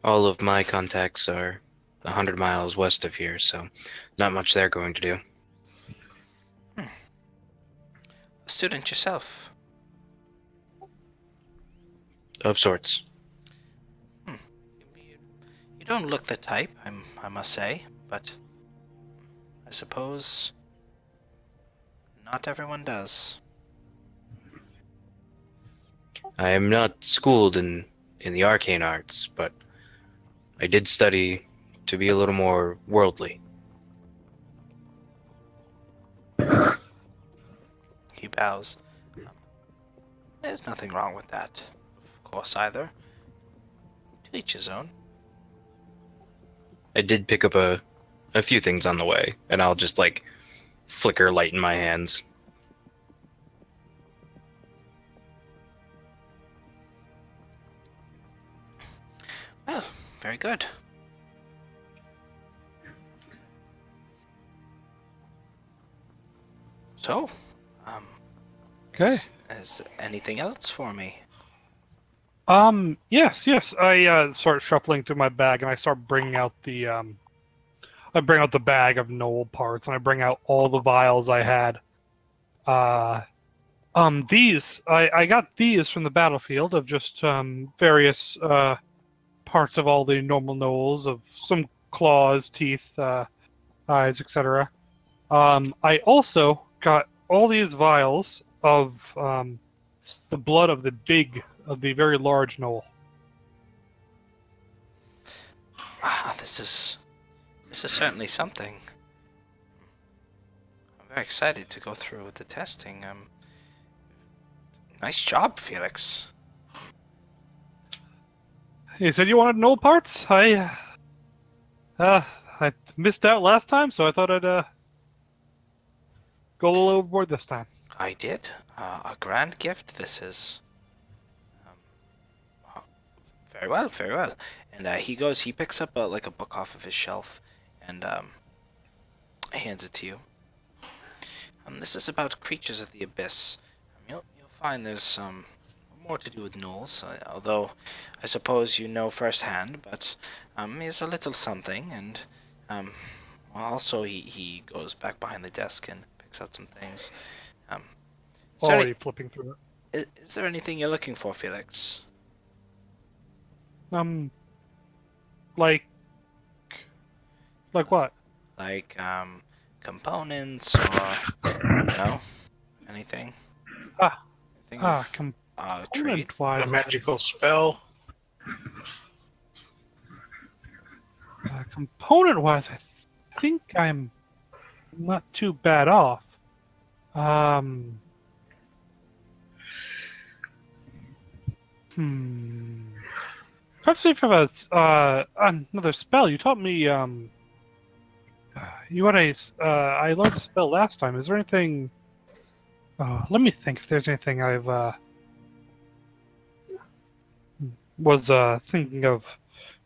All of my contacts are 100 miles west of here, so not much they're going to do. A student yourself? Of sorts. You don't look the type, I must say, but I suppose not everyone does. I am not schooled in the arcane arts, but I did study to be a little more worldly. bows. There's nothing wrong with that, of course, either. To each his own. I did pick up a few things on the way, and I'll just like flicker light in my hands. Well, very good. So, Okay. is anything else for me? Yes. I start shuffling through my bag and I start bringing out I bring out the bag of Knoll parts and I bring out all the vials I had. These I got these from the battlefield of just various parts of all the normal Knolls, of some claws, teeth, eyes, etc. I also got all these vials of the blood of the very large Gnoll. Ah, this is certainly something. I'm very excited to go through with the testing. Nice job, Felix. You said you wanted Gnoll parts? I missed out last time, so I thought I'd go a little overboard this time. I did. A grand gift this is. Very well, very well. And he picks up like a book off of his shelf, and hands it to you. This is about creatures of the abyss. You'll find there's some more to do with Knolls, although I suppose you know firsthand. But here's a little something, and also he goes back behind the desk and picks out some things. Already flipping through it. Is there anything you're looking for, Felix? Like what? Like, components or, anything? Anything of trade? A Component-wise, magical spell. component-wise, I think I'm not too bad off. Perhaps if I have another spell. You taught me. You had I learned a spell last time. Is there anything? Let me think. If there's anything I've was thinking of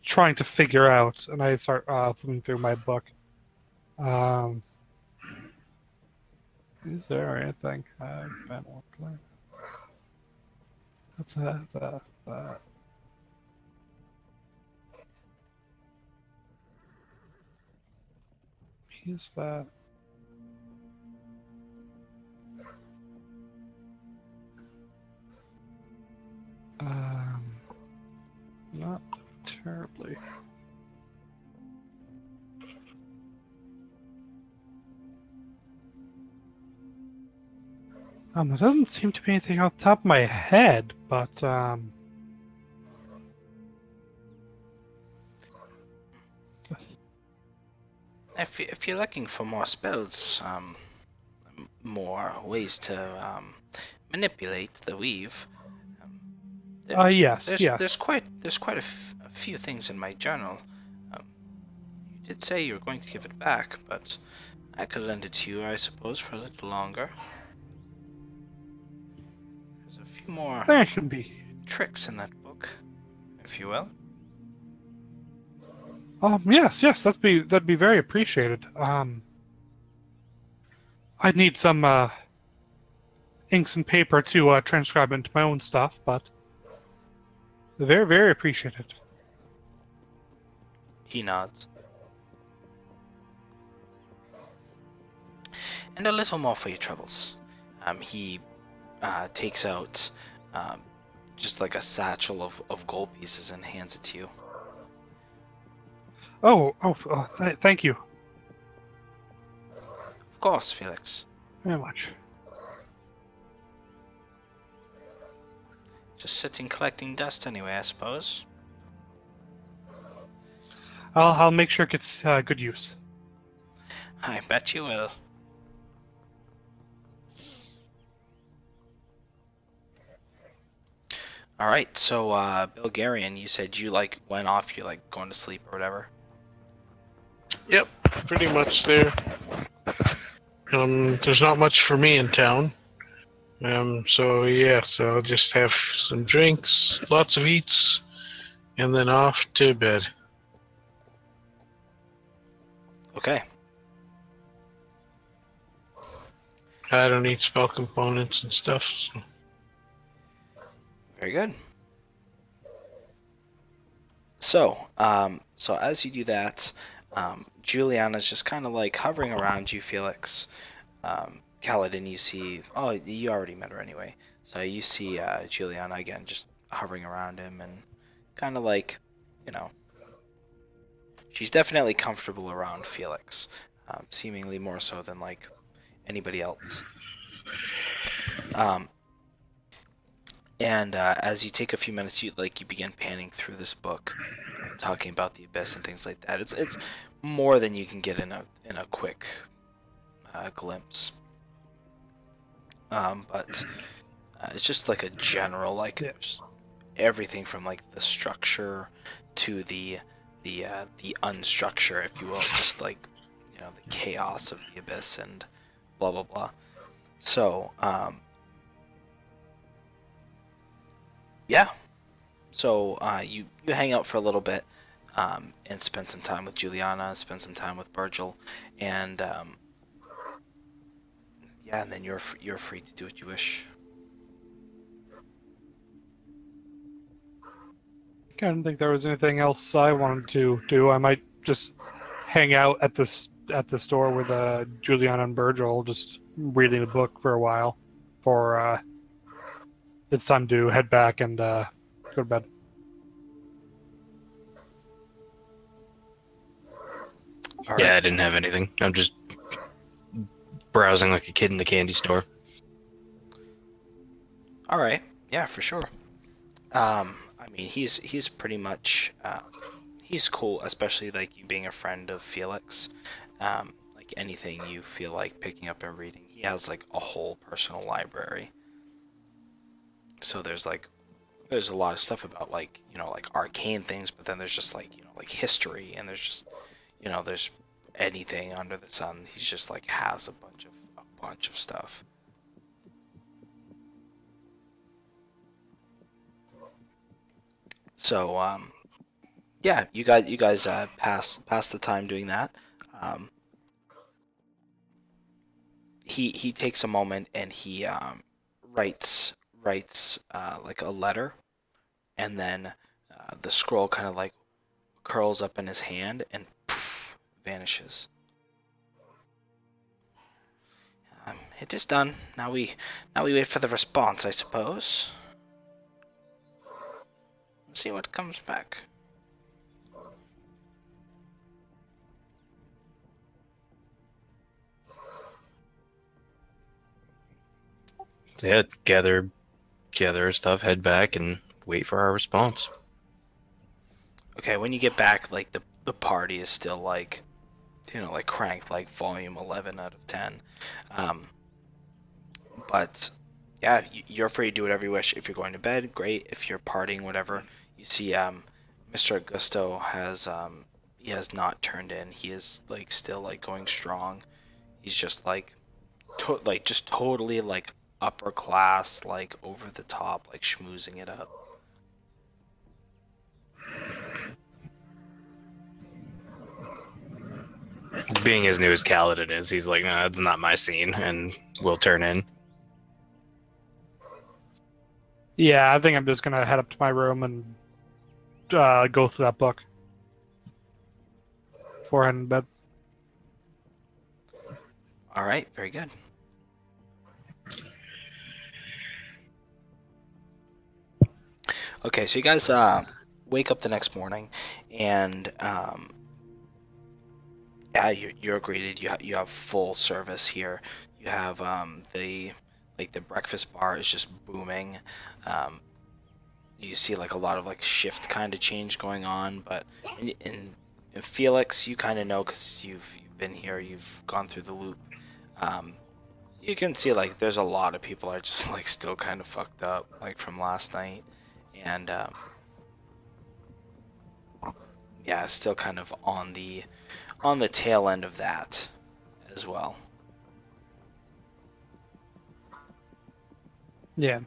trying to figure out, and I start flipping through my book. Is there anything I've been looking? That. Is that? Not terribly. There doesn't seem to be anything off the top of my head, but If you're looking for more spells, more ways to manipulate the weave, yes. There's quite a few things in my journal. You did say you were going to give it back, but I could lend it to you, I suppose, for a little longer. There's a few more There can be tricks in that book, if you will. Yes, that'd be very appreciated. I'd need some inks and paper to transcribe into my own stuff, but very, very appreciated. He nods. And a little more for your troubles. He takes out just like a satchel of gold pieces and hands it to you. Thank you Of course, Felix. very much. Just sitting collecting dust anyway, I suppose. I'll make sure it gets good use. I bet you will. All right, so Bulgarian, you said you like went off, you like going to sleep or whatever. Yep, pretty much there. There's not much for me in town. So yeah, so I'll just have some drinks, lots of eats, and then off to bed. Okay. I don't need spell components and stuff. So. Very good. So, so as you do that, Juliana's just kind of like hovering around you, Felix. Kaladin, you see. Oh, you already met her anyway. So you see Juliana again, just hovering around him, and kind of like, you know, she's definitely comfortable around Felix, seemingly more so than like anybody else. And as you take a few minutes, you begin panning through this book, talking about the abyss and things like that. It's more than you can get in a quick glimpse. But it's just like a general there's everything from like the structure to the unstructure, if you will, just like the chaos of the abyss and blah blah blah. So yeah. So you hang out for a little bit and spend some time with Juliana, spend some time with Virgil, and yeah, and then you're free to do what you wish. I didn't think there was anything else I wanted to do. I might just hang out at the store with Juliana and Virgil, just reading the book for a while. For it's time to head back and go to bed. All Yeah, right. I didn't have anything. I'm just browsing like a kid in the candy store. All right. Yeah, for sure. I mean, he's pretty much he's cool, especially like you being a friend of Felix. Like anything you feel like picking up and reading, he has like a whole personal library. So there's a lot of stuff about like like arcane things, but then there's just like like history, and there's just there's anything under the sun. He's just like has a bunch of stuff. So yeah, you guys pass the time doing that. Um, he takes a moment and he writes like a letter, and then the scroll kind of like curls up in his hand and poof, vanishes. It is done. Now we wait for the response, I suppose. Let's see what comes back. So yeah, gather our stuff, head back, and wait for our response. Okay, when you get back, like the party is still like, like cranked like volume 11 out of 10. But yeah, you're free to do whatever you wish. If you're going to bed, great. If you're partying, whatever. You see, Mr. Augusto has he has not turned in. He is like still like going strong. He's just like, just totally like upper class, like over the top, like schmoozing it up. Being as new as Kaladin is, he's like, nah, it's not my scene, and we'll turn in. Yeah, I think I'm just gonna head up to my room and go through that book before heading to bed. All right, very good. Okay, so you guys wake up the next morning, and yeah, you're greeted. You have full service here. You have the breakfast bar is just booming. You see like a lot of like shift kind of change going on, but in Felix, you kind of know because you've been here, you've gone through the loop. You can see like there's a lot of people are just like still kind of fucked up like from last night, and yeah, still kind of on the tail end of that as well. Yeah.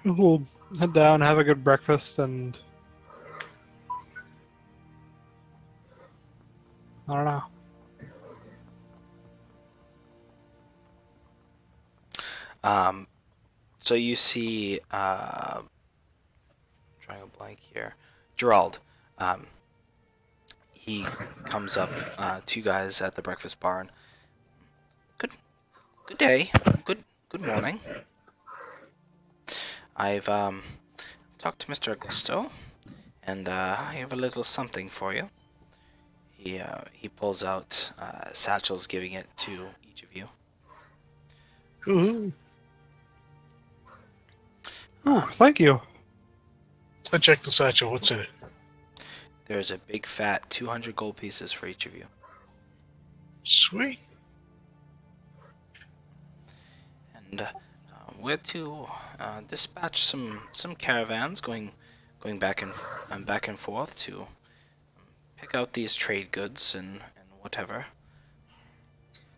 We'll head down, have a good breakfast, and I don't know. So you see, drawing a blank here, Gerald. He comes up to you guys at the breakfast barn. Good day. Good morning. I've talked to Mr. Augusto, and I have a little something for you. He pulls out satchels, giving it to each of you. Ooh. Ooh, thank you. I checked the satchel. What's in it? There's a big fat 200 gold pieces for each of you. Sweet. And we're to dispatch some caravans going back and forth to pick out these trade goods and whatever.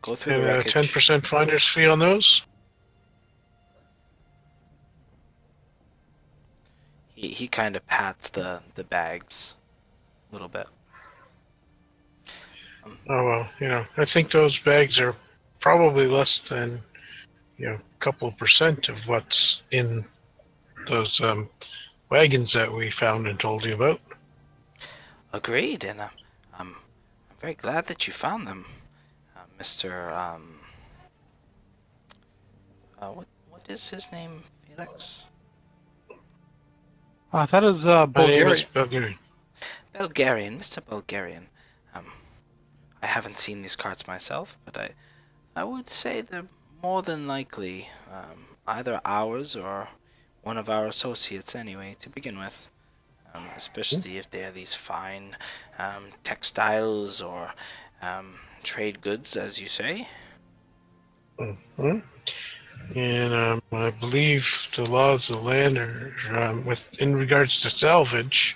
Go through And the wreckage. 10% finder's fee on those? He kind of pats the bags a little bit. Oh, well, I think those bags are probably less than, a couple % of what's in those wagons that we found and told you about. Agreed, and I'm very glad that you found them, Mr. What is his name, Felix? That is My name is Bulgarian. Bulgarian. Mr. Bulgarian. I haven't seen these carts myself, but I would say they're more than likely either ours or one of our associates anyway, to begin with. Especially if they're these fine textiles or trade goods, as you say. Mm-hmm. And I believe the laws of the land are, in regards to salvage,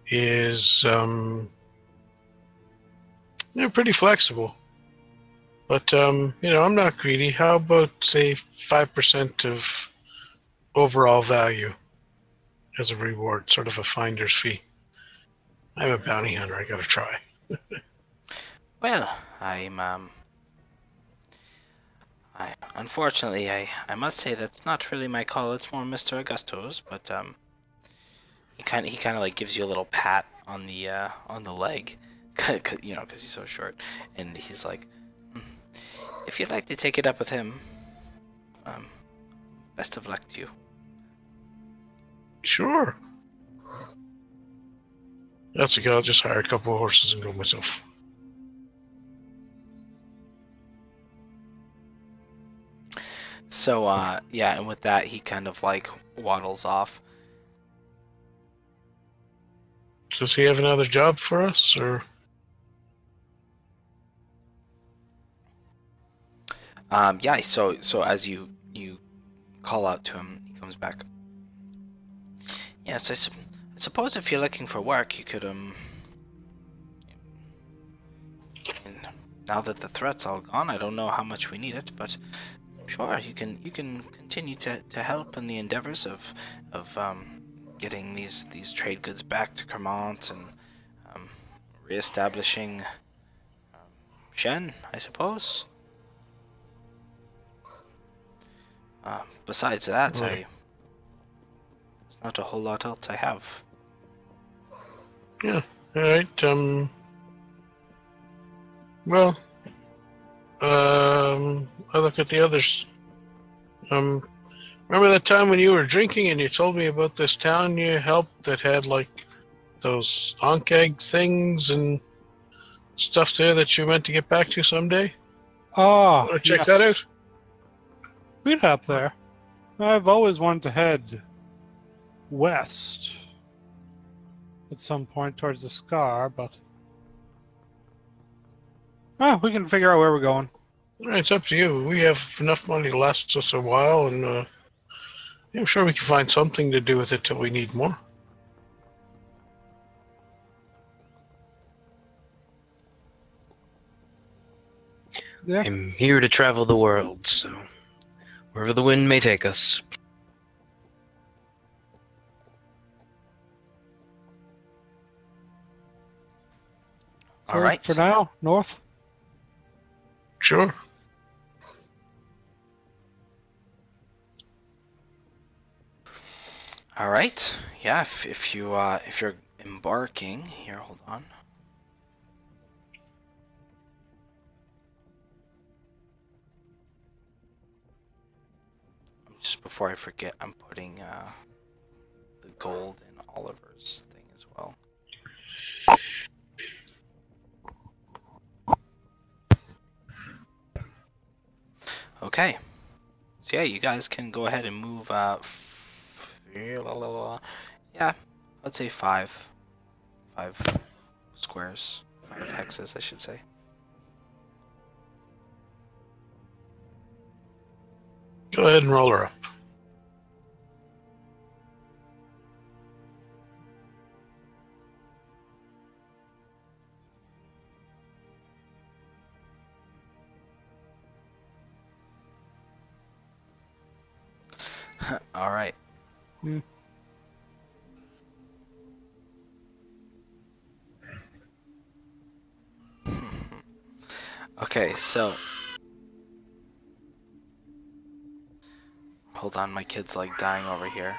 is they're pretty flexible. But I'm not greedy. How about say 5% of overall value as a reward, sort of a finder's fee? I'm a bounty hunter. I gotta try. Well, unfortunately, I must say that's not really my call. It's more Mr. Augusto's, but he kind of like gives you a little pat on the leg, because he's so short, and he's like, if you'd like to take it up with him, best of luck to you. Sure. That's okay. I'll just hire a couple of horses and go myself. So, yeah, and with that, he kind of like waddles off. Does he have another job for us, or? Yeah, so as you call out to him, he comes back. Yes, I suppose if you're looking for work, you could, now that the threat's all gone, I don't know how much we need it, but sure, you can continue to help in the endeavors of getting these trade goods back to Kermont and reestablishing Shen, I suppose. Besides that, there's not a whole lot else I have. Yeah. All right. Well. I look at the others. Remember that time when you were drinking and you told me about this town you helped that had like those Ankh things and stuff there that you meant to get back to someday? Oh, Want to check that out? We'd up there. I've always wanted to head west at some point towards the Scar, but we can figure out where we're going. It's up to you. We have enough money to last us a while, and I'm sure we can find something to do with it till we need more. Yeah. I'm here to travel the world, so wherever the wind may take us. So All right. for now, north. Sure. All right. Yeah. If you're embarking here, hold on. Just before I forget, I'm putting the gold in Oliver's thing as well. Okay. So yeah, you guys can go ahead and move. Yeah, I'd say five squares, 5 hexes, I should say. Go ahead and roll her up. All right. Hmm. Okay, so hold on, my kid's like dying over here.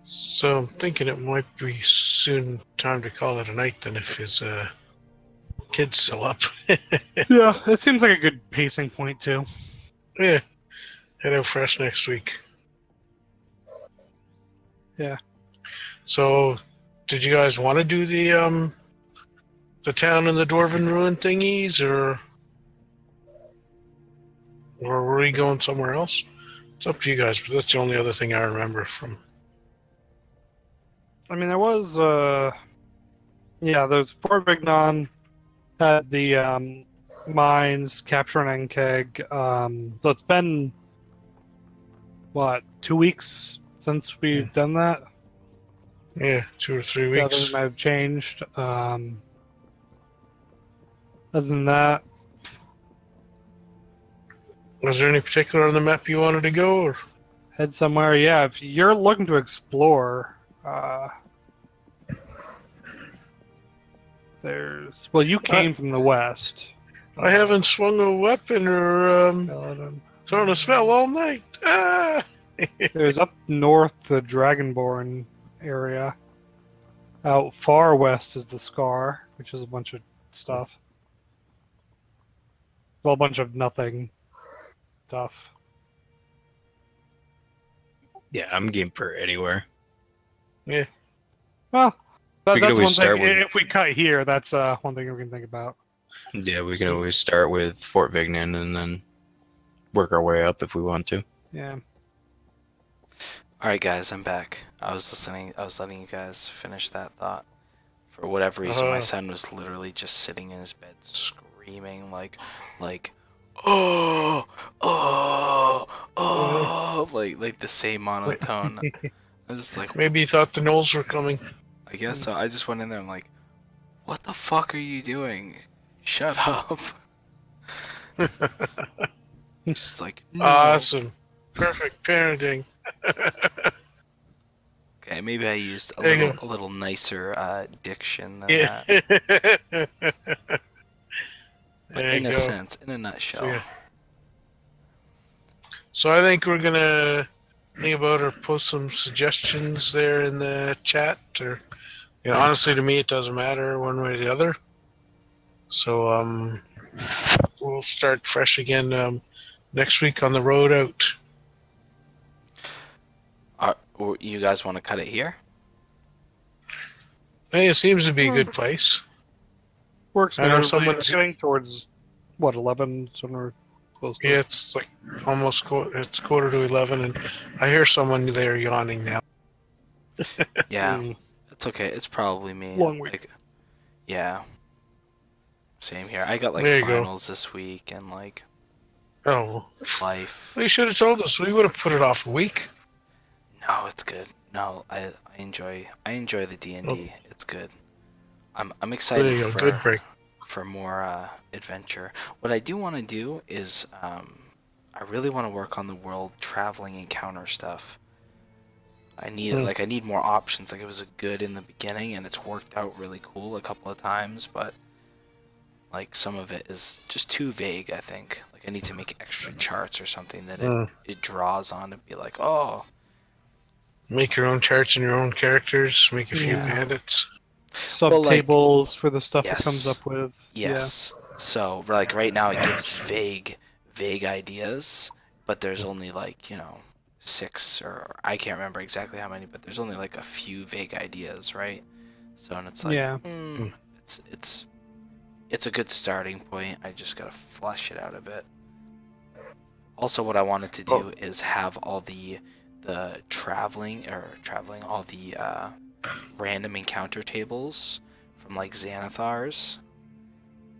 So I'm thinking it might be soon time to call it a night then if his kid's still up. Yeah, it seems like a good pacing point too. Yeah. Head out fresh next week. Yeah. So did you guys want to do the town and the Dwarven ruin thingies or were we going somewhere else? It's up to you guys, but that's the only other thing I remember from. I mean, there was yeah, there's Fort Vignon had the mines, capturing Keg. So it's been what, 2 weeks since we've done that. Yeah, 2 or 3 So I think weeks. it might have changed. Other than that, Was there any particular on the map you wanted to go? Or? head somewhere. Yeah, if you're looking to explore, there's well, you came from the west. I haven't swung a weapon or thrown a spell all night. Ah! There's up north the Dragonborn area. Out far west is the Scar, which is a bunch of stuff. Well, a bunch of nothing stuff. Yeah, I'm game for anywhere. Yeah. Well, We could that's one always start thing. with- If we cut here, that's one thing we can think about. Yeah, we can always start with Fort Vignan and then work our way up if we want to. Yeah. Alright guys, I'm back. I was letting you guys finish that thought. For whatever reason, my son was literally just sitting in his bed screaming like, oh, like the same monotone. I was just like, Maybe he thought the gnolls were coming. I guess so. I just went in there and I'm like, what the fuck are you doing? Shut up. Just like, no. Awesome. Perfect parenting. Okay, maybe I used There you a little nicer diction than Yeah. that. But There in you a go. sense, in a nutshell. yeah. So I think we're gonna think about or post some suggestions there in the chat. Or, honestly, to me, it doesn't matter one way or the other. So we'll start fresh again next week on the road out. Or you guys want to cut it here? Hey, it seems to be a good place. Works I know good. someone's- Getting towards what 11, so we're close to. Yeah, it's like almost it's 11:15, and I hear someone there yawning now. Yeah, Mm. it's okay. It's probably me. Long week. Like, yeah. Same here. I got like There you go. finals this week and like Oh, life. well, you should have told us. We would have put it off a week. No, it's good. No, I enjoy the D&D. It's good. I'm There excited you go. Good break. for more adventure. What I do want to do is I really want to work on the world traveling encounter stuff. I need more options. Like it was good in the beginning and it's worked out really cool a couple of times, but like some of it is just too vague, I think. Like I need to make extra charts or something that it draws on and be like, "Oh, Make your own charts and your own characters. Make a few Yeah. bandits. Subtables for the stuff it yes. comes up with. yes." So like right now it gives vague ideas, but there's only like, 6 or I can't remember exactly how many, but there's only like a few vague ideas, right? So and it's like Yeah. it's a good starting point. I just gotta flesh it out a bit. Also, what I wanted to do is have all the all the random encounter tables from like Xanathars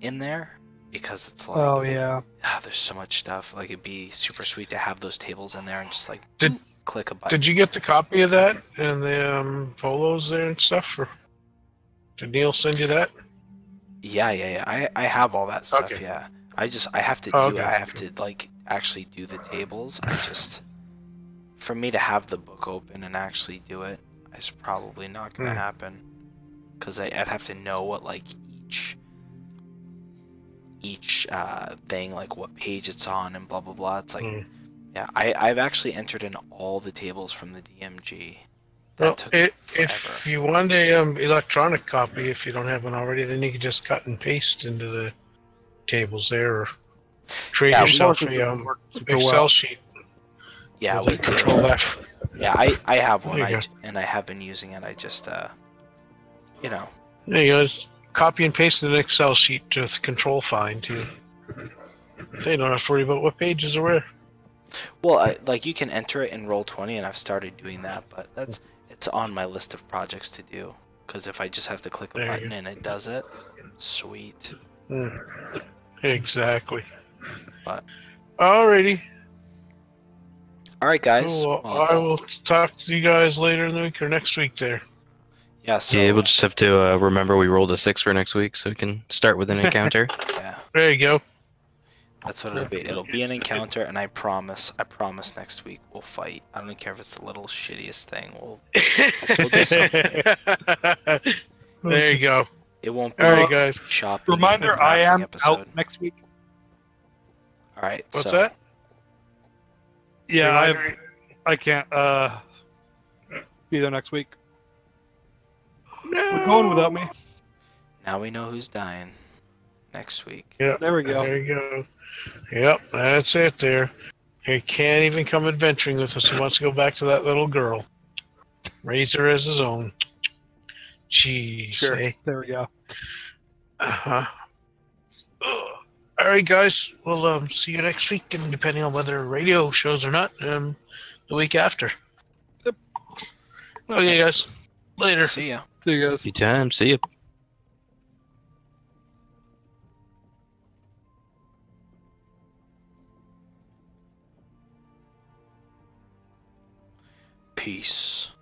in there, because it's like, Oh yeah. there's so much stuff. Like it'd be super sweet to have those tables in there and just like Did- click a button. Did you get the copy of that and the polos there and stuff? Or did Neil send you that? Yeah. I have all that stuff. Okay. Yeah. I have to do Oh, it. okay. I have to like actually do the tables. For me to have the book open and actually do it is probably not gonna happen, because I'd have to know what like each thing, like what page it's on and blah blah blah. It's like yeah, I've actually entered in all the tables from the DMG. That Well, took if forever. you want a electronic copy, if you don't have one already, then you can just cut and paste into the tables there, or create Yeah, we yourself Most of a them work super Excel well. sheet. Yeah, with we a do. Control F. Yeah, I have one, There you and I have been using it. I just There you go. Just copy and paste in an Excel sheet with Control Find too. They don't have to worry about what pages are where. well, like you can enter it in Roll20, and I've started doing that, but it's on my list of projects to do. Because if I just have to click a There you button go. and it does it, sweet. Exactly. But Alrighty. all right, guys. Cool. Well, I will talk to you guys later in the week or next week there. Yeah, so Yeah, we'll just have to remember we rolled a 6 for next week, so we can start with an encounter. yeah, There you go. that's what it'll be. It'll be an encounter, and I promise next week we'll fight. I don't care if it's the little shittiest thing. We'll do something. There you go. It won't be All right, guys. shopping. Reminder: and I crafting am episode. out next week. All right. What's so, that? Yeah, Reminder- I can't be there next week. We're going without me. Now we know who's dying next week. Yep. There we go. There you go. Yep, that's it there. He can't even come adventuring with us. He wants to go back to that little girl. Raise her as his own. Jeez. Sure. Eh? There we go. Uh-huh. All right, guys. We'll see you next week, and depending on whether radio shows or not, the week after. Yep. Okay, guys. Later. See ya. See you guys. Anytime. See you. Peace.